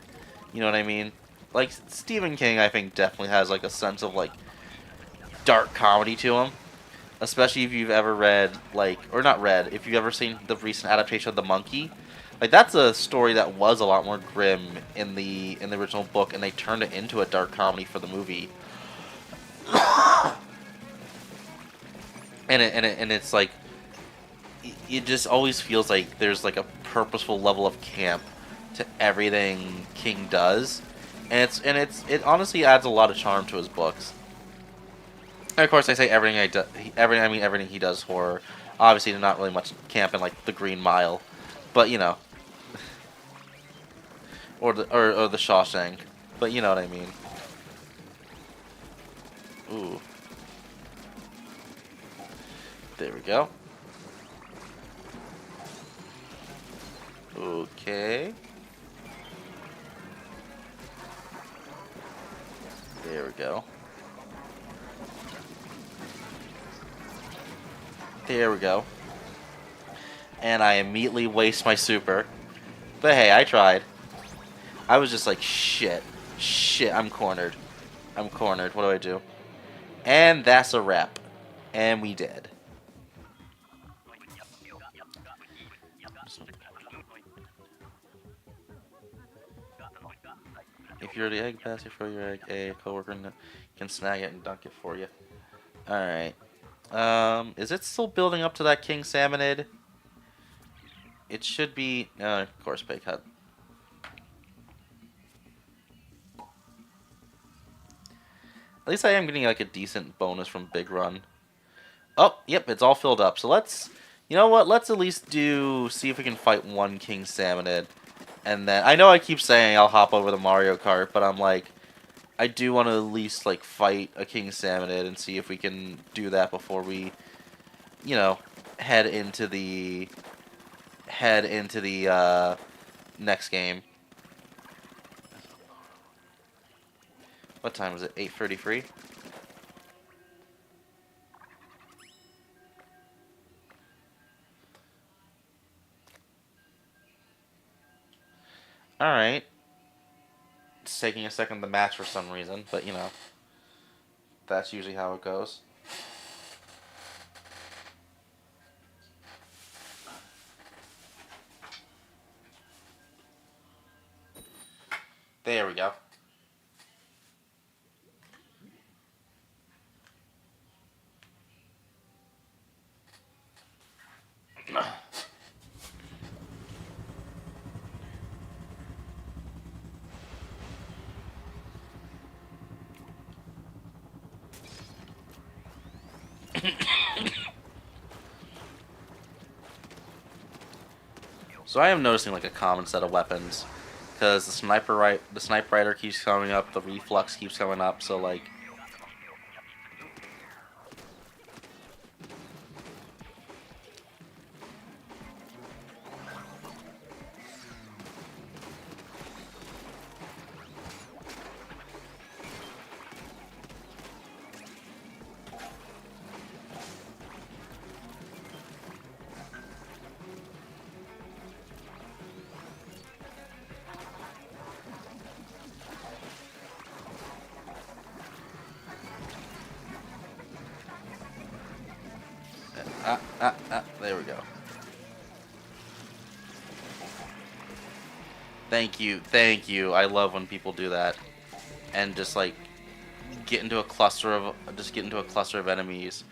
You know what I mean? Like Stephen King, I think definitely has like a sense of like dark comedy to him. Especially if you've ever read like, or not read, if you've ever seen the recent adaptation of The Monkey. Like that's a story that was a lot more grim in the original book, and they turned it into a dark comedy for the movie. And it's like, it just always feels like there's like a purposeful level of camp to everything King does, and it honestly adds a lot of charm to his books. And of course, I say everything I mean everything he does horror. Obviously, there's not really much camp in like The Green Mile, but you know, or the Shawshank, but you know what I mean. Ooh, there we go. Okay. There we go. There we go. And I immediately waste my super. But hey, I tried. I was just like, shit. Shit, I'm cornered. I'm cornered. What do I do? And that's a wrap. And we did. If you're the egg, pass it for your egg. A coworker can snag it and dunk it for you. Alright. Is it still building up to that king salmonid? It should be, of course, pay cut. At least I am getting like a decent bonus from Big Run. Oh, yep, it's all filled up. So let's, you know what? Let's at least see if we can fight one king salmonid. And then, I know I keep saying I'll hop over the Mario Kart, but I'm like, I do want to at least like fight a king salmonid and see if we can do that before we, you know, head into the next game. What time is it? 8:33. All right. It's taking a second to match for some reason, but you know, that's usually how it goes. There we go. So I am noticing like a common set of weapons, because the sniper rifle keeps coming up, the reflux keeps coming up. So like, There we go. Thank you, thank you. I love when people do that. And just like get into a cluster of enemies,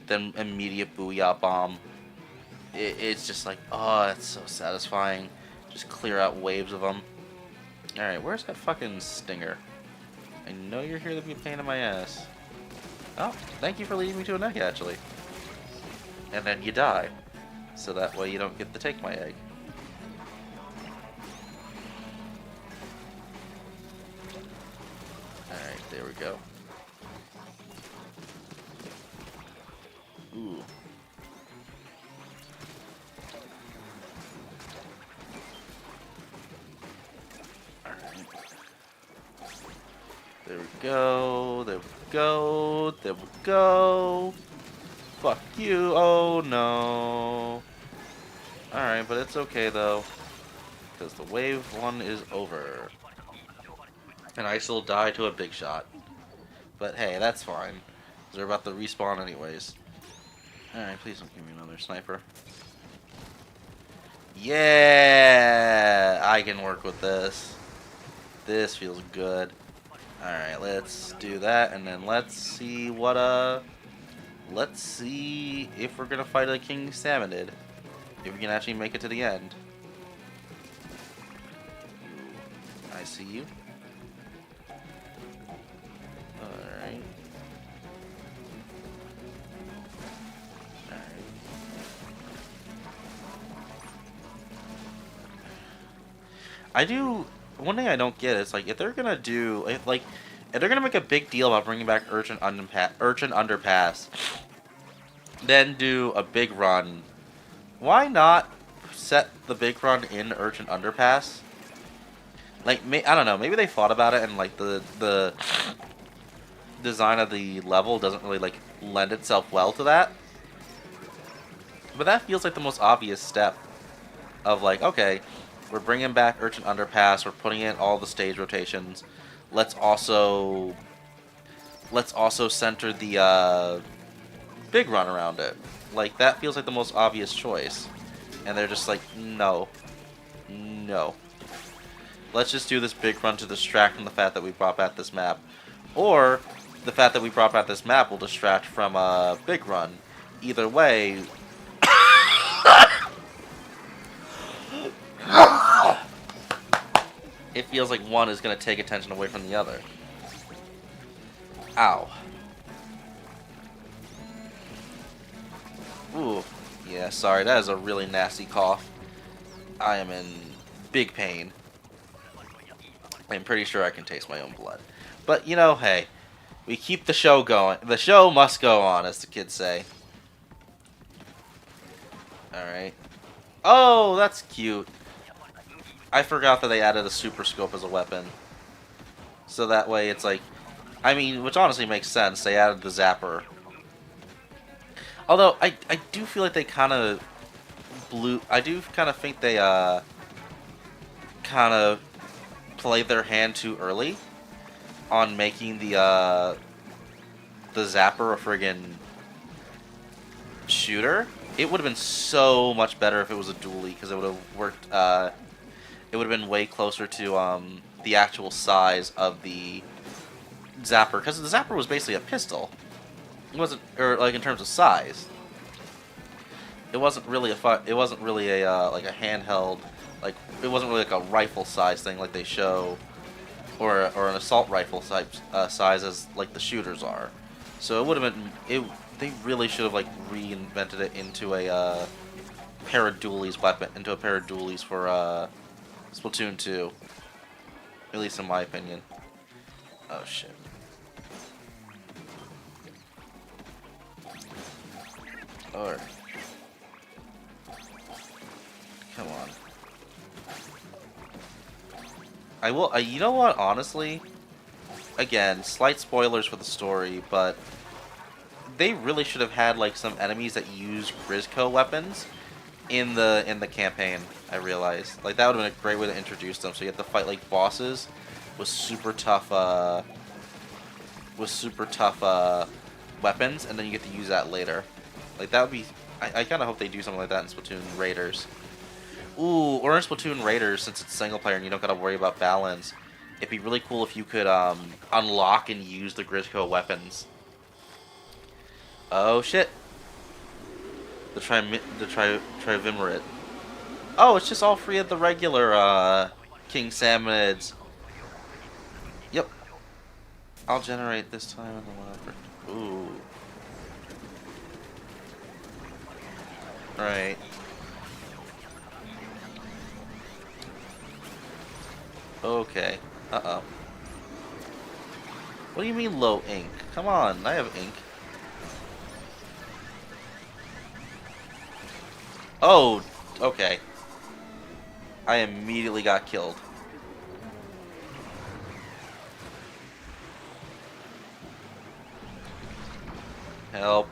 then immediate booyah bomb. It's just like, oh, it's so satisfying. Just clear out waves of them. Alright, where's that fucking stinger? I know you're here to be a pain in my ass. Oh, thank you for leading me to an egg, actually. And then you die. So that way you don't get to take my egg. Alright, there we go. Ooh. Alright. There we go, there we go, there we go. Fuck you, oh no. Alright, but it's okay though. Because the wave 1 is over. And I still die to a big shot. But hey, that's fine. They're about to respawn anyways. Alright, please don't give me another sniper. Yeah! I can work with this. This feels good. Alright, let's do that, and then let's see what, let's see if we're gonna fight a King Salmonid. If we can actually make it to the end. I see you. Alright. One thing I don't get is, like, if they're gonna make a big deal about bringing back Urchin Underpass, then do a big run, why not set the big run in Urchin Underpass? Like, I don't know, maybe they thought about it and, like, the design of the level doesn't really, like, lend itself well to that. But that feels like the most obvious step of, like, okay, we're bringing back Urchin Underpass. We're putting in all the stage rotations. Let's also center the big run around it. Like, that feels like the most obvious choice, and they're just like, no, no. Let's just do this big run to distract from the fact that we brought back this map, or the fact that we brought back this map will distract from a big run. Either way. It feels like one is going to take attention away from the other. Ow. Ooh. Yeah, sorry, that is a really nasty cough. I am in big pain. I'm pretty sure I can taste my own blood. But, you know, hey. We keep the show going. The show must go on, as the kids say. Alright. Oh, that's cute. I forgot that they added a super scope as a weapon. So that way it's like, I mean, which honestly makes sense. They added the zapper. Although, I do feel like they kind of I do kind of think they, kind of played their hand too early on making the zapper a friggin' shooter. It would have been so much better if it was a dually, because it would have worked, it would have been way closer to the actual size of the zapper, because the zapper was basically a pistol. It wasn't, or like in terms of size, it wasn't really a like a handheld, like it wasn't really like a rifle size thing like they show, or an assault rifle size as like the shooters are. So it would have been they really should have like reinvented it into a pair of dualies weapon, into a pair of dualies for Splatoon 2. At least in my opinion. Oh shit. Alright. Come on. I will. You know what? Honestly, again, slight spoilers for the story, but they really should have had like some enemies that use Grisco weapons in the campaign. I realized, like, that would have been a great way to introduce them. So you have to fight like bosses with super tough weapons, and then you get to use that later. Like, that would be I kind of hope they do something like that in Splatoon Raiders. Ooh, or in Splatoon Raiders, since it's single player and you don't gotta worry about balance. It'd be really cool if you could unlock and use the Grisco weapons. Oh shit! Trivimerate. Oh, it's just all free of the regular King Salmonids. Yep. I'll generate this time and the whatever. Ooh. Right. Okay. Uh-oh. What do you mean low ink? Come on, I have ink. Oh, okay. I immediately got killed. Help.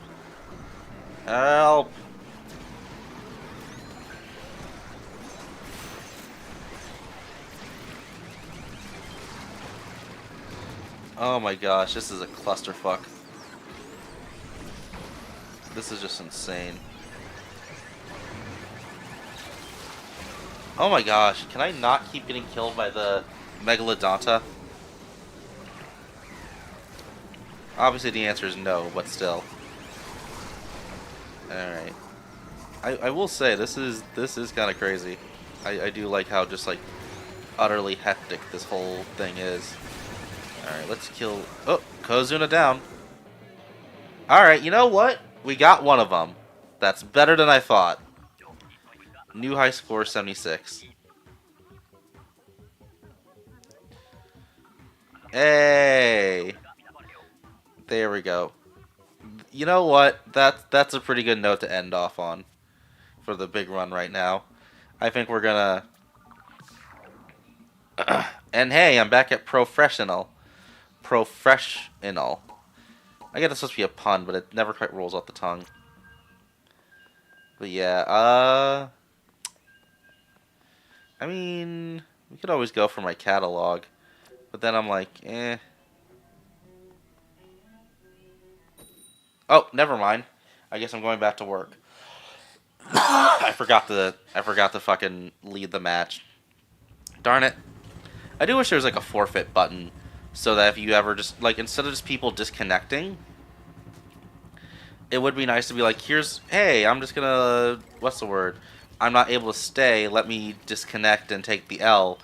Help. Oh my gosh, this is a clusterfuck. This is just insane. Oh my gosh, can I not keep getting killed by the Megalodonta? Obviously the answer is no, but still. Alright. I will say, this is kind of crazy. I do like how just, like, utterly hectic this whole thing is. Alright, let's kill... Oh, Kozuna down. Alright, you know what? We got one of them. That's better than I thought. New high score, 76. Hey! There we go. You know what? That's a pretty good note to end off on for the big run right now. I think we're gonna... And hey, I'm back at Professional. Professional. I guess it's supposed to be a pun, but it never quite rolls off the tongue. But yeah, I mean, we could always go for my catalog. But then I'm like, eh. Oh, never mind. I guess I'm going back to work. I forgot to fucking lead the match. Darn it. I do wish there was like a forfeit button so that if you ever just like instead of just people disconnecting, it would be nice to be like, here's hey, I'm just gonna what's the word? I'm not able to stay, let me disconnect and take the L.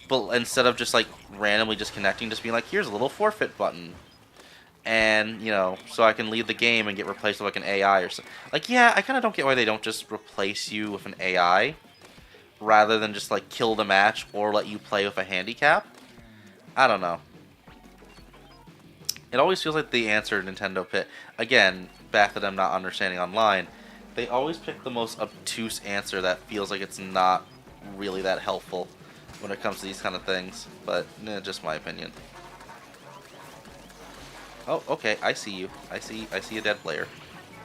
But instead of just like randomly disconnecting, just being like, here's a little forfeit button. And, you know, so I can leave the game and get replaced with like an AI or something. Like, yeah, I kind of don't get why they don't just replace you with an AI rather than just like kill the match or let you play with a handicap. I don't know. It always feels like the answer Nintendo pick. Again, back to them not understanding online. They always pick the most obtuse answer that feels like it's not really that helpful when it comes to these kind of things. But, just my opinion. Oh, okay, I see you. I see a dead player.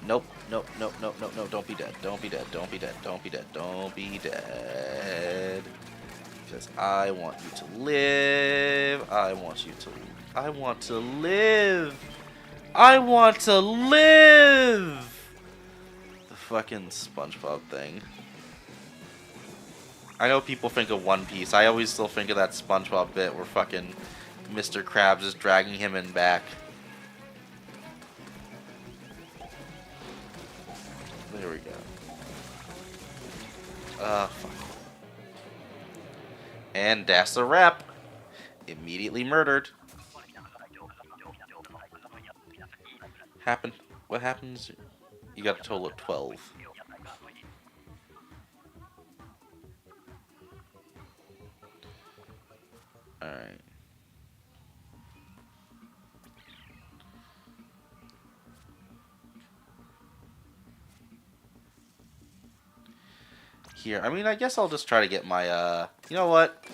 Nope, nope, nope, nope, nope, nope, don't be dead. Don't be dead, don't be dead, don't be dead, don't be dead. Because I want you to live. I want to live. I want to live! The fucking SpongeBob thing. I know people think of One Piece. I always still think of that SpongeBob bit where fucking Mr. Krabs is dragging him in back. There we go. Fuck. And that's a wrap. Immediately murdered. What happens? You got a total of 12. Alright. Here, I mean, I guess I'll just try to get my, you know what?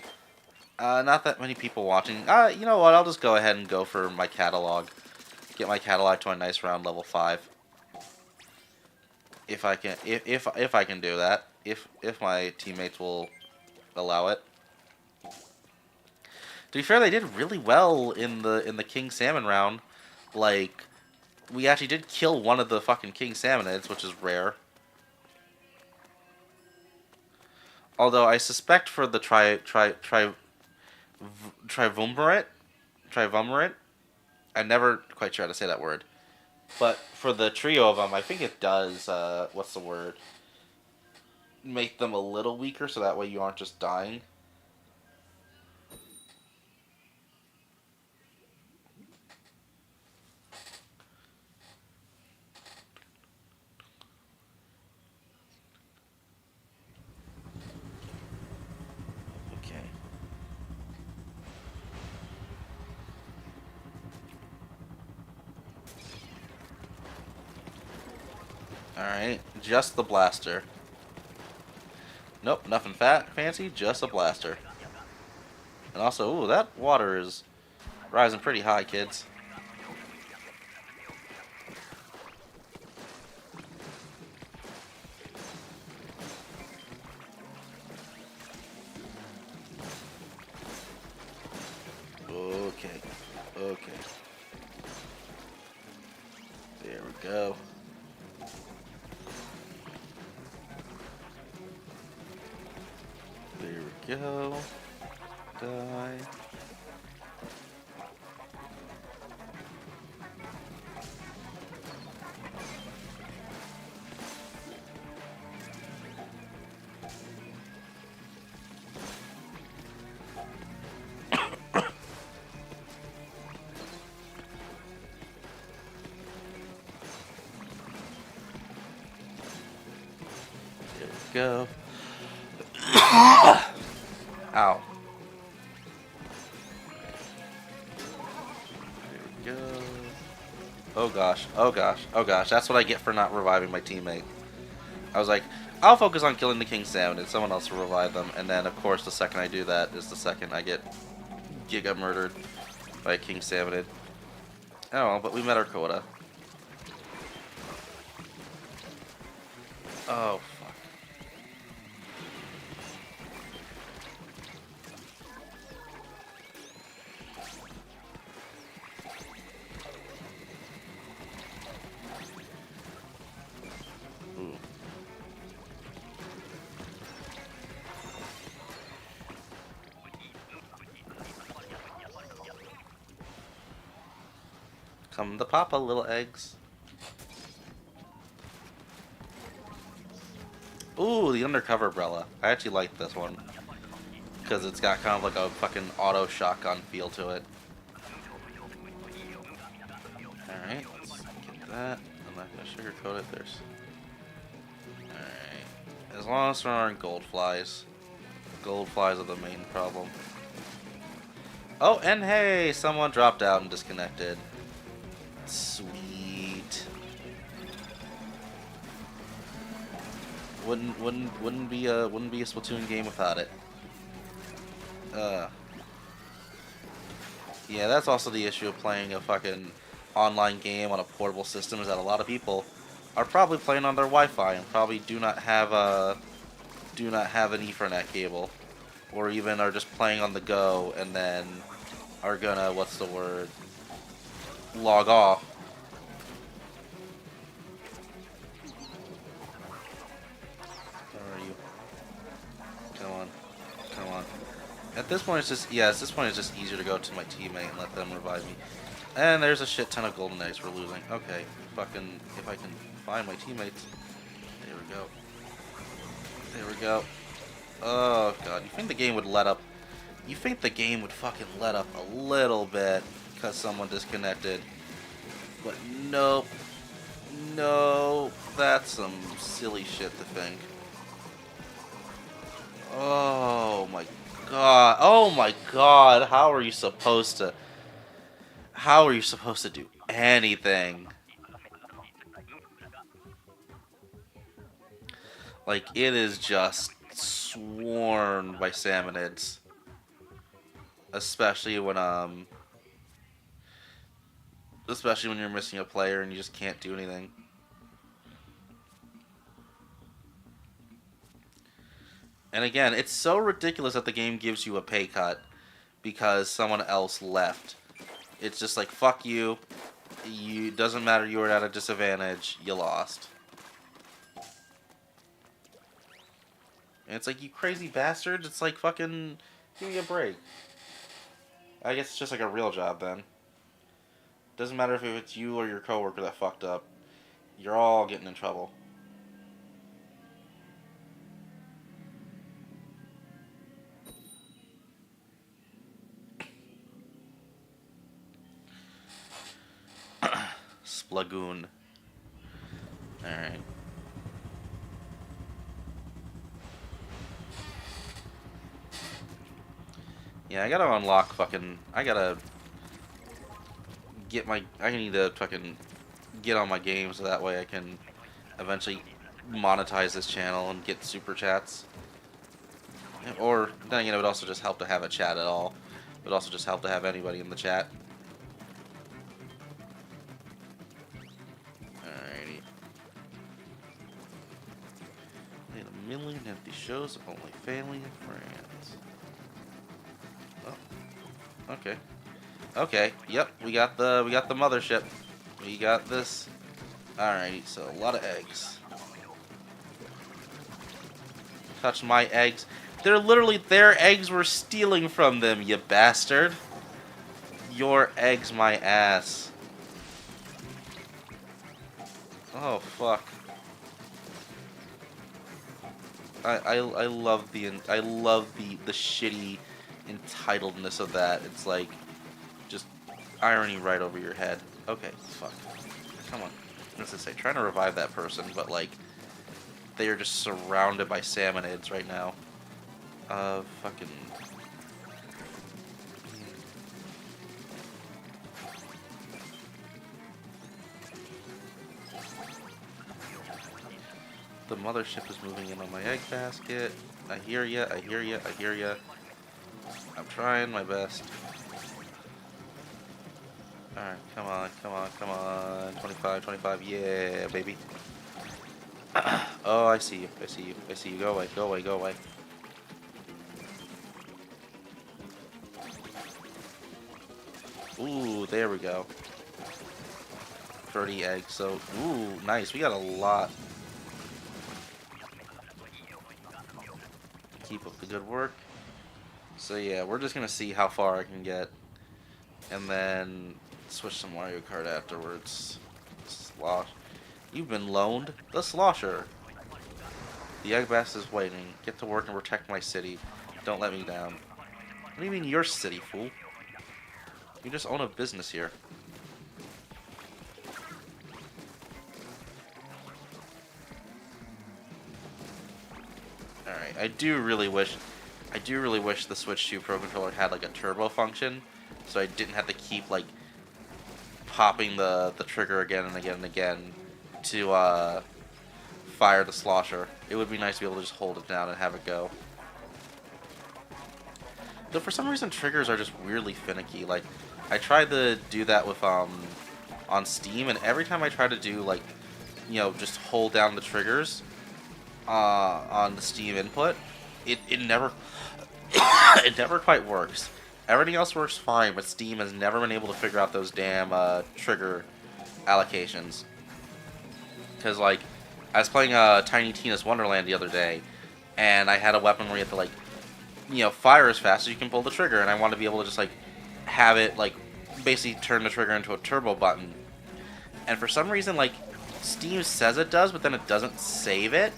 Not that many people watching. You know what? I'll just go ahead and go for my catalog. Get my catalog to a nice round level 5. If I can, if I can do that. If my teammates will allow it. To be fair, they did really well in the King Salmon round. Like, we actually did kill one of the fucking King Salmonids, which is rare. Although I suspect for the triumvirate, I'm never quite sure how to say that word. But for the trio of them, I think it does. What's the word? Make them a little weaker, so that way you aren't just dying. Okay. All right, just the blaster. Nope, nothing fancy, just a blaster. And also, ooh, that water is rising pretty high, kids. Okay, okay. There we go. There we go. Die. There we go. Ow. There we go. Oh gosh, oh gosh, oh gosh. That's what I get for not reviving my teammate. I was like, I'll focus on killing the King Salmon and someone else will revive them. And then, of course, the second I do that is the second I get Giga murdered by a King Salmonid. Oh, well, but we met our quota. Oh, fuck. Ooh. Come to Papa, little eggs. Ooh, the undercover umbrella. I actually like this one. Because it's got kind of like a fucking auto shotgun feel to it. Alright, let's get that. I'm not gonna sugarcoat it. There's. Alright. As long as there aren't gold flies. Gold flies are the main problem. Oh, and hey, someone dropped out and disconnected. Sweet. Wouldn't be a Splatoon game without it. Yeah, that's also the issue of playing a fucking online game on a portable system, is that a lot of people are probably playing on their Wi-Fi and probably do not have an Ethernet cable, or even are just playing on the go and then are gonna log off. Where are you? Come on, come on. At this point, it's just easier to go to my teammate and let them revive me. And there's a shit ton of golden eggs we're losing. Okay, fucking, if I can find my teammates. There we go. There we go. Oh god, you think the game would let up? You think the game would fucking let up a little bit because someone disconnected? But nope. No, that's some silly shit to think. Oh my god. Oh my god. How are you supposed to do anything? Like, it is just swarmed by salmonids. Especially when you're missing a player and you just can't do anything. And again, it's so ridiculous that the game gives you a pay cut because someone else left. It's just like, fuck you. Doesn't matter, you were at a disadvantage, you lost. And it's like, you crazy bastards. It's like, fucking, give me a break. I guess it's just like a real job then. Doesn't matter if it's you or your coworker that fucked up. You're all getting in trouble. Splagoon. Alright. Yeah, I gotta unlock fucking... I gotta get my... I need to fucking get on my game so that way I can eventually monetize this channel and get super chats. Or, then again, it would also just help to have a chat at all. It would also just help to have anybody in the chat. Alrighty. Made a million empty shows, only family and friends. Oh, okay. Okay, yep, we got the mothership. We got this. Alrighty, so a lot of eggs. Touch my eggs. They're literally, their eggs were stealing from them, you bastard. Your eggs, my ass. Oh, fuck. I love the shitty entitledness of that. It's like just irony right over your head. Okay, fuck. Come on. What's it say? Trying to revive that person, but like they are just surrounded by salmonids right now. Fucking. The mothership is moving in on my egg basket. I hear ya, I hear ya, I hear ya. I'm trying my best. Alright, come on, come on, come on. 25, 25, yeah, baby. Oh, I see you, I see you, I see you. Go away, go away, go away. Ooh, there we go. 30 eggs, so, ooh, nice. We got a lot. Keep up the good work. So yeah, we're just gonna see how far I can get. And then switch to Mario Kart afterwards. Slosh. You've been loaned the Slosher. The Egg Bass is waiting. Get to work and protect my city. Don't let me down. What do you mean your city, fool? You just own a business here. Alright, I do really wish the Switch-2 Pro Controller had like a turbo function, so I didn't have to keep like popping the trigger again and again and again to fire the slosher. It would be nice to be able to just hold it down and have it go. Though for some reason triggers are just weirdly finicky. Like I tried to do that with on Steam, and every time I try to do like, you know, just hold down the triggers on the Steam input, it never it never quite works. Everything else works fine, but Steam has never been able to figure out those damn trigger allocations. Because like I was playing Tiny Tina's Wonderland the other day, and I had a weapon where you have to like, you know, fire as fast as you can pull the trigger, and I want to be able to just like have it like basically turn the trigger into a turbo button. And for some reason, like Steam says it does, but then it doesn't save it.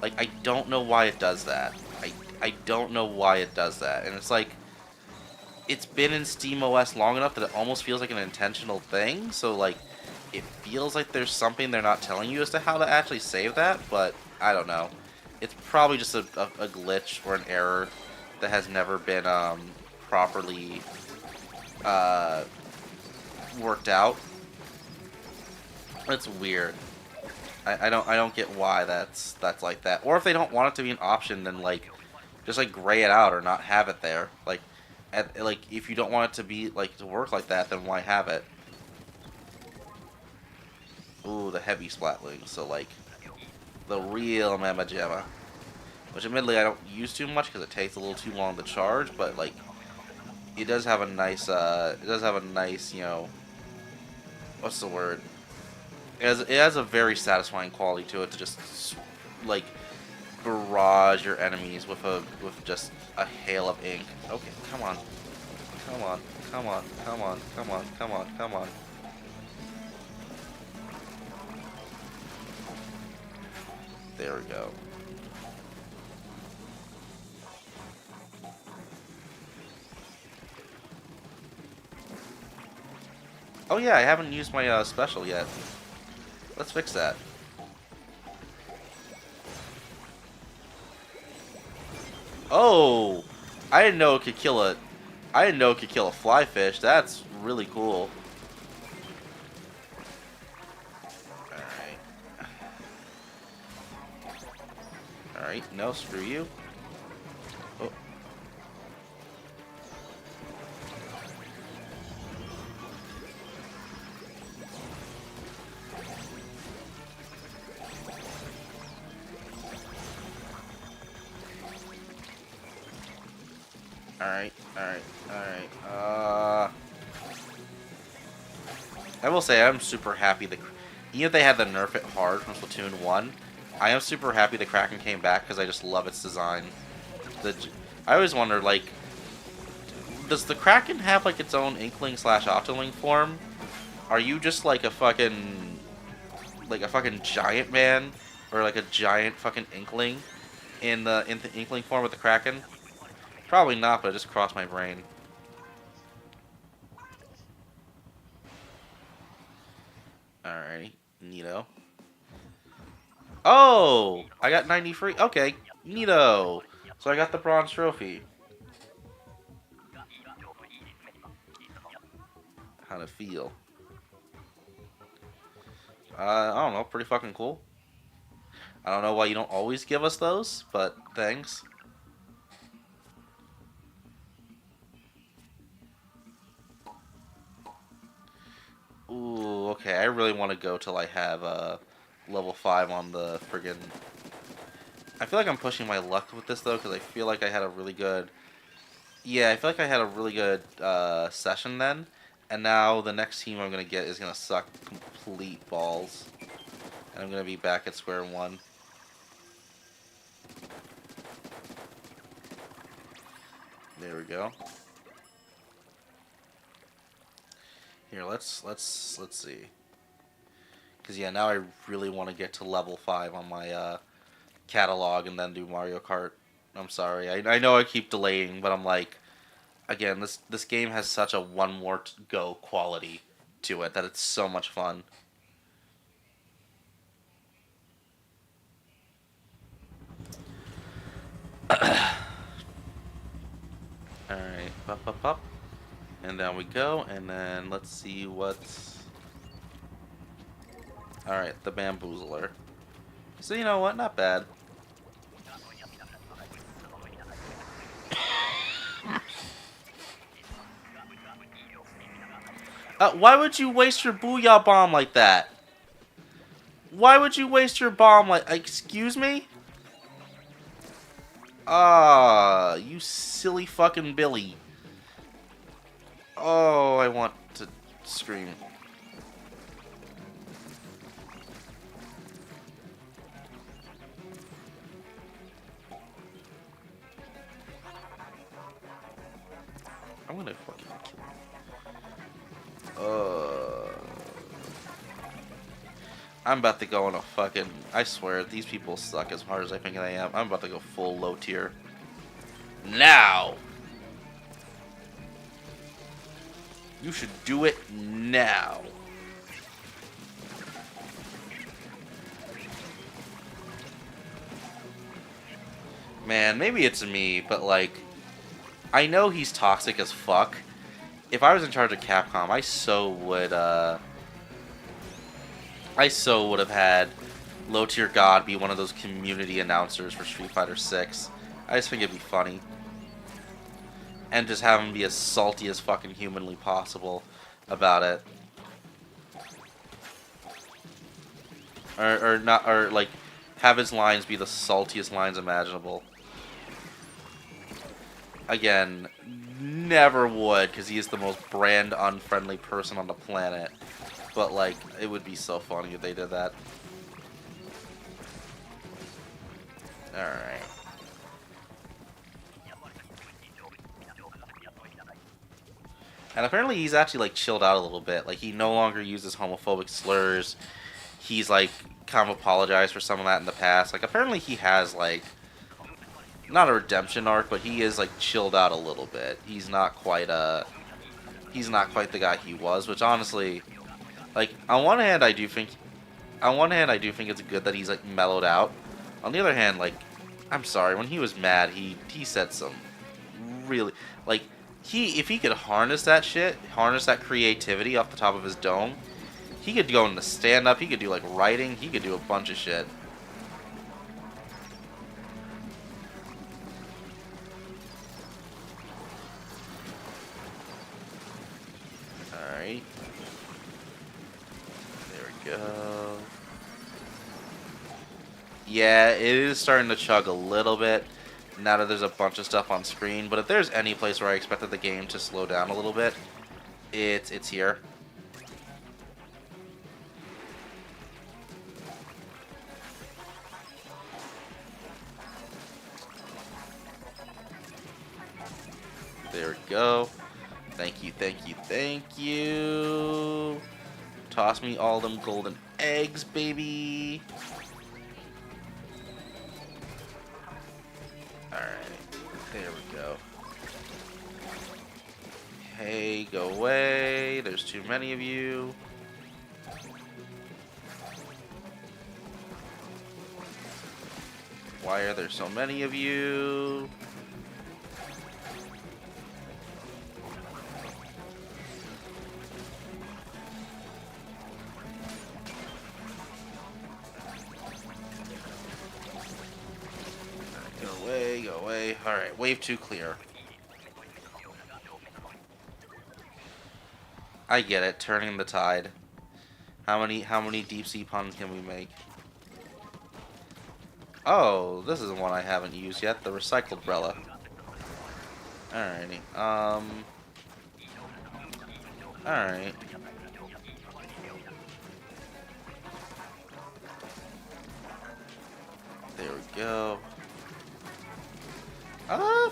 Like I don't know why it does that. I don't know why it does that, and it's like it's been in SteamOS long enough that it almost feels like an intentional thing. So like it feels like there's something they're not telling you as to how to actually save that, but I don't know. It's probably just a glitch or an error that has never been properly worked out. It's weird. I don't get why that's like that. Or if they don't want it to be an option, then like just like gray it out or not have it there. Like like if you don't want it to be like to work like that, then why have it? Ooh, the heavy splatling. So like the real Mamma Jamma, which admittedly I don't use too much because it takes a little too long to charge, but like it does have a nice you know, what's the word? It has a very satisfying quality to it to just like barrage your enemies with just a hail of ink. Okay, come on. Come on. Come on. Come on. Come on. Come on. Come on. There we go. Oh yeah, I haven't used my special yet. Let's fix that. Oh! I didn't know it could kill a... I didn't know it could kill a fly fish. That's really cool. Alright. Alright, no, screw you. Oh. Alright, alright, alright. I will say I'm super happy that even if they had to nerf it hard from Splatoon 1, I am super happy the Kraken came back because I just love its design. I always wonder, like, does the Kraken have like its own Inkling / Octoling form? Are you just like a fucking giant man or like a giant fucking Inkling in the Inkling form with the Kraken? Probably not, but it just crossed my brain. Alrighty, neato. Oh! I got 90 free. Okay, neato. So I got the bronze trophy. How'd it feel? I don't know, pretty fucking cool. I don't know why you don't always give us those, but thanks. Ooh, okay, I really want to go till I have level 5 on the friggin... I feel like I'm pushing my luck with this though, because I feel like I had a really good... Yeah, I feel like I had a really good session then, and now the next team I'm going to get is going to suck complete balls. And I'm going to be back at square one. There we go. Here, let's see. Because yeah, now I really want to get to level 5 on my catalog and then do Mario Kart. I'm sorry. I know I keep delaying, but I'm like, again, this game has such a one more to go quality to it that it's so much fun. Alright, up. And down we go, and then let's see what's... Alright, the Bamboozler. So you know what, not bad. Why would you waste your Booyah Bomb like that? Why would you waste your bomb like... Excuse me? Ah, you silly fucking Billy. Oh, I want to scream. I'm gonna fucking kill you. I'm about to go on a fucking... I swear, these people suck as hard as I think I am. I'm about to go full low tier. Now! You should do it now. Man, maybe it's me, but like... I know he's toxic as fuck. If I was in charge of Capcom, I so would have had Low Tier God be one of those community announcers for Street Fighter 6. I just think it'd be funny. And just have him be as salty as fucking humanly possible about it. Or like, have his lines be the saltiest lines imaginable. Again, never would, because he is the most brand unfriendly person on the planet. But, like, it would be so funny if they did that. Alright. And apparently he's actually, like, chilled out a little bit. Like, he no longer uses homophobic slurs. He's, like, kind of apologized for some of that in the past. Like, apparently he has, like, not a redemption arc, but he is, like, chilled out a little bit. He's not quite the guy he was, which honestly, like, on one hand I do think it's good that he's, like, mellowed out. On the other hand, like, I'm sorry, when he was mad, he said some really, like, if he could harness that shit, harness that creativity off the top of his dome, he could go into stand-up, he could do, like, writing, he could do a bunch of shit. Alright. There we go. Yeah, it is starting to chug a little bit now that there's a bunch of stuff on screen, but if there's any place where I expected the game to slow down a little bit, it's here. There we go. Thank you, thank you, thank you. Toss me all them golden eggs, baby. Alright, there we go. Hey, go away. There's too many of you. Why are there so many of you? Go away. Alright, wave 2 clear. I get it, turning the tide. How many deep sea puns can we make? Oh, this is one I haven't used yet, the recycled umbrella. Alrighty. Alright. There we go.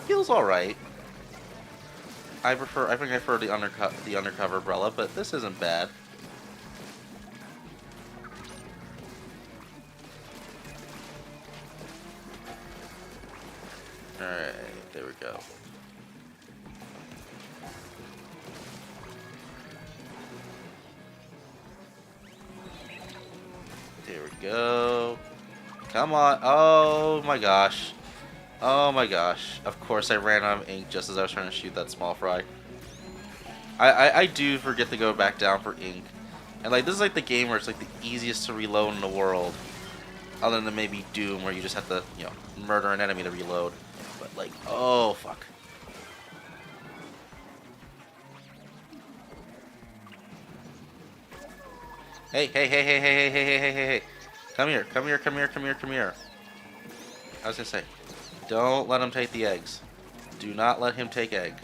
Feels alright. I think I prefer the undercover umbrella, but this isn't bad. Alright, there we go. There we go. Come on. Oh my gosh. Oh my gosh. Of course I ran out of ink just as I was trying to shoot that small fry. I do forget to go back down for ink. And like this is like the game where it's like the easiest to reload in the world. Other than maybe Doom where you just have to, you know, murder an enemy to reload. But like, oh fuck. Hey, hey, hey, hey, hey, hey, hey, hey, hey, hey, hey. Come here, come here, come here, come here, come here. I was gonna say, don't let him take the eggs. Do not let him take egg.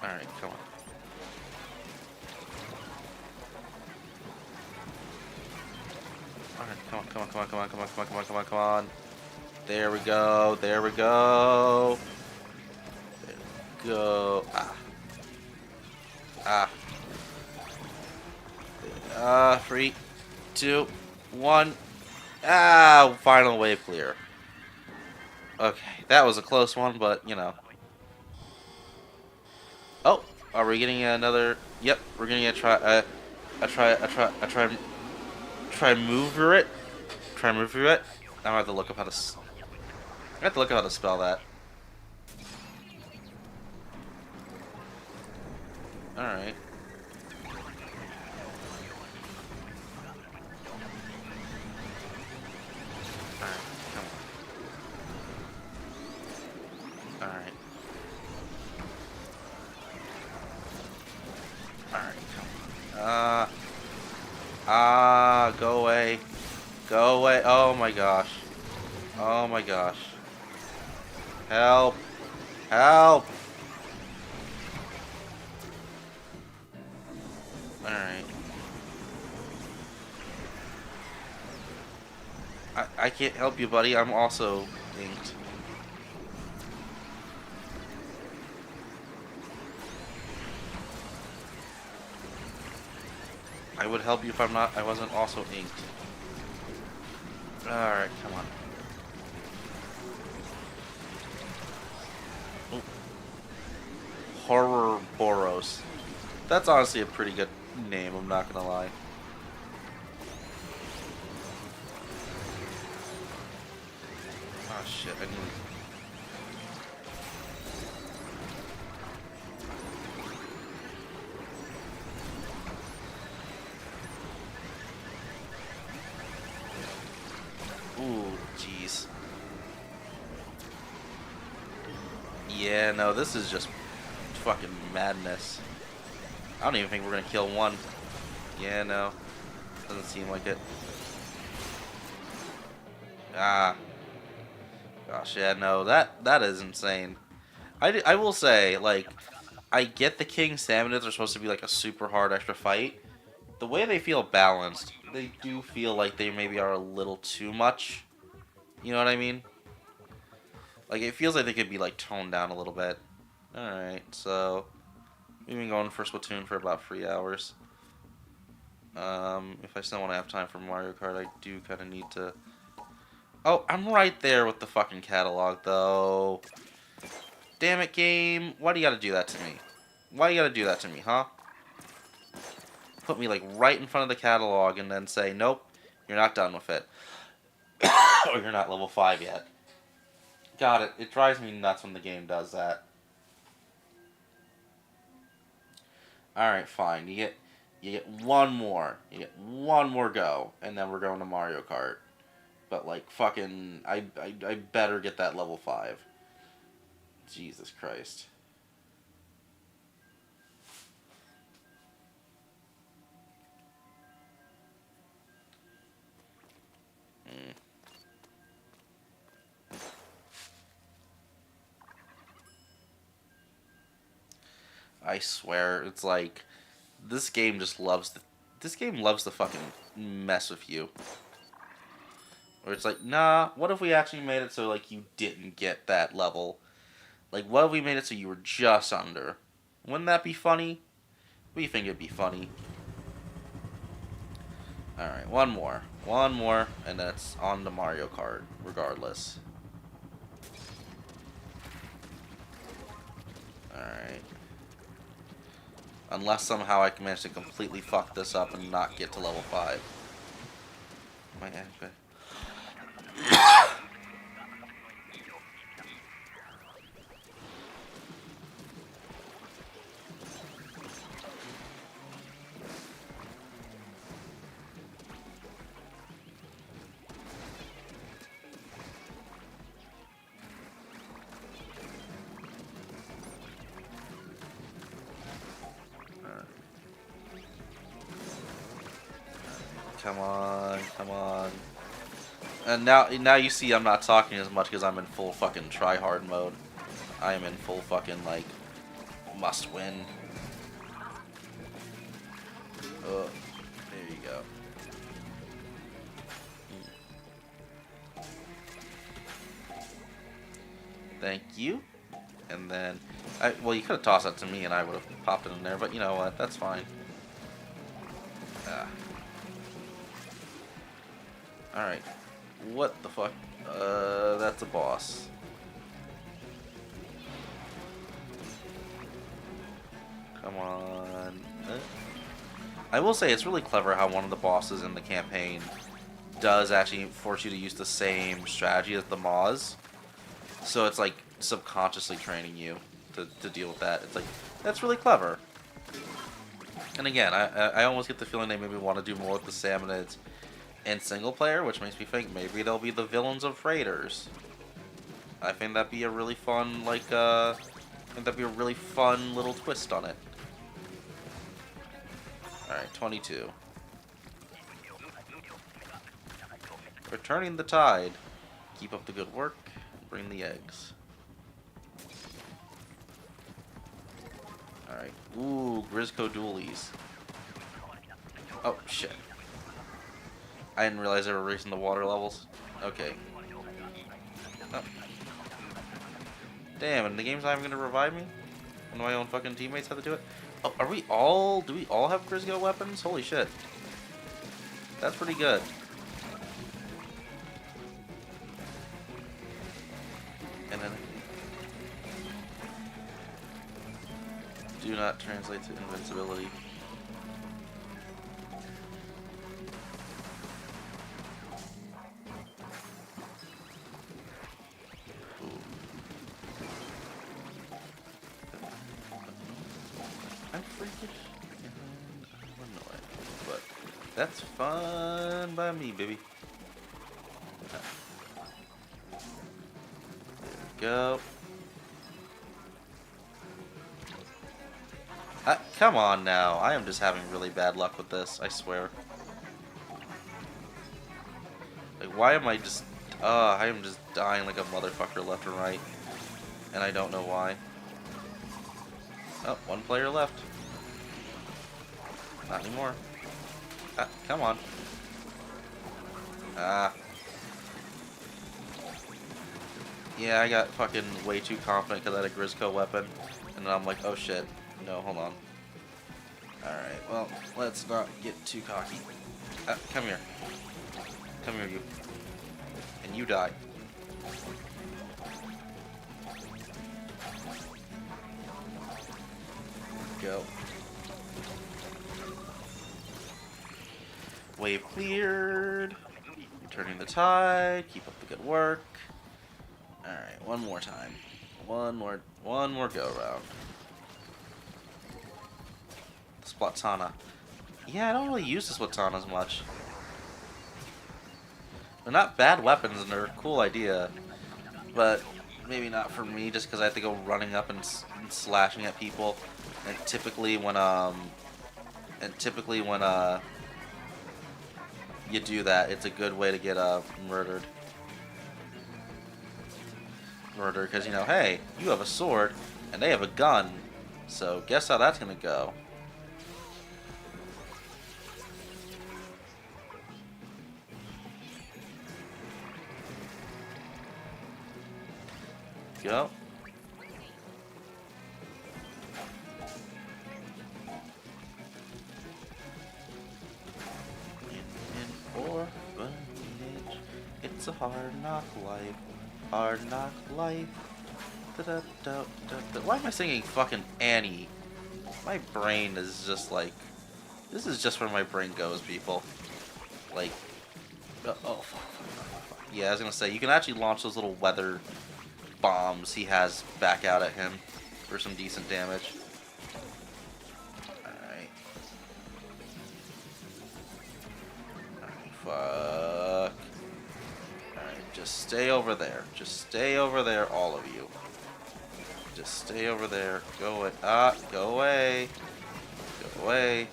Alright, come on. Alright, come on, come on, come on, come on, come on, come on, come on, come on, come on. There we go, there we go. There we go. Ah. 3, 2, 1. Final wave clear. Okay, that was a close one, but you know. Oh, are we getting another? Yep, we're getting a try move through it. Try move through it. I have to look up how to. I have to look up how to spell that. All right. Alright. Alright, come on. Go away. Go away. Oh my gosh. Oh my gosh. Help. Help. Alright. I can't help you, buddy. I'm also inked. I would help you if I wasn't also inked. Alright, come on. Ooh. Horror Boros. That's honestly a pretty good name, I'm not gonna lie. Oh shit, I need... Ooh, jeez. Yeah, no, this is just fucking madness. I don't even think we're gonna kill one. Yeah, no. Doesn't seem like it. Ah. Gosh, yeah, no, that is insane. I will say, like, I get the King Salmonids are supposed to be like a super hard extra fight. The way they feel balanced, they do feel like they maybe are a little too much. You know what I mean? Like, it feels like they could be, like, toned down a little bit. Alright, so... we've been going for Splatoon for about 3 hours. If I still want to have time for Mario Kart, I do kind of need to... Oh, I'm right there with the fucking catalog, though. Damn it, game. Why do you gotta do that to me? Why you gotta do that to me, huh? Put me, like, right in front of the catalog and then say, nope, you're not done with it. Or you're not level 5 yet. Got it. It drives me nuts when the game does that. Alright, fine. You get one more. You get one more go. And then we're going to Mario Kart. But, like, fucking... I better get that level 5. Jesus Christ. I swear, it's like... This game just loves the... This game loves to fucking mess with you. Where it's like, nah, what if we actually made it so, like, you didn't get that level? Like, what if we made it so you were just under? Wouldn't that be funny? We think it'd be funny. Alright, one more. One more, and that's on to Mario Kart, regardless. Alright. Unless somehow I can manage to completely fuck this up and not get to level 5. My aspect. Come on, come on. And now you see I'm not talking as much because I'm in full fucking try-hard mode. I am in full fucking, like, must win. Oh, there you go. Thank you. And then, well, you could have tossed that to me and I would have popped it in there, but you know what? That's fine. Ah. Alright. What the fuck? That's a boss. Come on. I will say it's really clever how one of the bosses in the campaign does actually force you to use the same strategy as the Moz. So it's like subconsciously training you to deal with that. It's like, that's really clever. And again, I almost get the feeling they maybe want to do more with the Salmonids in single player, which makes me think maybe they'll be the villains of Raiders. I think that'd be a really fun, like, I think that'd be a really fun little twist on it. Alright, 22. Returning the tide. Keep up the good work. Bring the eggs. Alright. Ooh, Grisco dualies. Oh, shit. I didn't realize they were raising the water levels. Okay. Oh. Damn, and the game's not even gonna revive me? One of my own fucking teammates have to do it? Oh, are we all... Do we all have Grisgo weapons? Holy shit. That's pretty good. And then... Do not translate to invincibility. I'm freakish and I'm annoying, but that's fun by me, baby. There we go. Come on now. I am just having really bad luck with this, I swear. Like, why am I just... I am just dying like a motherfucker left and right. And I don't know why. Oh, one player left. Not anymore. Come on. Yeah, I got fucking way too confident because I had a Grisco weapon. And then I'm like, oh shit. No, hold on. Alright, well, let's not get too cocky. Come here. Come here, you. And you die. Go. Wave cleared. Returning the tide. Keep up the good work. Alright, one more time. One more go around. Splatana. Yeah, I don't really use the Splatanas much. They're not bad weapons and they're a cool idea. But maybe not for me just because I have to go running up and slashing at people. And typically when you do that, it's a good way to get murdered. Because, you know, hey, you have a sword and they have a gun. So guess how that's gonna go. Go. In orphanage, it's a hard knock life. Hard knock life. Da -da -da -da -da. Why am I singing fucking Annie? My brain is just like... This is just where my brain goes, people. Like... oh, fuck. Yeah, I was gonna say, you can actually launch those little weather bombs he has back out at him for some decent damage. Alright. Fuck. Alright, just stay over there. Just stay over there, all of you. Just stay over there. Go away. Go away. Go away.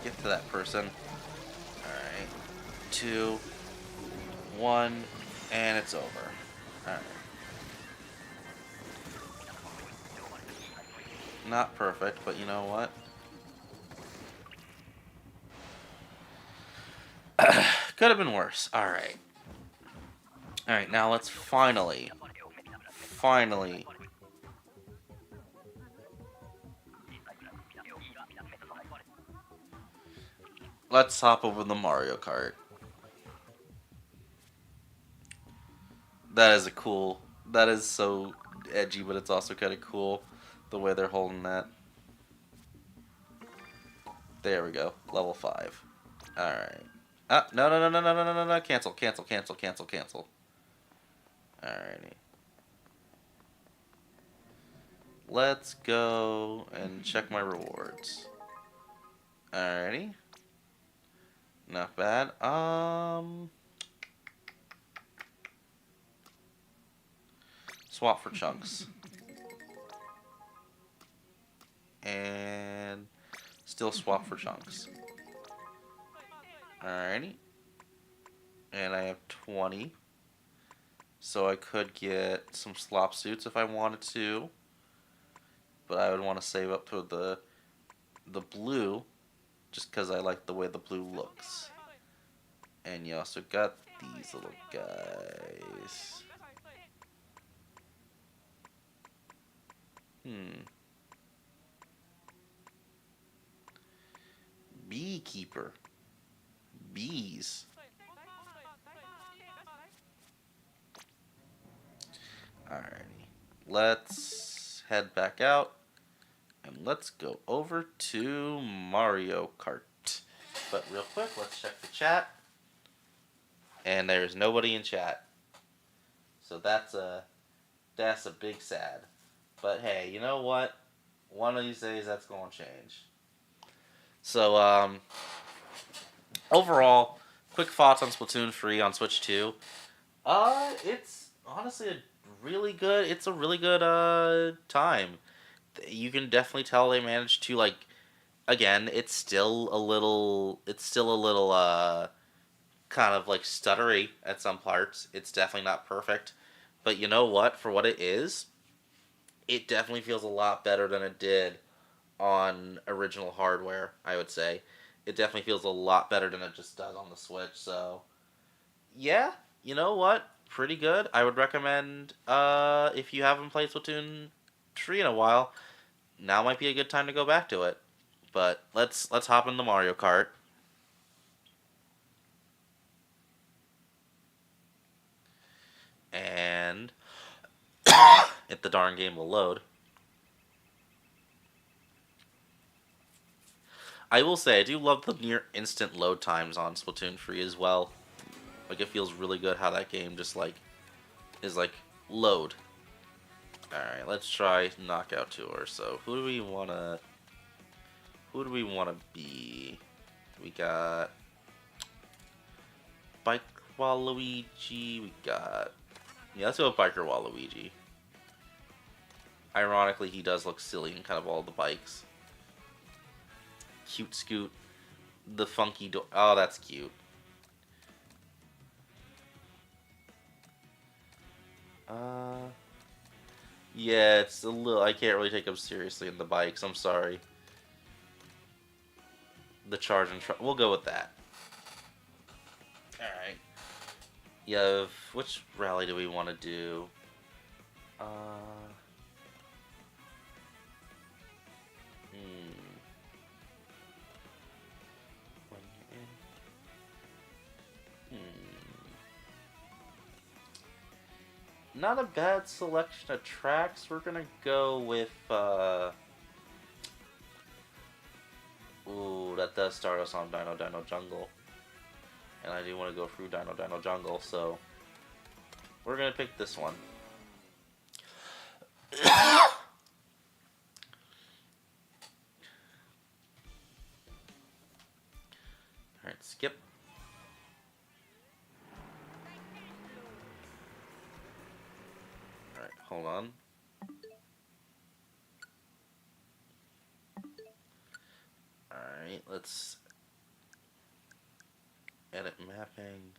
Get to that person. Alright. 2, 1, and it's over. Alright. Not perfect, but you know what? Could have been worse. Alright. Alright, now let's finally. Let's hop over the Mario Kart. That is a cool... That is so edgy, but it's also kind of cool. The way they're holding that. There we go. Level 5. Alright. No. Cancel. Alrighty. Let's go and check my rewards. Alrighty. Not bad. Swap for chunks. And still swap for chunks. Alrighty. And I have 20. So I could get some slop suits if I wanted to. but I would want to save up for the blue, just because I like the way the blue looks. And you also got these little guys. Beekeeper. Bees. Alrighty. Let's head back out. And let's go over to Mario Kart. But real quick, let's check the chat. And there's nobody in chat. So that's a big sad. But hey, you know what? One of these days that's going to change. So overall, quick thoughts on Splatoon-3 on Switch-2. It's honestly it's a really good time. You can definitely tell they managed to, like, again, it's still a little kind of like stuttery at some parts. It's definitely not perfect. But you know what? For what it is, it definitely feels a lot better than it did on original hardware, I would say. It definitely feels a lot better than it just does on the Switch. So, yeah, you know what? Pretty good. I would recommend, if you haven't played Splatoon 3 in a while, now might be a good time to go back to it. But let's hop into Mario Kart. And if the darn game will load. I will say, I do love the near instant load times on Splatoon 3 as well. Like, it feels really good how that game just, like, is, like, load. Alright, let's try Knockout Tour. So, who do we want to be? We got Bike Waluigi. We got... Yeah, let's go with Biker Waluigi. Ironically, he does look silly in kind of all the bikes. Cute Scoot. The funky door. Oh, that's cute. Yeah, it's a little... I can't really take him seriously in the bikes. I'm sorry. The charge and... We'll go with that. Alright. Yeah, which rally do we want to do? When you're in... Not a bad selection of tracks. We're gonna go with, Ooh, that does start us on Dino Dino Jungle. And I do want to go through Dino Dino Jungle, so... We're gonna pick this one. Alright, skip. Alright, hold on. Alright, let's edit mapping.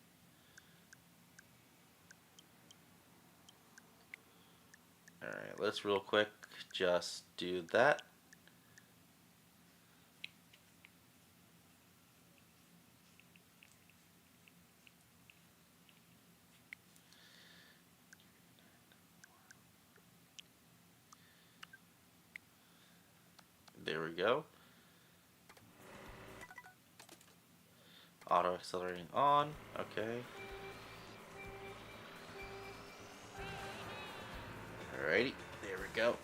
Alright, let's real quick just do that. There we go. Auto accelerating on. Okay. Alrighty. There we go.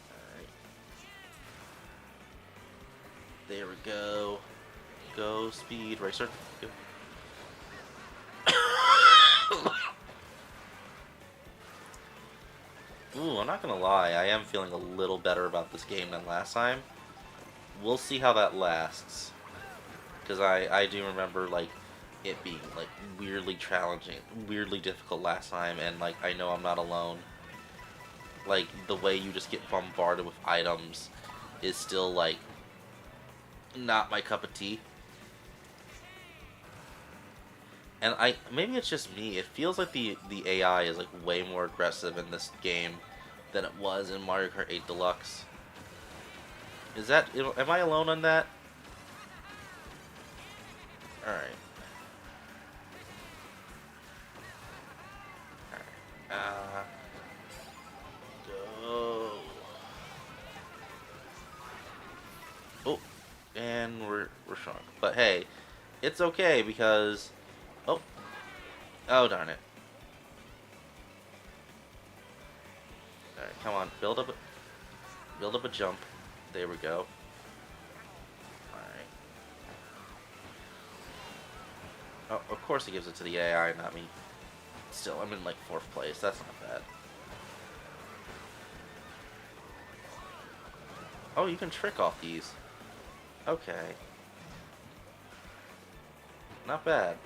Alright. There we go. Go, Speed Racer. Go. Ooh, I'm not gonna lie, I am feeling a little better about this game than last time. We'll see how that lasts. Because I do remember, like, it being, like, weirdly challenging, weirdly difficult last time, and, like, I know I'm not alone. Like, the way you just get bombarded with items is still, like, not my cup of tea. And maybe it's just me. It feels like the AI is like way more aggressive in this game than it was in Mario Kart 8 Deluxe. Is that am I alone on that? All right. All right. Go. Oh, and we're shrunk. But hey, it's okay because oh darn it. All right, come on, build up a jump. There we go. All right. Oh, of course he gives it to the AI, not me. Still, I'm in like 4th place. That's not bad. Oh, you can trick off these. Okay. Not bad.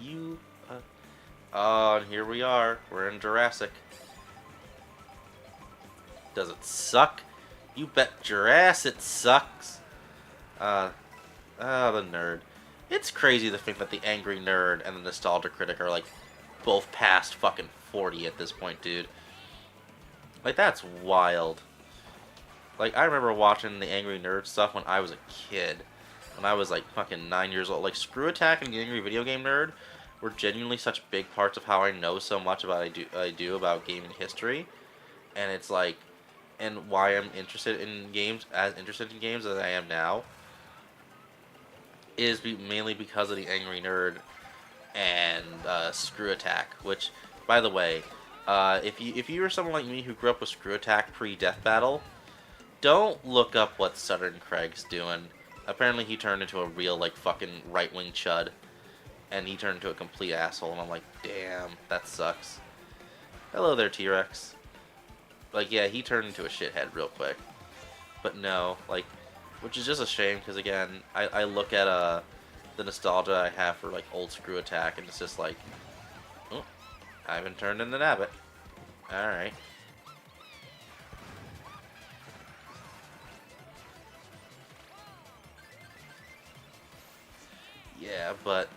You, oh, and here we are. We're in Jurassic. Does it suck? You bet Jurassic sucks. Uh, the nerd. It's crazy to think that the angry nerd and the nostalgia critic are like both past fucking 40 at this point, dude. Like, that's wild. Like, I remember watching the angry nerd stuff when I was a kid. When I was like fucking 9 years old. Like, Screw Attack and the Angry Video Game Nerd were genuinely such big parts of how I know so much about I do about gaming history. And it's like, and why I'm interested in games, as interested in games as I am now, is mainly because of the Angry Nerd and Screw Attack. Which, by the way, if you were someone like me who grew up with Screw Attack pre-Death Battle, don't look up what Southern Craig's doing. Apparently he turned into a real like fucking right-wing chud, and he turned into a complete asshole. And I'm like, damn, that sucks. Hello there, T-Rex. Like, yeah, he turned into a shithead real quick. But no, like, which is just a shame because again, I look at the nostalgia I have for like old Screw Attack, and it's just like, oh, I haven't turned into Nabbit. All right. Yeah, but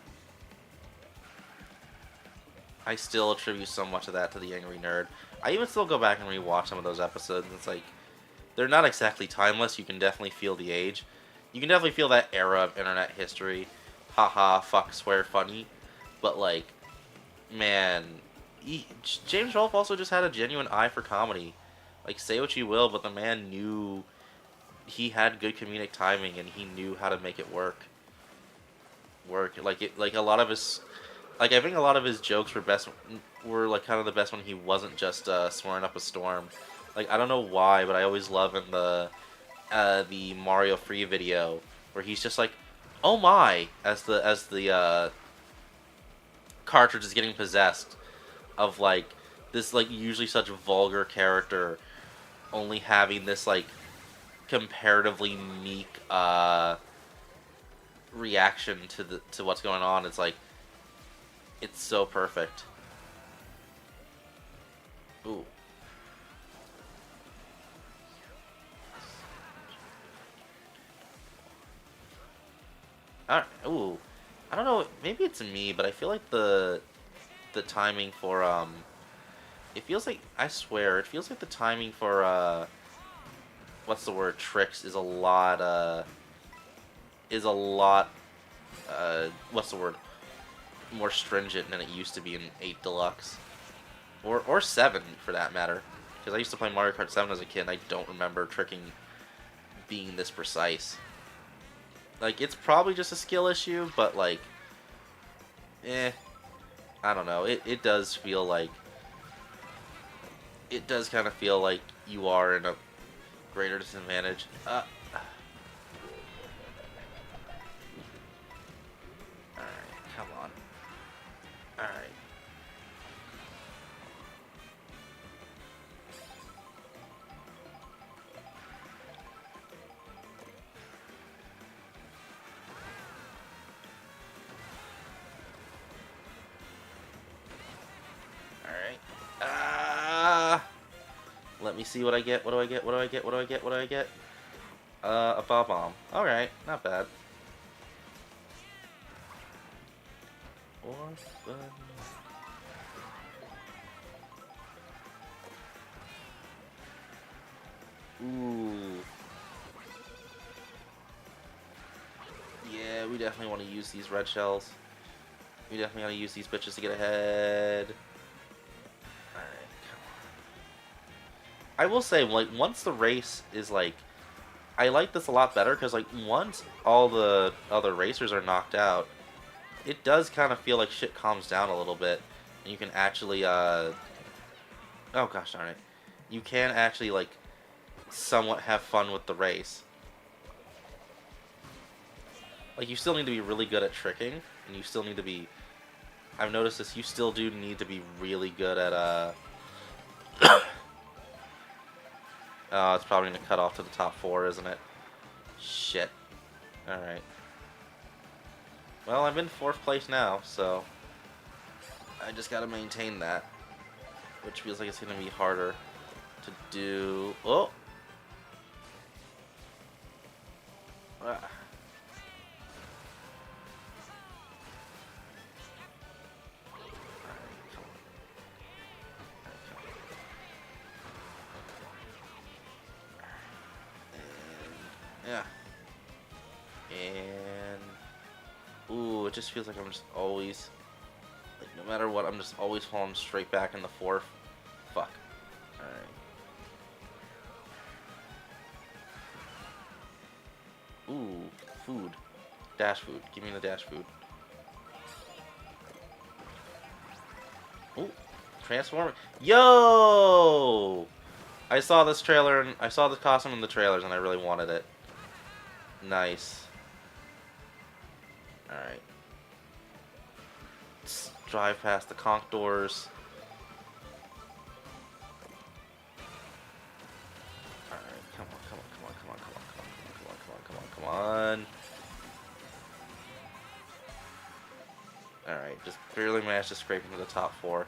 I still attribute so much of that to the Angry Nerd. I even still go back and rewatch some of those episodes, and it's like, they're not exactly timeless. You can definitely feel the age. You can definitely feel that era of internet history. Haha, fuck, swear, funny. But, like, man, James Rolfe also just had a genuine eye for comedy. Like, say what you will, but the man knew he had good comedic timing, and he knew how to make it work. Like a lot of his, like I think a lot of his jokes were like kind of the best when he wasn't just swearing up a storm. Like, I don't know why, but I always love in the Mario Free video where he's just like, "Oh my," as the cartridge is getting possessed of like this like usually such vulgar character only having this like comparatively meek reaction to what's going on. It's like, it's so perfect. Ooh. Ooh. I don't know, maybe it's me, but I feel like the timing for it feels like, I swear, it feels like the timing for what's the word, tricks is a lot what's the word, more stringent than it used to be in 8 Deluxe. Or 7, for that matter. Because I used to play Mario Kart 7 as a kid, and I don't remember tricking being this precise. Like, it's probably just a skill issue, but, like, I don't know. It does feel like, it does kind of feel like you are in a greater disadvantage. Alright, come on. Alright. Alright. Let me see what I get. What do I get? What do I get? What do I get? What do I get? A bob bomb. Alright, not bad. Ooh. Yeah, we definitely want to use these red shells. We definitely want to use these bitches to get ahead. Alright, come on. I will say, like, once the race is, like... I like this a lot better, because, like, once all the other racers are knocked out, it does kind of feel like shit calms down a little bit. And you can actually, oh gosh darn it. You can actually, like, somewhat have fun with the race. Like, you still need to be really good at tricking, and you still need to be... I've noticed this, you still do need to be really good at, oh, it's probably going to cut off to the top 4, isn't it? Shit. Alright. Well, I'm in 4th place now, so... I just gotta maintain that. Which feels like it's gonna be harder to do... Oh! Ah. Yeah. And... Ooh, it just feels like I'm just always... Like, no matter what, I'm just always falling straight back in the 4th. Fuck. Alright. Ooh, food. Dash food. Give me the dash food. Ooh, transform. Yo! I saw this trailer, and I saw the costume in the trailers, and I really wanted it. Nice. Alright. Let's drive past the conch doors. Alright, come on, come on, come on, come on, come on, come on, come on, come on, come on, come on. Alright, just barely managed to scrape into the top 4.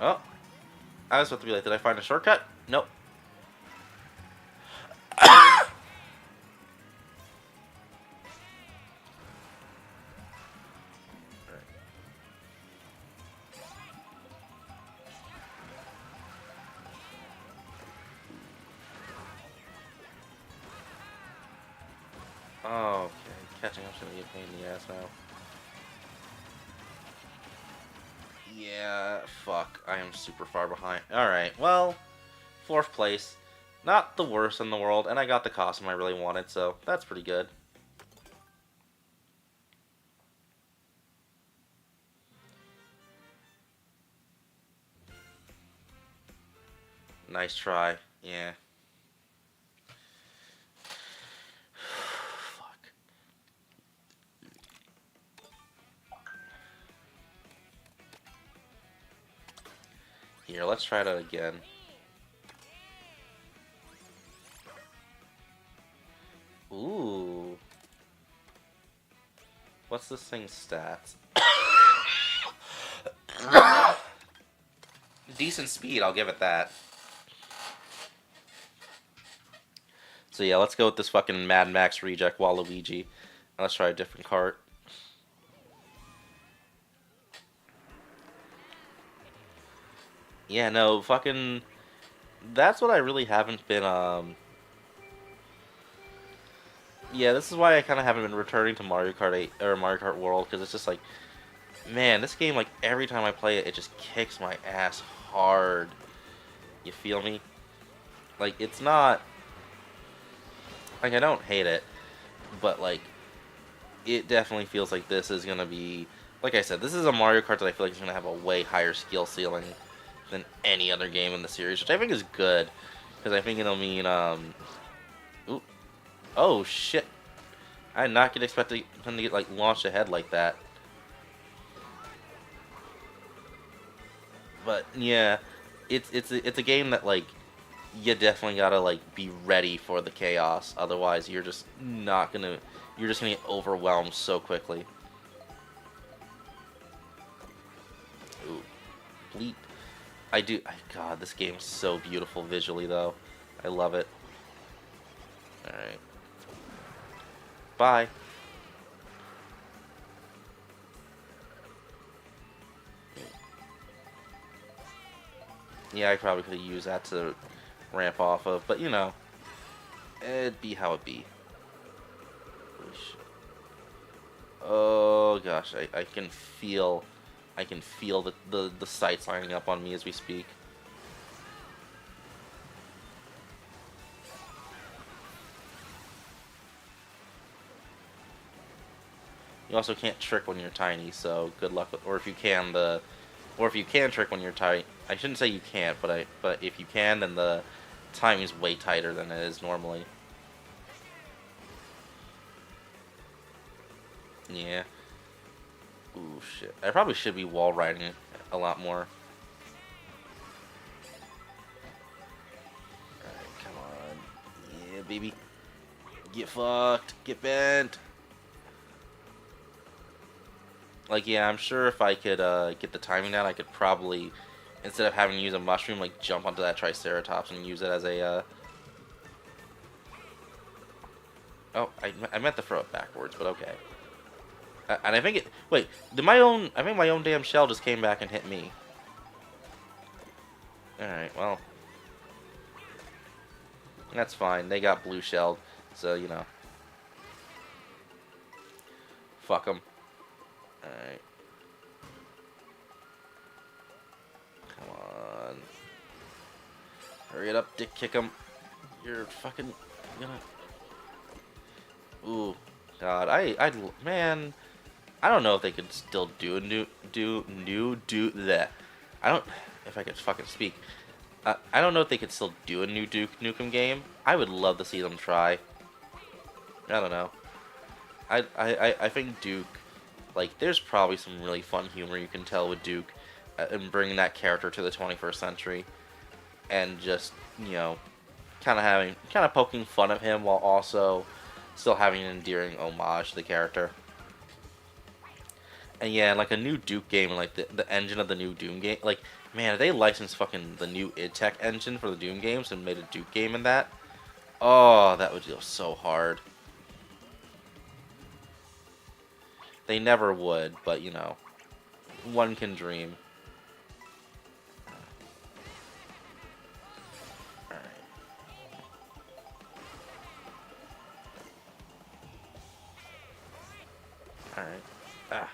Oh! I was about to be like, did I find a shortcut? Nope. Oh, okay. Catching up's gonna be a pain in the ass now. Yeah, fuck. I am super far behind. Alright, well, 4th place. Not the worst in the world, and I got the costume I really wanted, so that's pretty good. Nice try. Yeah. Fuck. Here, let's try that again. Ooh. What's this thing's stats? Decent speed, I'll give it that. So yeah, let's go with this fucking Mad Max reject Waluigi. Let's try a different cart. Yeah, no, fucking... That's what I really haven't been, Yeah, this is why I kind of haven't been returning to Mario Kart 8, or Mario Kart World, because it's just like... Man, this game, like, every time I play it, it just kicks my ass hard. You feel me? Like, it's not... Like, I don't hate it, but, like, it definitely feels like this is gonna be... Like I said, this is a Mario Kart that I feel like is gonna have a way higher skill ceiling than any other game in the series, which I think is good, because I think it'll mean, Ooh. Oh, shit. I did not expect him to get, like, launched ahead like that. But, yeah, it's a game that, like, you definitely gotta, like, be ready for the chaos. Otherwise, you're just not gonna... You're just gonna get overwhelmed so quickly. Ooh. Bleep. God, this game's so beautiful visually, though. I love it. Alright. Bye. Yeah, I probably could have used that to ramp off of, but you know, it'd be how it be. Holy shit. Oh gosh, I can feel the sights lining up on me as we speak. You also can't trick when you're tiny, so good luck with, or if you can, or if you can trick when you're tiny, I shouldn't say you can't, but if you can, then the timing's way tighter than it is normally. Yeah. Ooh, shit. I probably should be wall riding it a lot more. Alright, come on. Yeah, baby. Get fucked. Get bent. Like, yeah, I'm sure if I could get the timing down, I could probably, instead of having to use a mushroom, like, jump onto that Triceratops and use it as a, Oh, I meant to throw it backwards, but okay. And I think it... Wait, I think my own damn shell just came back and hit me. Alright, well... That's fine. They got blue shelled, so, you know. Fuck them. Alright. Come on. Hurry it up, dick kick him. You're fucking gonna... Ooh. God, man... I don't know if they could still do that. I don't... If I could fucking speak. I don't know if they could still do a new Duke Nukem game. I would love to see them try. I don't know. I think Duke, like, there's probably some really fun humor you can tell with Duke, and bringing that character to the 21st century, and just, you know, kind of poking fun at him while also still having an endearing homage to the character. And yeah, like a new Duke game, like the engine of the new Doom game, like, man, if they licensed fucking the new id Tech engine for the Doom games and made a Duke game in that, oh, that would feel so hard. They never would, but you know, one can dream. Alright. Alright. Ah.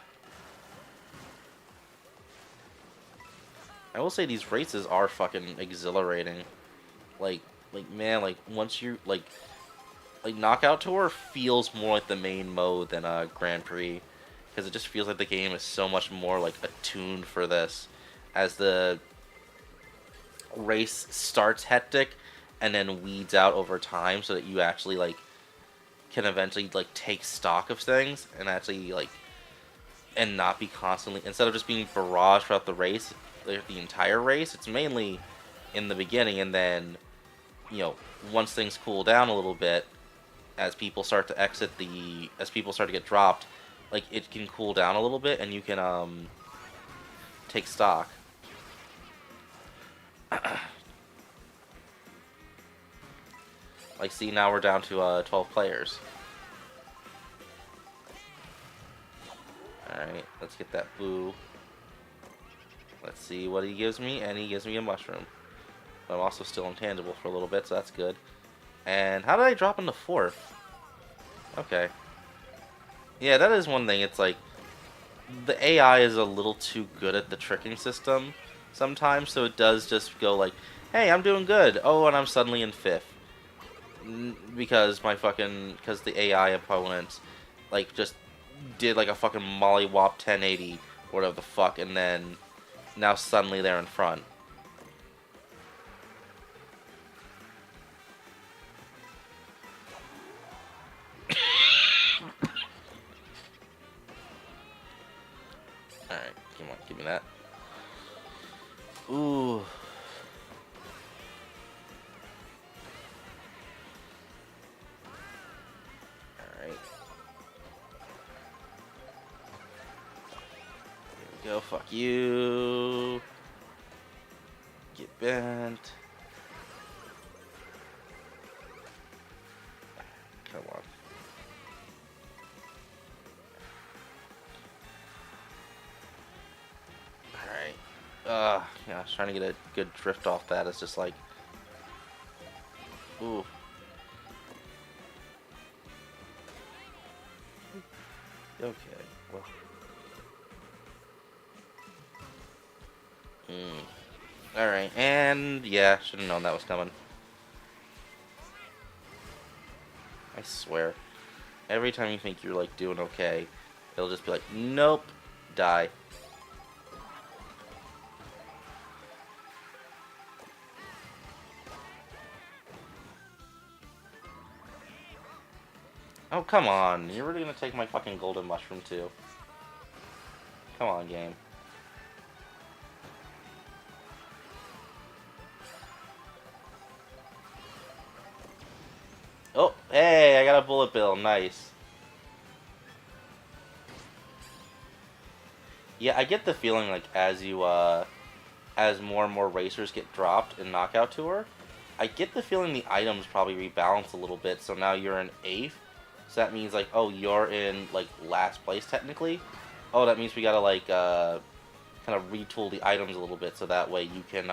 I will say these races are fucking exhilarating. Like, man, like once you like Knockout Tour feels more like the main mode than Grand Prix, because it just feels like the game is so much more like attuned for this, as the race starts hectic and then weeds out over time, so that you actually like can eventually like take stock of things and actually like and not be constantly, instead of just being barraged throughout the race, like, the entire race. It's mainly in the beginning, and then, you know, once things cool down a little bit, as people start to as people start to get dropped, like, it can cool down a little bit and you can take stock. Like, see, now we're down to 12 players. Alright, let's get that boo. Let's see what he gives me, and he gives me a mushroom. But I'm also still intangible for a little bit, so that's good. And how did I drop into fourth? Okay. Yeah, that is one thing. It's like, the AI is a little too good at the tricking system sometimes, so it does just go like, hey, I'm doing good. Oh, and I'm suddenly in fifth. Because because the AI opponent, like, just did like a fucking mollywop 1080, whatever the fuck, and then now suddenly they're in front. Alright, come on, give me that. Ooh. Alright. Here we go, fuck you. Get bent. Come on. Alright. Yeah, trying to get a good drift off that is just like, ooh. Okay. Well. Alright, and yeah, should have known that was coming. I swear. Every time you think you're like doing okay, it'll just be like, nope, die. Oh, come on. You're really gonna take my fucking golden mushroom too. Come on, game. Oh, hey, I got a bullet bill. Nice. Yeah, I get the feeling like as more and more racers get dropped in Knockout Tour, I get the feeling the items probably rebalance a little bit, so now you're in 8th. So that means, like, oh, you're in, like, last place, technically. Oh, that means we gotta, like, kind of retool the items a little bit so that way you can,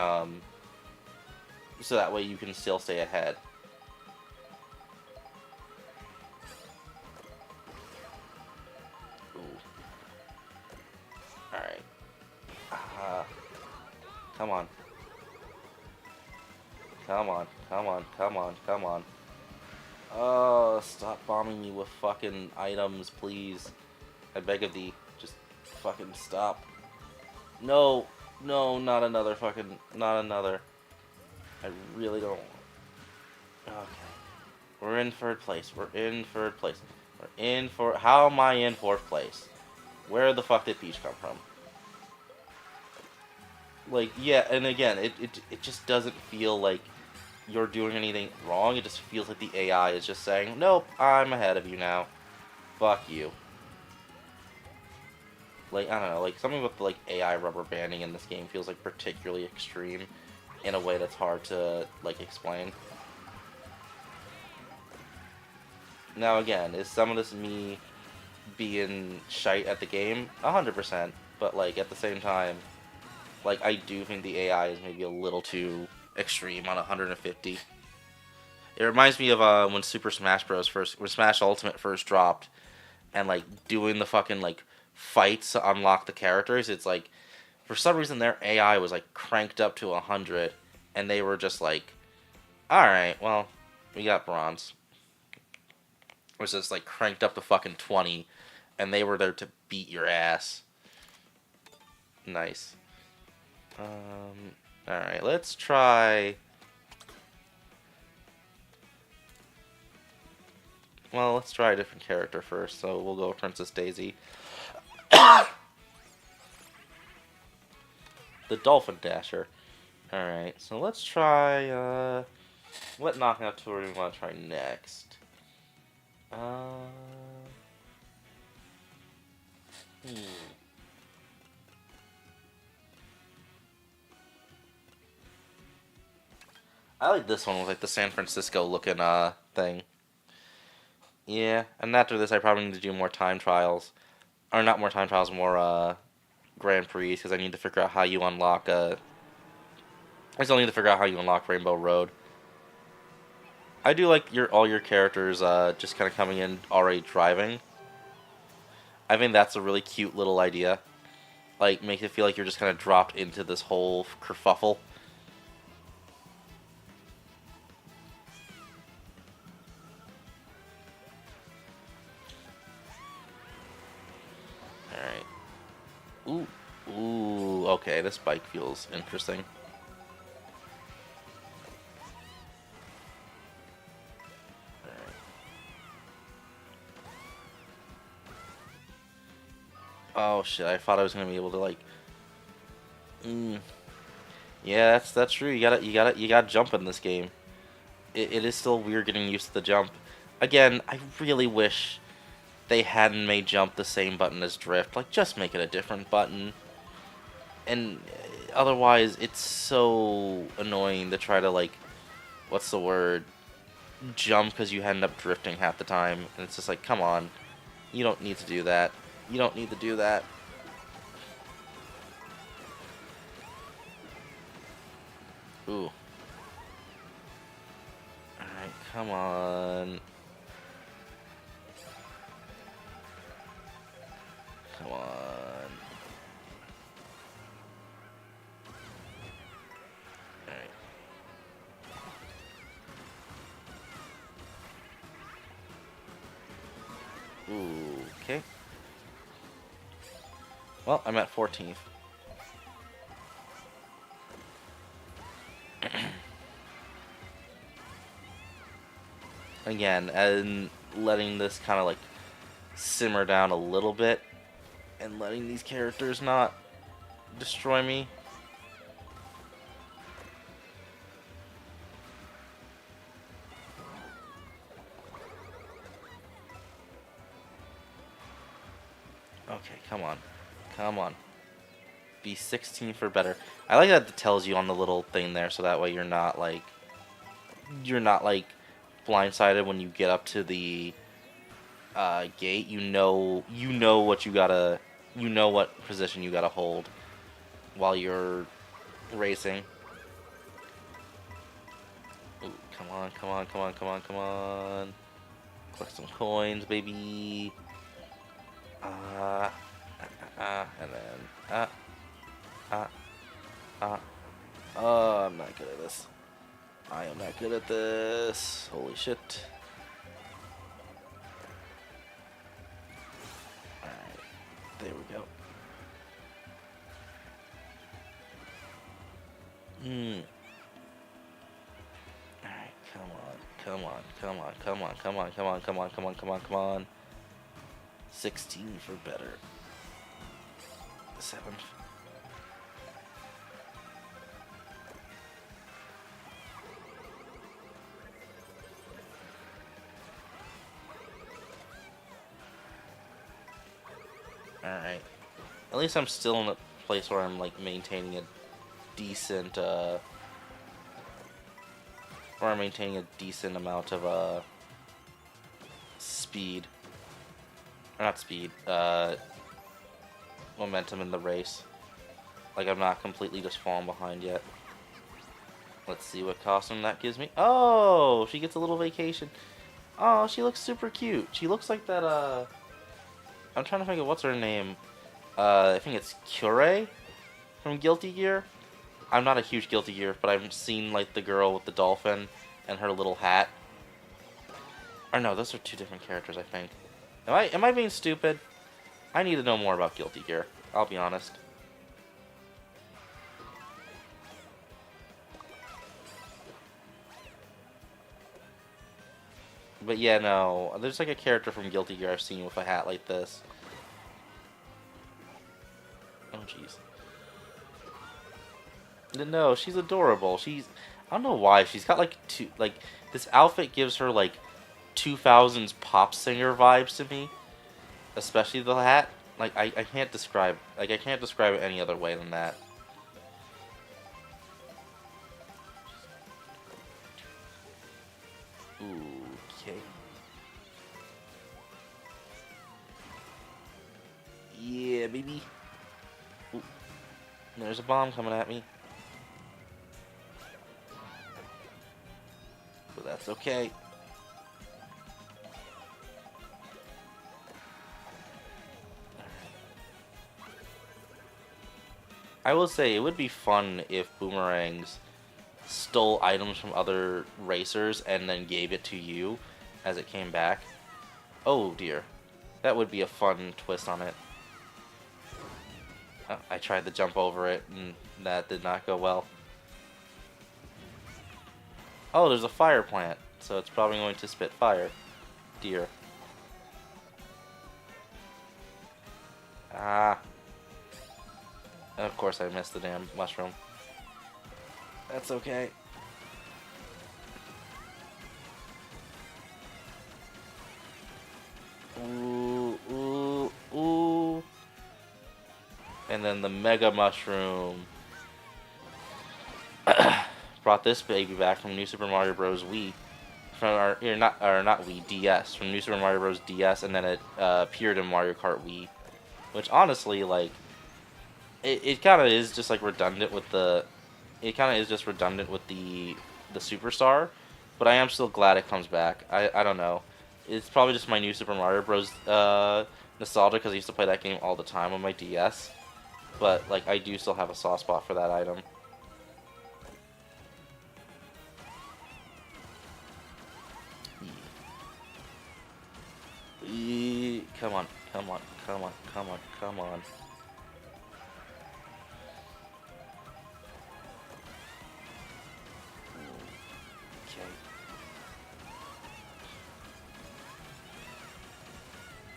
still stay ahead. Ooh. Alright. Come on. Come on, come on, come on, come on. Oh, stop bombing me with fucking items, please. I beg of thee. Just fucking stop. No, no, not another fucking, not another. I really don't. Okay. We're in 3rd place. We're in 3rd place. We're in for. How am I in 4th place? Where the fuck did Peach come from? Like, yeah, and again, it just doesn't feel like you're doing anything wrong. It just feels like the AI is just saying, nope, I'm ahead of you now. Fuck you. Like, I don't know, like, something with, like, AI rubber banding in this game feels, like, particularly extreme in a way that's hard to, like, explain. Now, again, is some of this me being shite at the game? 100%. But, like, at the same time, like, I do think the AI is maybe a little too extreme on 150. It reminds me of when Super Smash Bros. When Smash Ultimate first dropped, and like doing the fucking like fights to unlock the characters. It's like for some reason their AI was like cranked up to 100, and they were just like, all right, well, we got bronze. It was just like cranked up to fucking 20, and they were there to beat your ass. Nice. All right, let's try. Well, let's try a different character first. So we'll go with Princess Daisy. The Dolphin Dasher. Alright, so let's try, what knockout tour do we want to try next? Hmm. I like this one with, like, the San Francisco looking, thing. Yeah, and after this I probably need to do more time trials. Or not more time trials, more, Grand Prix, because I need to figure out how you unlock, I still need to figure out how you unlock Rainbow Road. I do like all your characters just kind of coming in already driving. I think that's a really cute little idea. Like, makes it feel like you're just kind of dropped into this whole kerfuffle. Alright. Ooh. Ooh, okay, this bike feels interesting. Oh shit, I thought I was gonna be able to like yeah, that's true. You gotta jump in this game. It is still weird getting used to the jump. Again, I really wish they hadn't made jump the same button as drift. Like, just make it a different button. And otherwise, it's so annoying to try to, like, what's the word? Jump because you end up drifting half the time. And it's just like, come on. You don't need to do that. You don't need to do that. Ooh. Alright, come on. Come on. Alright. Ooh, okay. Well, I'm at 14th. Again, and letting this kind of like simmer down a little bit and letting these characters not destroy me. Okay, come on. Come on. Be 16 for better. I like that it tells you on the little thing there, so that way you're not like blindsided when you get up to the gate. You know what you gotta, you know what position you gotta hold while you're racing. Ooh, come on, come on, come on, come on, come on. Collect some coins, baby. And then oh, I'm not good at this. I am not good at this. Holy shit. Alright. There we go. Alright, come on. Come on. Come on. Come on. Come on. Come on. Come on. Come on. Come on. Come on. 16 for better. 7th. Alright. At least I'm still in a place where I'm like maintaining a decent amount of speed. Or not speed, momentum in the race. Like I'm not completely just falling behind yet. Let's see what costume that gives me. Oh, she gets a little vacation. Oh, she looks super cute. She looks like that I'm trying to think of what's her name. I think it's Cure from Guilty Gear. I'm not a huge Guilty Gear, but I've seen like the girl with the dolphin and her little hat. Or no, those are two different characters, I think. Am I being stupid? I need to know more about Guilty Gear. I'll be honest. But yeah, no. There's like a character from Guilty Gear I've seen with a hat like this. Oh, jeez. No, she's adorable. I don't know why. She's got like this outfit gives her like 2000s pop singer vibes to me. Especially the hat. Like, I can't describe it any other way than that. Okay. Yeah, baby. Ooh. There's a bomb coming at me. But that's okay. I will say, it would be fun if boomerangs stole items from other racers and then gave it to you as it came back. Oh dear. That would be a fun twist on it. Oh, I tried to jump over it and that did not go well. Oh, there's a fire plant, so it's probably going to spit fire. Dear. Ah. And of course I missed the damn mushroom. That's okay. Ooh, ooh, ooh. And then the mega mushroom. Brought this baby back from New Super Mario Bros. Wii. Not Wii, DS. From New Super Mario Bros. DS, and then it appeared in Mario Kart Wii. Which honestly, like, it kind of is just like redundant with the it kind of is just redundant with the Superstar, but I am still glad it comes back. I don't know. It's probably just my new Super Mario Bros. Nostalgia because I used to play that game all the time on my DS. But like I do still have a soft spot for that item. Come on, come on, come on, come on, come on. Okay.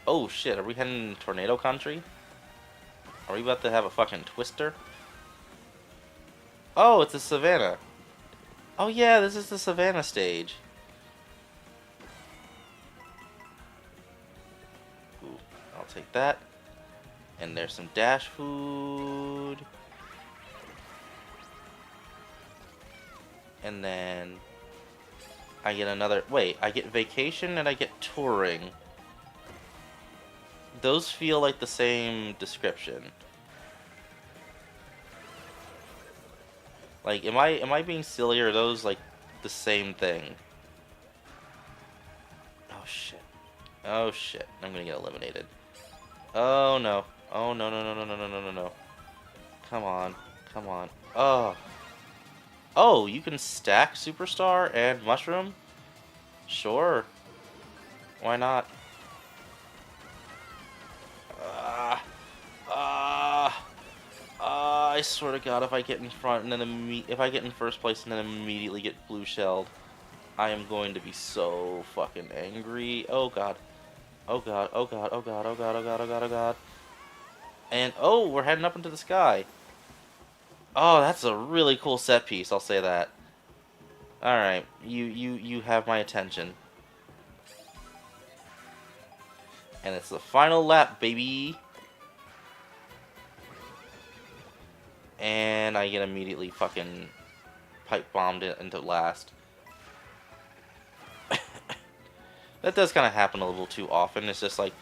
Oh shit, are we heading to Tornado Country? Are we about to have a fucking twister? Oh, it's a Savannah. Oh yeah, this is the Savannah stage. Ooh, I'll take that. And there's some dash food. And then I get another... Wait, I get vacation and I get touring. Those feel like the same description. Like, am I being silly, or are those like the same thing? Oh shit. Oh shit. I'm gonna get eliminated. Oh no. Oh no no no no no no no no no. Come on. Come on. Oh. Oh, you can stack Superstar and Mushroom? Sure. Why not? Ah. Ah. I swear to God, if I get in front and then if I get in first place and then immediately get blue shelled, I am going to be so fucking angry. Oh God. Oh God. Oh God. Oh God. Oh God. Oh God. Oh God. Oh God. And oh, we're heading up into the sky. Oh, that's a really cool set piece. I'll say that. All right, you have my attention. And it's the final lap, baby. And I get immediately fucking pipe bombed into last. That does kind of happen a little too often. It's just like,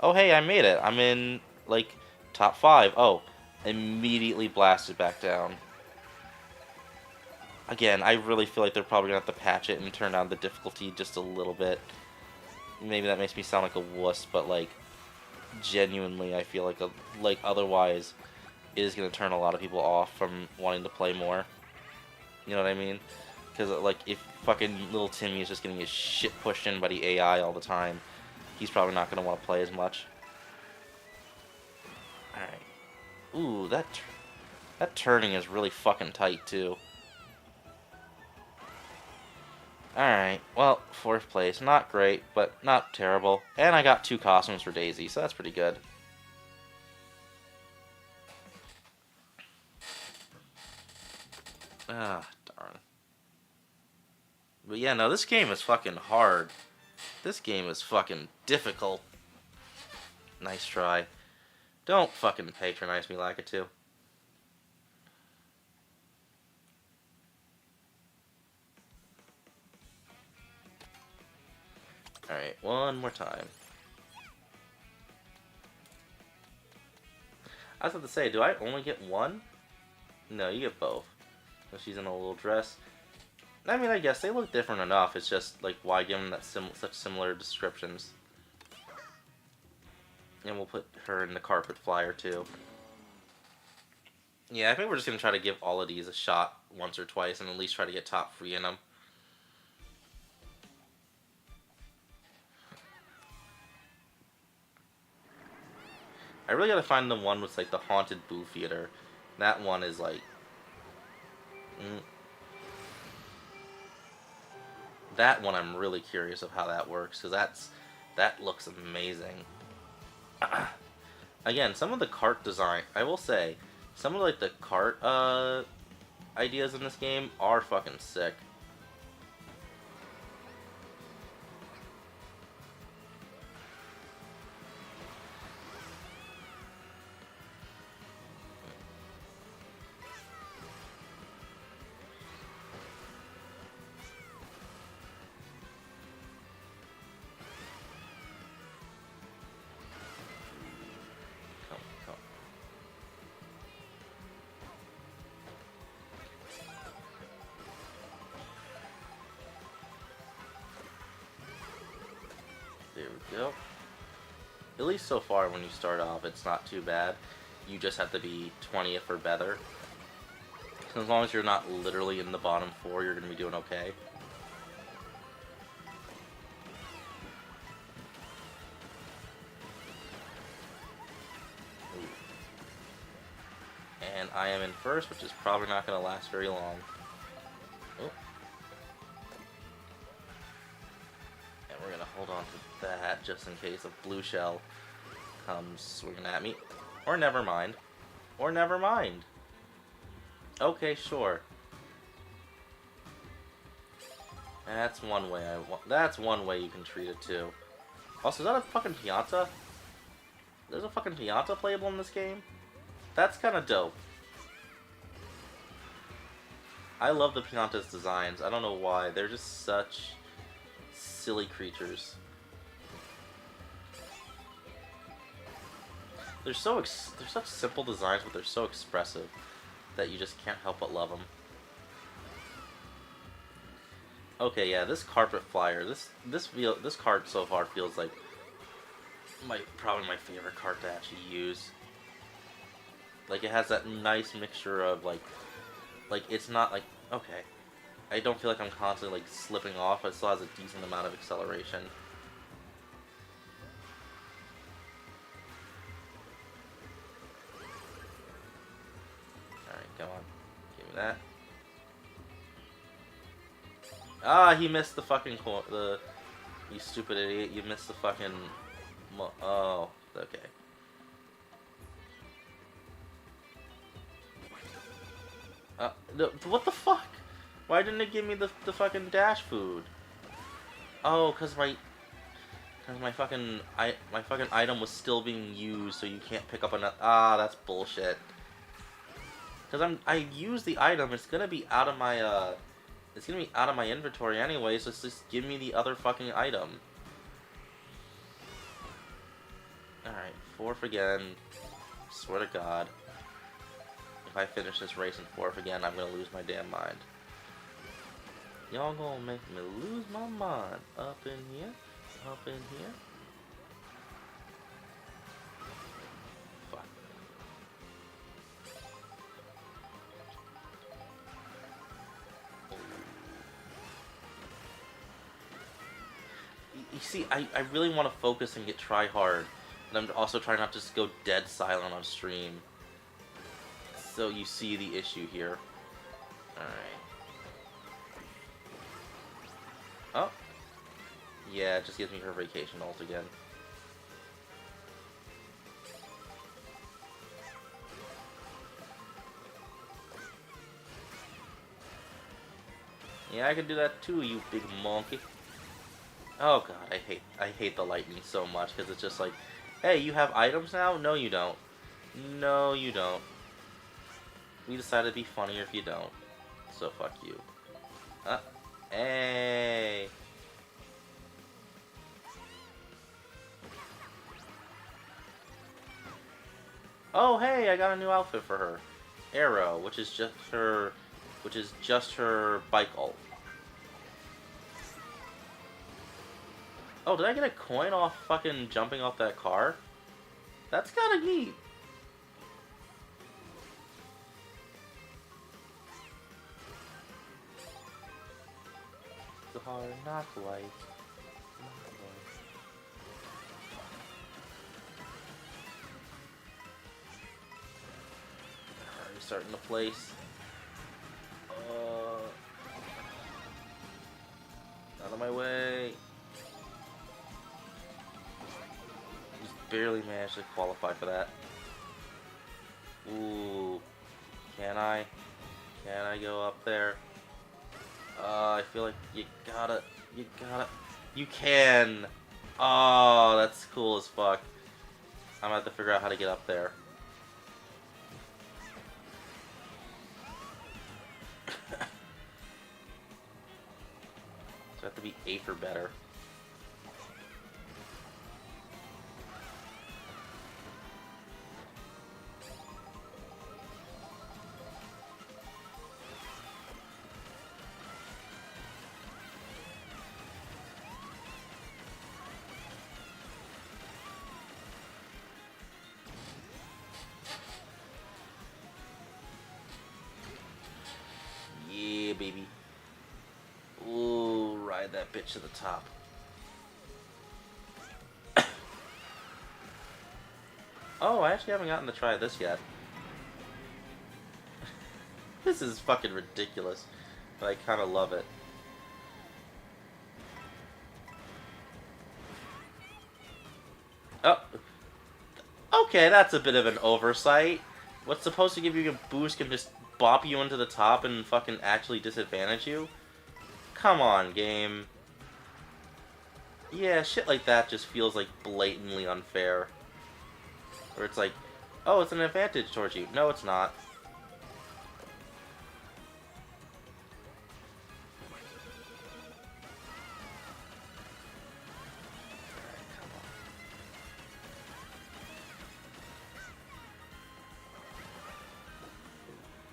oh hey, I made it. I'm in like top 5. Oh, immediately blasted back down. Again, I really feel like they're probably gonna have to patch it and turn down the difficulty just a little bit. Maybe that makes me sound like a wuss, but like genuinely, I feel like otherwise it is gonna turn a lot of people off from wanting to play more. You know what I mean? Because like if fucking little Timmy is just getting his shit pushed in by the AI all the time, he's probably not gonna want to play as much. All right. Ooh, that turning is really fucking tight too. Alright, well, 4th place. Not great, but not terrible. And I got 2 costumes for Daisy, so that's pretty good. Ah, darn. But yeah, no, this game is fucking hard. This game is fucking difficult. Nice try. Don't fucking patronize me like it too. Alright, one more time. I was about to say, do I only get one? No, you get both. So she's in a little dress. I mean, I guess they look different enough. It's just, like, why give them that such similar descriptions? And we'll put her in the carpet flyer, too. Yeah, I think we're just going to try to give all of these a shot once or twice and at least try to get top 3 in them. I really gotta find the one with like the haunted boo theater. That one is like, that one I'm really curious of how that works because that looks amazing. Again, some of the cart design, I will say, some of like the cart ideas in this game are fucking sick. go. At least so far when you start off, it's not too bad. You just have to be 20th or better. So as long as you're not literally in the bottom 4, you're going to be doing okay. And I am in first, which is probably not going to last very long. Oh. And we're going to hold on to that just in case a blue shell comes swinging at me. Or never mind. Or never mind. Okay, sure. That's one way that's one way you can treat it too. Also, is that a fucking Pianta? There's a fucking Pianta playable in this game? That's kind of dope. I love the Pianta's designs. I don't know why. They're just such silly creatures. They're such simple designs, but they're so expressive that you just can't help but love them. Okay, yeah, this carpet flyer, this card so far feels like probably my favorite card to actually use. Like, it has that nice mixture of like it's not like, okay, I don't feel like I'm constantly like slipping off. It still has a decent amount of acceleration. Alright, come on. Give me that. Ah, he missed the fucking you stupid idiot. You missed the fucking oh, okay. No, what the fuck? Why didn't it give me the fucking dash food? Oh, cause my fucking item was still being used, so you can't pick up another. Ah, that's bullshit. Cause I use the item, it's gonna be out of my inventory anyway, so just give me the other fucking item. Alright, 4th again. Swear to God. If I finish this race in 4th again, I'm gonna lose my damn mind. Y'all gonna make me lose my mind. Up in here. Up in here. Fuck. You see, I really want to focus and get try hard. And I'm also trying not to just go dead silent on stream. So you see the issue here. Alright. Oh. Yeah, it just gives me her vacation ult again. Yeah, I can do that too, you big monkey. Oh god, I hate the lightning so much, because it's just like, hey, you have items now? No, you don't. No, you don't. We decided to be funnier if you don't. So fuck you. Hey. Oh, hey, I got a new outfit for her. Arrow, which is just her bike ult. Oh, did I get a coin off fucking jumping off that car? That's kind of neat. Hard, not white. Alright, starting to place. Out of my way. Just barely managed to qualify for that. Ooh. Can I go up there? I feel like you can! Oh, that's cool as fuck. I'm gonna have to figure out how to get up there. So I have to be 8th or better. Yeah, baby. Ooh, ride that bitch to the top. Oh, I actually haven't gotten to try this yet. This is fucking ridiculous, but I kind of love it. Oh, okay, that's a bit of an oversight. What's supposed to give you a boost can just bop you into the top and fucking actually disadvantage you? Come on, game. Yeah, shit like that just feels like blatantly unfair. Where it's like, oh, it's an advantage towards you. No, it's not.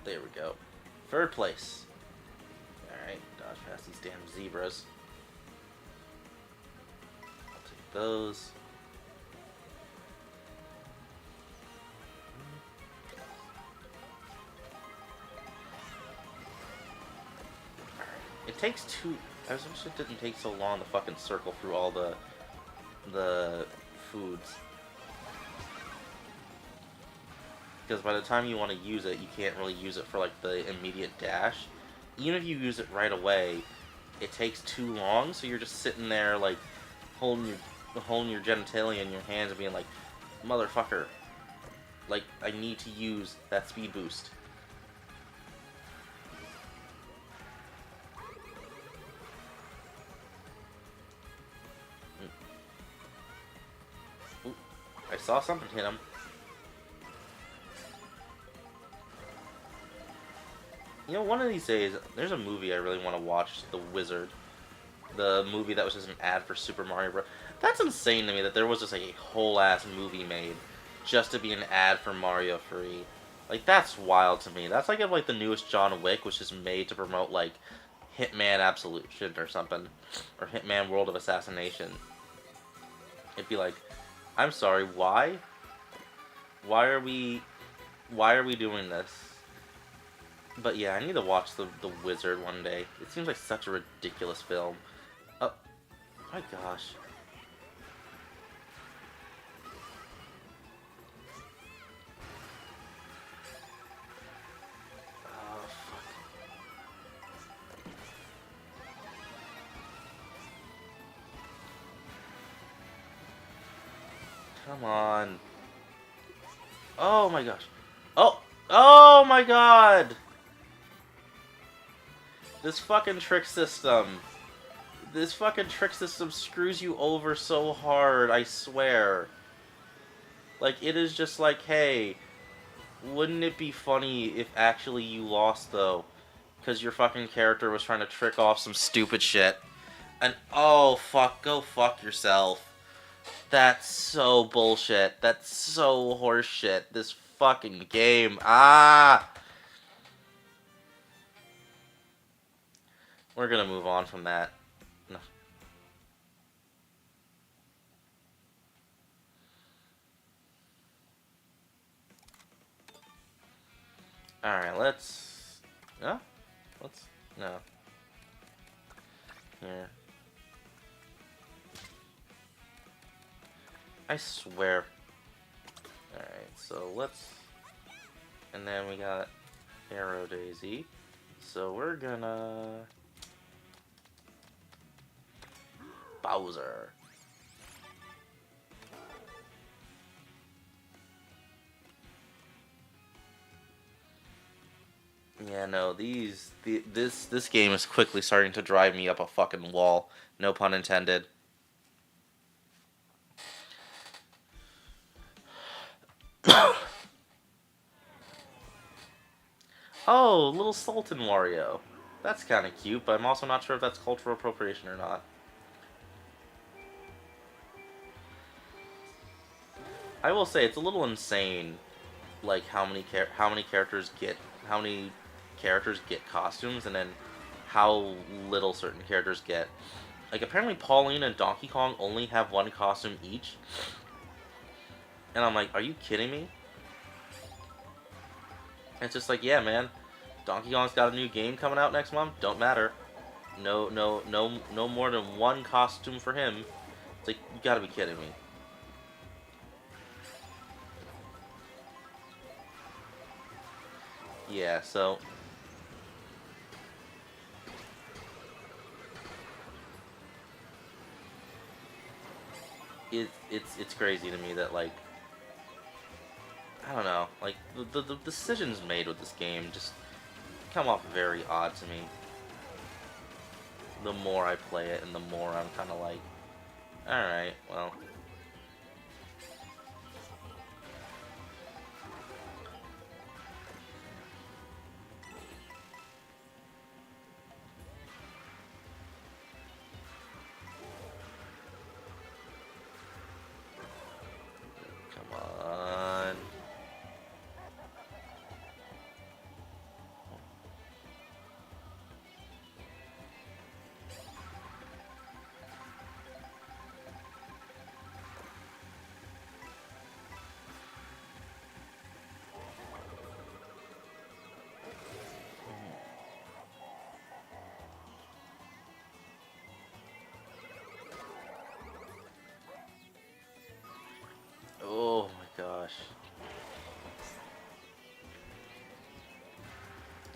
There we go. Third place. Alright, dodge past these damn zebras. I'll take those. It takes two... I wish it didn't take so long to fucking circle through all the foods. Because by the time you want to use it, you can't really use it for like the immediate dash. Even if you use it right away, it takes too long, so you're just sitting there like holding your genitalia in your hands and being like, motherfucker, like I need to use that speed boost. Ooh, I saw something hit him. You know, one of these days, there's a movie I really want to watch, The Wizard. The movie that was just an ad for Super Mario Bros. That's insane to me that there was just like a whole-ass movie made just to be an ad for Mario 3. Like, that's wild to me. That's like if like the newest John Wick was just made to promote like Hitman Absolution or something. Or Hitman World of Assassination. It'd be like, I'm sorry, why? Why are we doing this? But yeah, I need to watch the Wizard one day. It seems like such a ridiculous film. Oh, my gosh. Oh, fuck. Come on. Oh my gosh. Oh! Oh my god! This fucking trick system. This fucking trick system screws you over so hard, I swear. Like, it is just like, hey, wouldn't it be funny if actually you lost, though? Because your fucking character was trying to trick off some stupid shit. And, oh, fuck, go fuck yourself. That's so bullshit. That's so horseshit. This fucking game. Ah! We're gonna move on from that. No. Alright, let's... No? Let's... No. Here. I swear. Alright, so let's... And then we got Arrow Daisy. So we're gonna... Bowser. Yeah, no, this game is quickly starting to drive me up a fucking wall. No pun intended. Oh, little Sultan Wario. That's kind of cute, but I'm also not sure if that's cultural appropriation or not. I will say it's a little insane, like how many characters get costumes, and then how little certain characters get. Like apparently Pauline and Donkey Kong only have one costume each, and I'm like, are you kidding me? And it's just like, yeah, man, Donkey Kong's got a new game coming out next month. Don't matter. No more than one costume for him. It's like, you gotta be kidding me. Yeah, so it's crazy to me that, like, I don't know, like the decisions made with this game just come off very odd to me. The more I play it, and the more I'm kind of like, all right, well. Come on. Oh my gosh.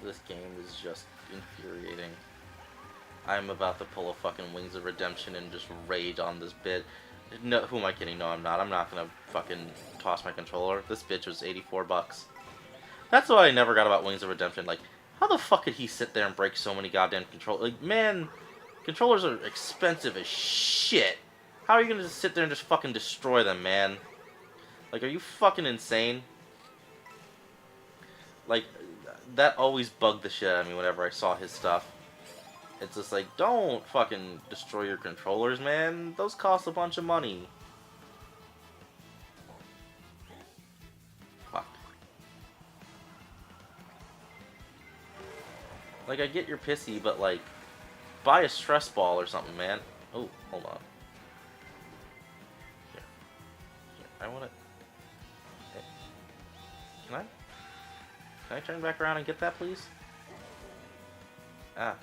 This game is just infuriating. I'm about to pull a fucking Wings of Redemption and just rage on this bit. No, who am I kidding? No, I'm not. I'm not gonna fucking toss my controller. This bitch was 84 bucks. That's what I never got about Wings of Redemption. Like, how the fuck could he sit there and break so many goddamn controllers? Like, man, controllers are expensive as shit. How are you gonna just sit there and just fucking destroy them, man? Like, are you fucking insane? Like, that always bugged the shit out of me whenever I saw his stuff. It's just like, don't fucking destroy your controllers, man. Those cost a bunch of money. Fuck. Like, I get you're pissy, but, like, buy a stress ball or something, man. Oh, hold on. Here. I want to... Can I turn back around and get that, please? Ah.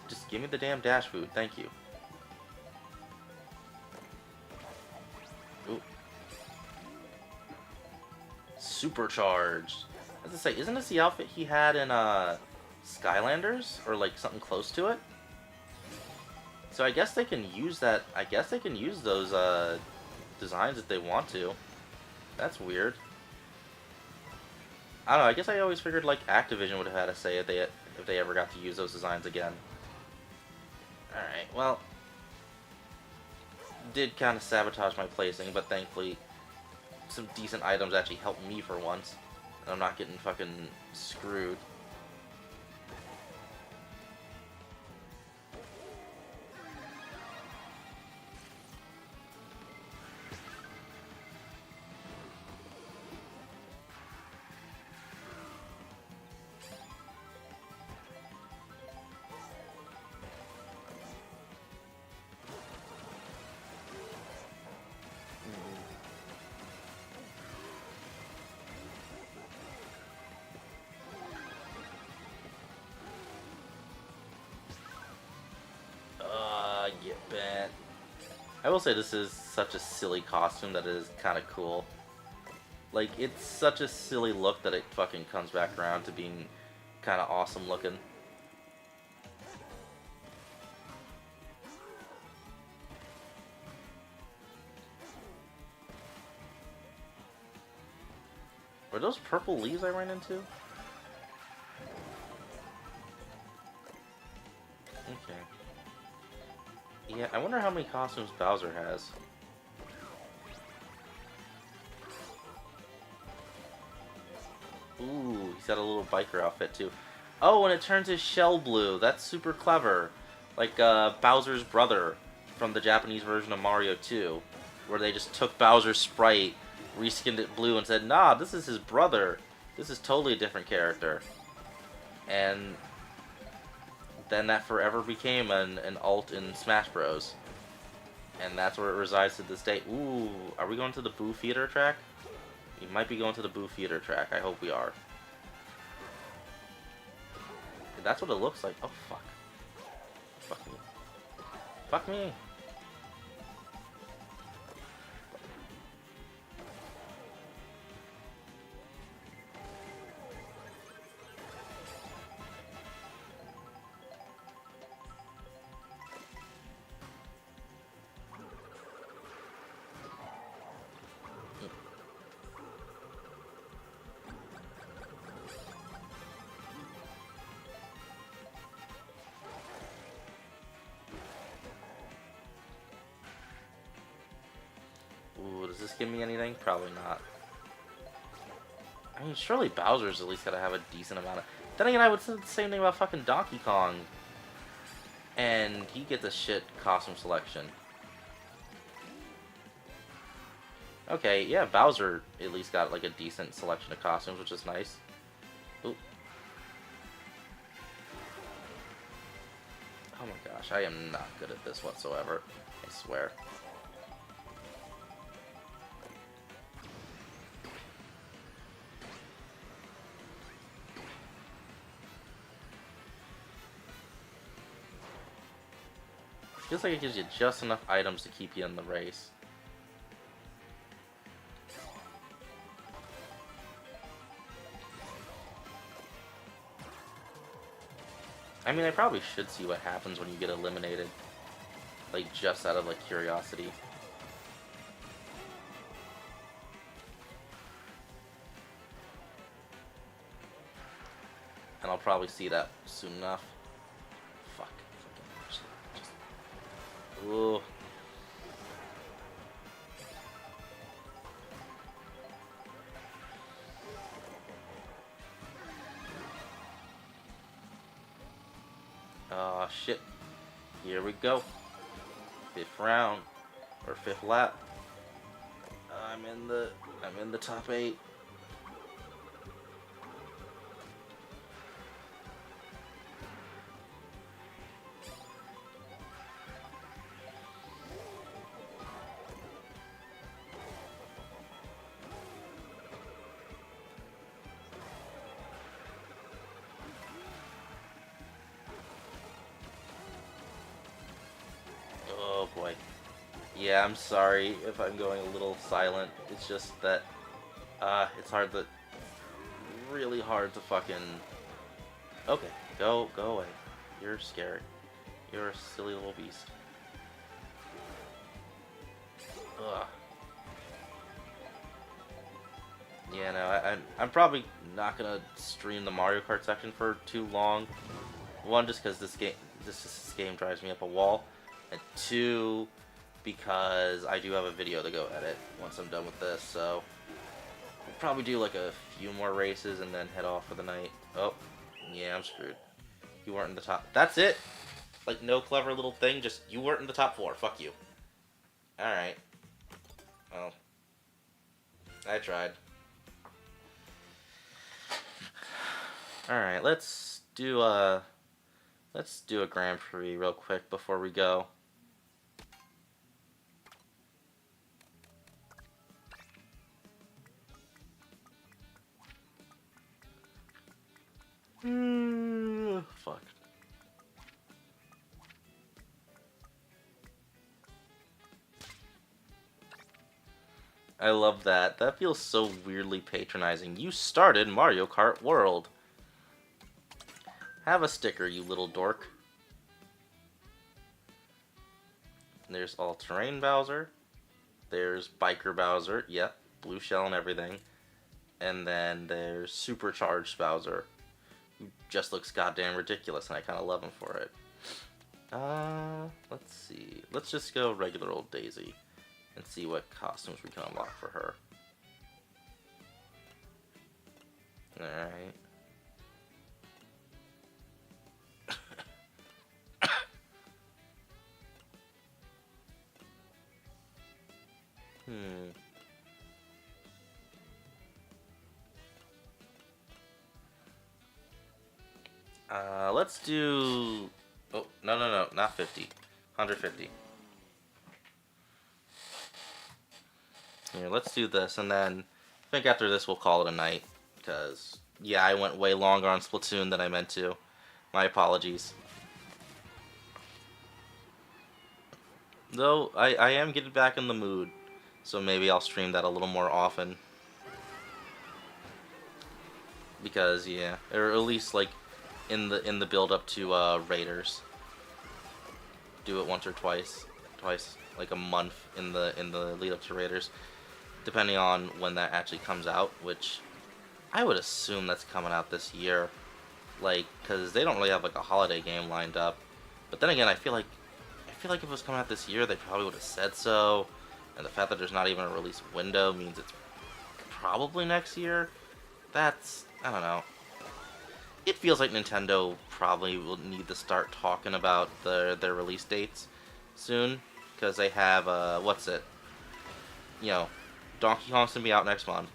Just give me the damn dash food, thank you. Ooh. Supercharged. I was gonna say, isn't this the outfit he had in Skylanders? Or like something close to it? So I guess they can use that, I guess they can use those designs if they want to. That's weird. I don't know, I guess I always figured like Activision would have had a say if they ever got to use those designs again. Alright, well, did kind of sabotage my placing, but thankfully some decent items actually helped me for once, and I'm not getting fucking screwed. Get bent. I will say this is such a silly costume that it is kind of cool. Like, it's such a silly look that it fucking comes back around to being kind of awesome looking. Were those purple leaves I ran into? Okay. Yeah, I wonder how many costumes Bowser has. Ooh, he's got a little biker outfit too. Oh, and it turns his shell blue. That's super clever. Like Bowser's brother from the Japanese version of Mario 2, where they just took Bowser's sprite, reskinned it blue, and said, nah, this is his brother. This is totally a different character. And then that forever became an alt in Smash Bros. And that's where it resides to this day. Ooh, are we going to the Boo Theater track? We might be going to the Boo Theater track. I hope we are. That's what it looks like. Oh, fuck. Fuck me. Fuck me. Ooh, does this give me anything? Probably not. I mean, surely Bowser's at least gotta have a decent amount of... Then again, I would say the same thing about fucking Donkey Kong. And he gets a shit costume selection. Okay, yeah, Bowser at least got like a decent selection of costumes, which is nice. Ooh. Oh my gosh, I am not good at this whatsoever. I swear. Feels like it gives you just enough items to keep you in the race. I mean, I probably should see what happens when you get eliminated. Like, just out of, like, curiosity. And I'll probably see that soon enough. Fuck. Ooh. Oh shit. Here we go. Fifth round. Or fifth lap. I'm in the top 8. Oh boy. Yeah, I'm sorry if I'm going a little silent. It's just that it's really hard to fucking... Okay, go away. You're scary. You're a silly little beast. Ugh. Yeah, no, I'm probably not gonna stream the Mario Kart section for too long. One, just because this game drives me up a wall, and two, because I do have a video to go edit once I'm done with this. So I'll probably do like a few more races and then head off for the night. Oh, yeah, I'm screwed. You weren't in the top. That's it. Like no clever little thing. Just you weren't in the top 4. Fuck you. All right. Well, I tried. Alright, let's do a Grand Prix real quick before we go. Fuck. I love that. That feels so weirdly patronizing. You started Mario Kart World. Have a sticker, you little dork. There's All-Terrain Bowser. There's Biker Bowser. Yep, blue shell and everything. And then there's Supercharged Bowser, who just looks goddamn ridiculous, and I kind of love him for it. Let's see. Let's just go regular old Daisy and see what costumes we can unlock for her. Alright. Let's do... Oh, no, not 50. 150. Here, let's do this, and then I think after this we'll call it a night, because, yeah, I went way longer on Splatoon than I meant to. My apologies. Though, I am getting back in the mood, so maybe I'll stream that a little more often. Because, yeah, or at least, like, in the build-up to, Raiders. Do it once or twice, like a month in the lead-up to Raiders. Depending on when that actually comes out, which I would assume that's coming out this year. Like, because they don't really have, like, a holiday game lined up. But then again, I feel like if it was coming out this year, they probably would have said so. And the fact that there's not even a release window means it's probably next year. That's, I don't know. It feels like Nintendo probably will need to start talking about their release dates soon. Because they have, what's it? You know, Donkey Kong's gonna be out next month.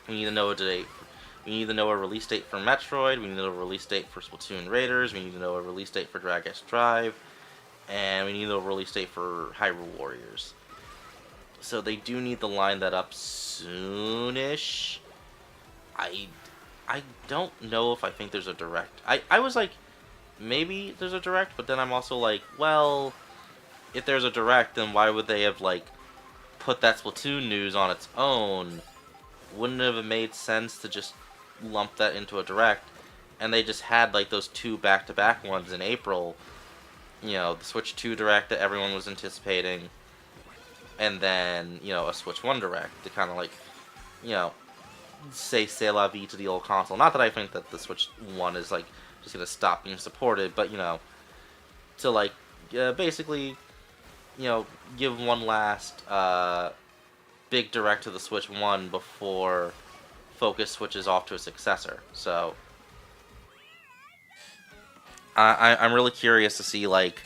We need to know a date. We need to know a release date for Metroid. We need to know a release date for Splatoon Raiders. We need to know a release date for Drag X Drive. And we need to know a release date for Hyrule Warriors. So they do need to line that up soonish. I don't know if I think there's a direct. I was like, maybe there's a direct, but then I'm also like, well, if there's a direct, then why would they have, like, put that Splatoon news on its own? Wouldn't it have made sense to just lump that into a direct? And they just had, like, those two back-to-back ones in April. You know, the Switch-2 direct that everyone was anticipating. And then, you know, a Switch-1 direct to kind of, like, you know, say c'est la vie to the old console. Not that I think that the Switch 1 is, like, just going to stop being supported, but, you know, to, like, basically, you know, give one last big direct to the Switch 1 before focus switches off to a successor. So, I'm really curious to see, like,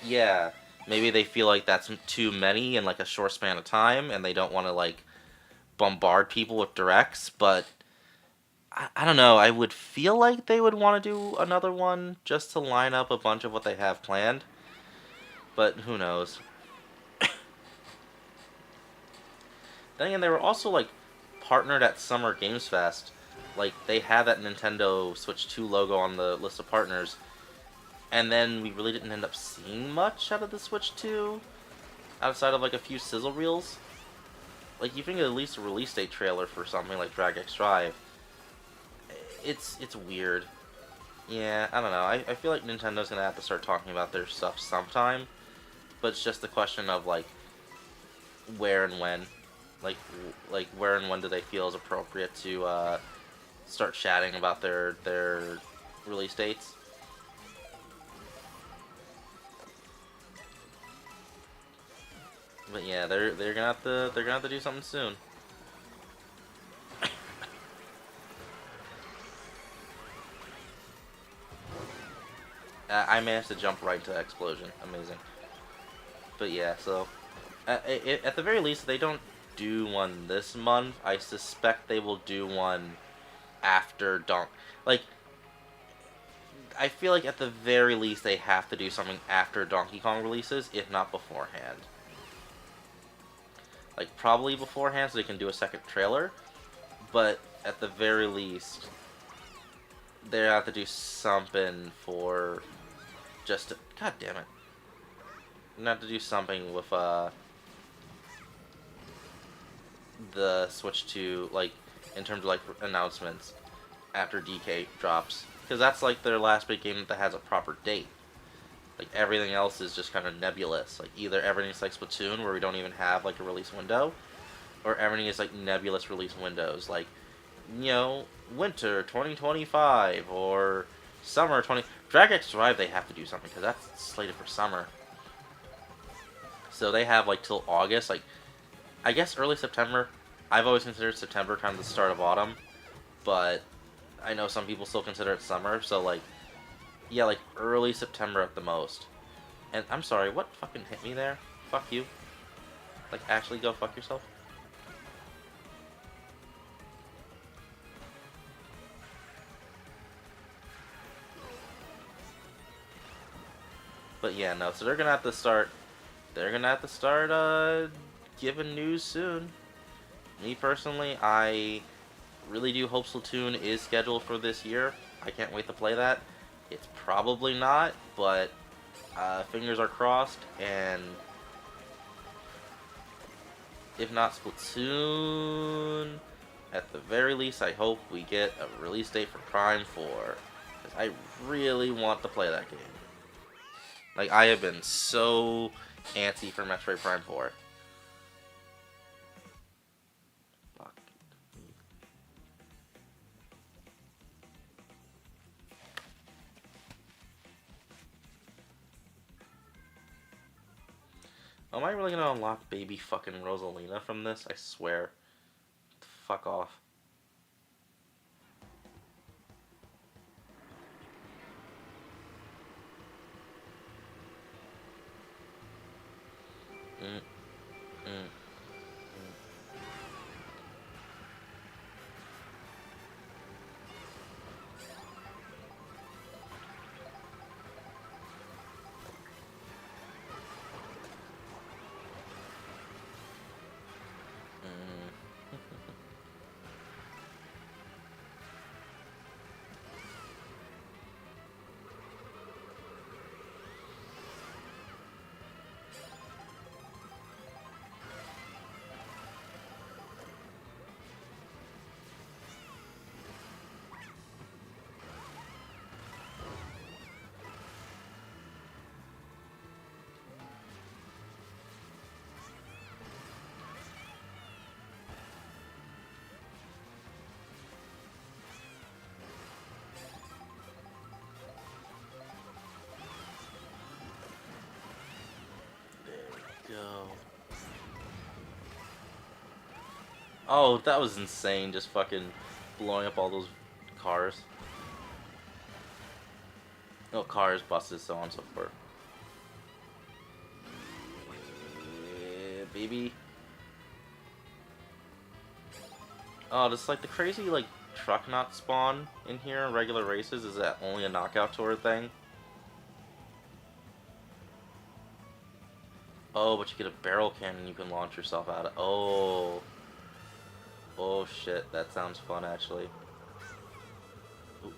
yeah, maybe they feel like that's too many in, like, a short span of time, and they don't want to, like, bombard people with directs, but I don't know. I would feel like they would want to do another one just to line up a bunch of what they have planned, but who knows. Then again, they were also, like, partnered at Summer Games Fest. Like, they had that Nintendo Switch 2 logo on the list of partners, and then we really didn't end up seeing much out of the Switch 2, outside of, like, a few sizzle reels. Like, you think at least a release date trailer for something like Drag X Drive. It's weird. Yeah, I don't know. I feel like Nintendo's gonna have to start talking about their stuff sometime, but it's just the question of, like, where and when. Like where and when do they feel is appropriate to start chatting about their release dates? But yeah, they're gonna have to do something soon. I managed to jump right to Explosion. Amazing. But yeah, so at the very least, if they don't do one this month, I suspect they will do one after Like, I feel like at the very least they have to do something after Donkey Kong releases, if not beforehand. Like, probably beforehand so they can do a second trailer, but at the very least, they have to do something for just to, God damn it. They have to do something with the Switch 2, like, in terms of, like, announcements after DK drops, because that's, like, their last big game that has a proper date. Like, everything else is just kind of nebulous. Like, either everything's like Splatoon, where we don't even have, like, a release window, or everything is, like, nebulous release windows. Like, you know, winter 2025, or summer 20... Drag X Drive, they have to do something, because that's slated for summer. So they have, like, till August, like, I guess early September. I've always considered September kind of the start of autumn, but I know some people still consider it summer, so, like, yeah, like, early September at the most. And I'm sorry, what fucking hit me there? Fuck you. Like, actually go fuck yourself. But yeah, no, so they're gonna have to start, giving news soon. Me personally, I really do hope Splatoon is scheduled for this year. I can't wait to play that. It's probably not, but fingers are crossed, and if not Splatoon, at the very least, I hope we get a release date for Prime 4. Because I really want to play that game. Like, I have been so antsy for Metroid Prime 4. Fuck. Am I really gonna unlock baby fucking Rosalina from this? I swear. Fuck off. Mm, mm, mm. Mm. Go. Oh, that was insane, just fucking blowing up all those cars. No, cars, buses, so on and so forth. Yeah, baby. Oh, does like the crazy like truck not spawn in here in regular races? Is that only a knockout tour thing? Oh, but you get a barrel cannon you can launch yourself out of. Oh. Oh shit, that sounds fun actually. Ooh.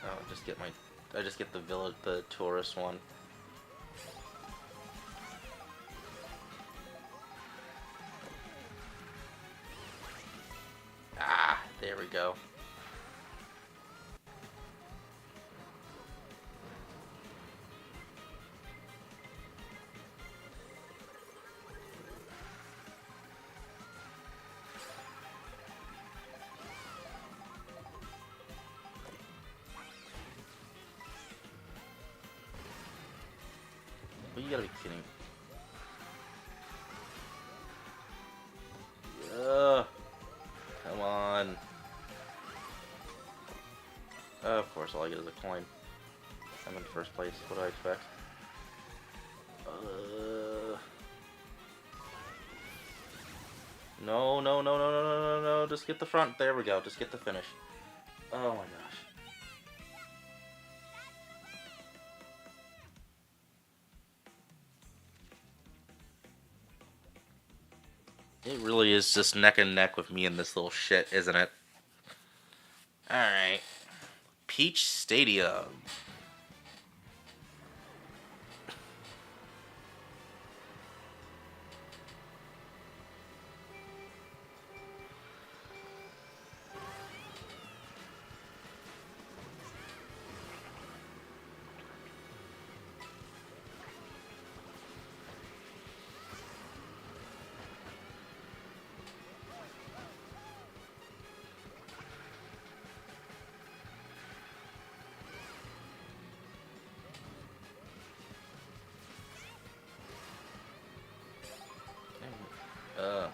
Oh, I just get the village, the tourist one. Ah, there we go. Well, you gotta be kidding. Ugh. Come on. Of course, all I get is a coin. I'm in first place. What do I expect? No, no, no, no, no, no, no, no. Just get the front. There we go. Just get the finish. Oh my gosh. It really is just neck and neck with me and this little shit, isn't it? Alright. Peach Stadium. Uh.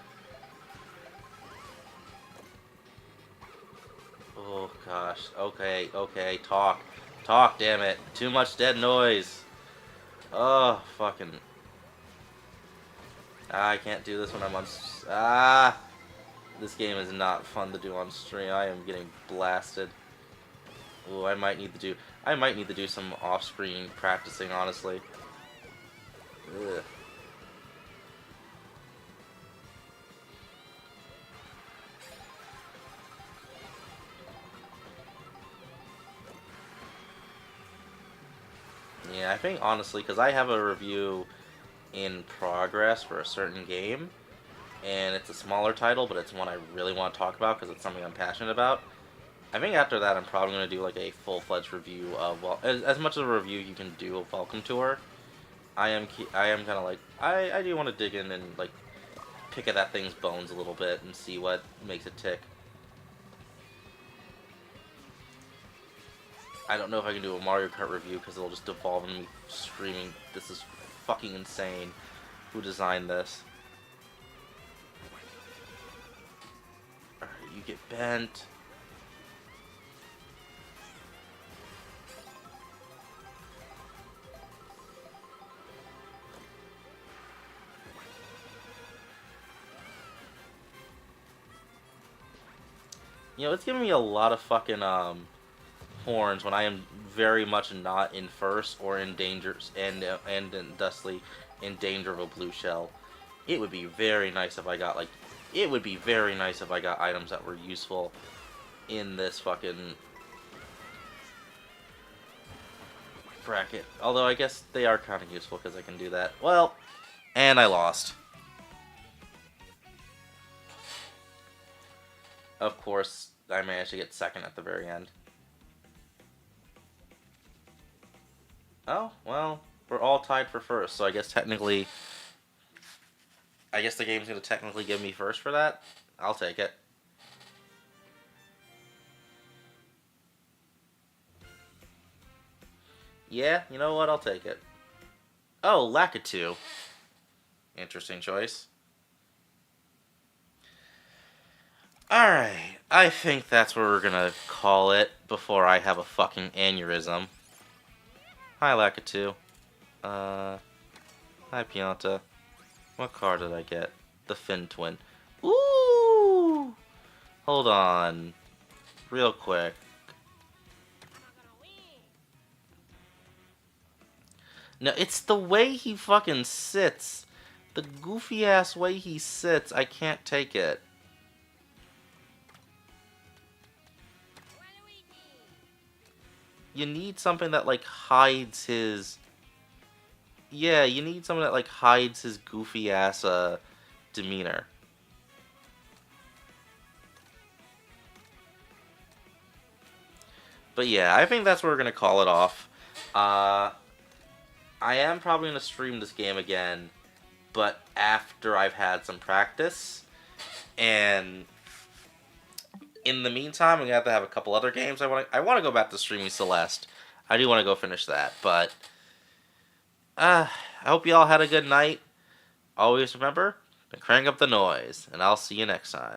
Oh gosh. Okay, okay. Talk. Talk, damn it. Too much dead noise. Oh, fucking. Ah, I can't do this when I'm on. Ah! This game is not fun to do on stream. I am getting blasted. Ooh, I might need to do some off-screen practicing, honestly. Ugh. Yeah, I think honestly, because I have a review in progress for a certain game, and it's a smaller title, but it's one I really want to talk about because it's something I'm passionate about. I think after that, I'm probably going to do like a full-fledged review of, well, as much of a review you can do of Welcome Tour. I am kind of like, I do want to dig in and like pick at that thing's bones a little bit and see what makes it tick. I don't know if I can do a Mario Kart review because it'll just devolve into me screaming, "This is fucking insane! Who designed this?" Alright, you get bent. You know, it's giving me a lot of fucking horns when I am very much not in first or in danger and thusly in danger of a blue shell. It would be very nice if I got like, it would be very nice if I got items that were useful in this fucking bracket. Although I guess they are kind of useful because I can do that. Well, and I lost. Of course, I managed to get second at the very end. Oh, well, we're all tied for first, so I guess technically, I guess the game's going to technically give me first for that. I'll take it. Yeah, you know what? I'll take it. Oh, Lakitu. Interesting choice. Alright, I think that's where we're gonna call it before I have a fucking aneurysm. Hi, Lakitu. Hi, Pianta. What card did I get? The Fin Twin. Ooh! Hold on. Real quick. No, it's the way he fucking sits. The goofy ass way he sits. I can't take it. You need something that like hides his. Yeah, you need something that like hides his goofy ass demeanor. But yeah, I think that's where we're gonna call it off. Uh, I am probably gonna stream this game again, but after I've had some practice. And in the meantime, I'm gonna have to have a couple other games. I want to go back to streaming Celeste. I do want to go finish that, but I hope you all had a good night. Always remember to crank up the noise, and I'll see you next time.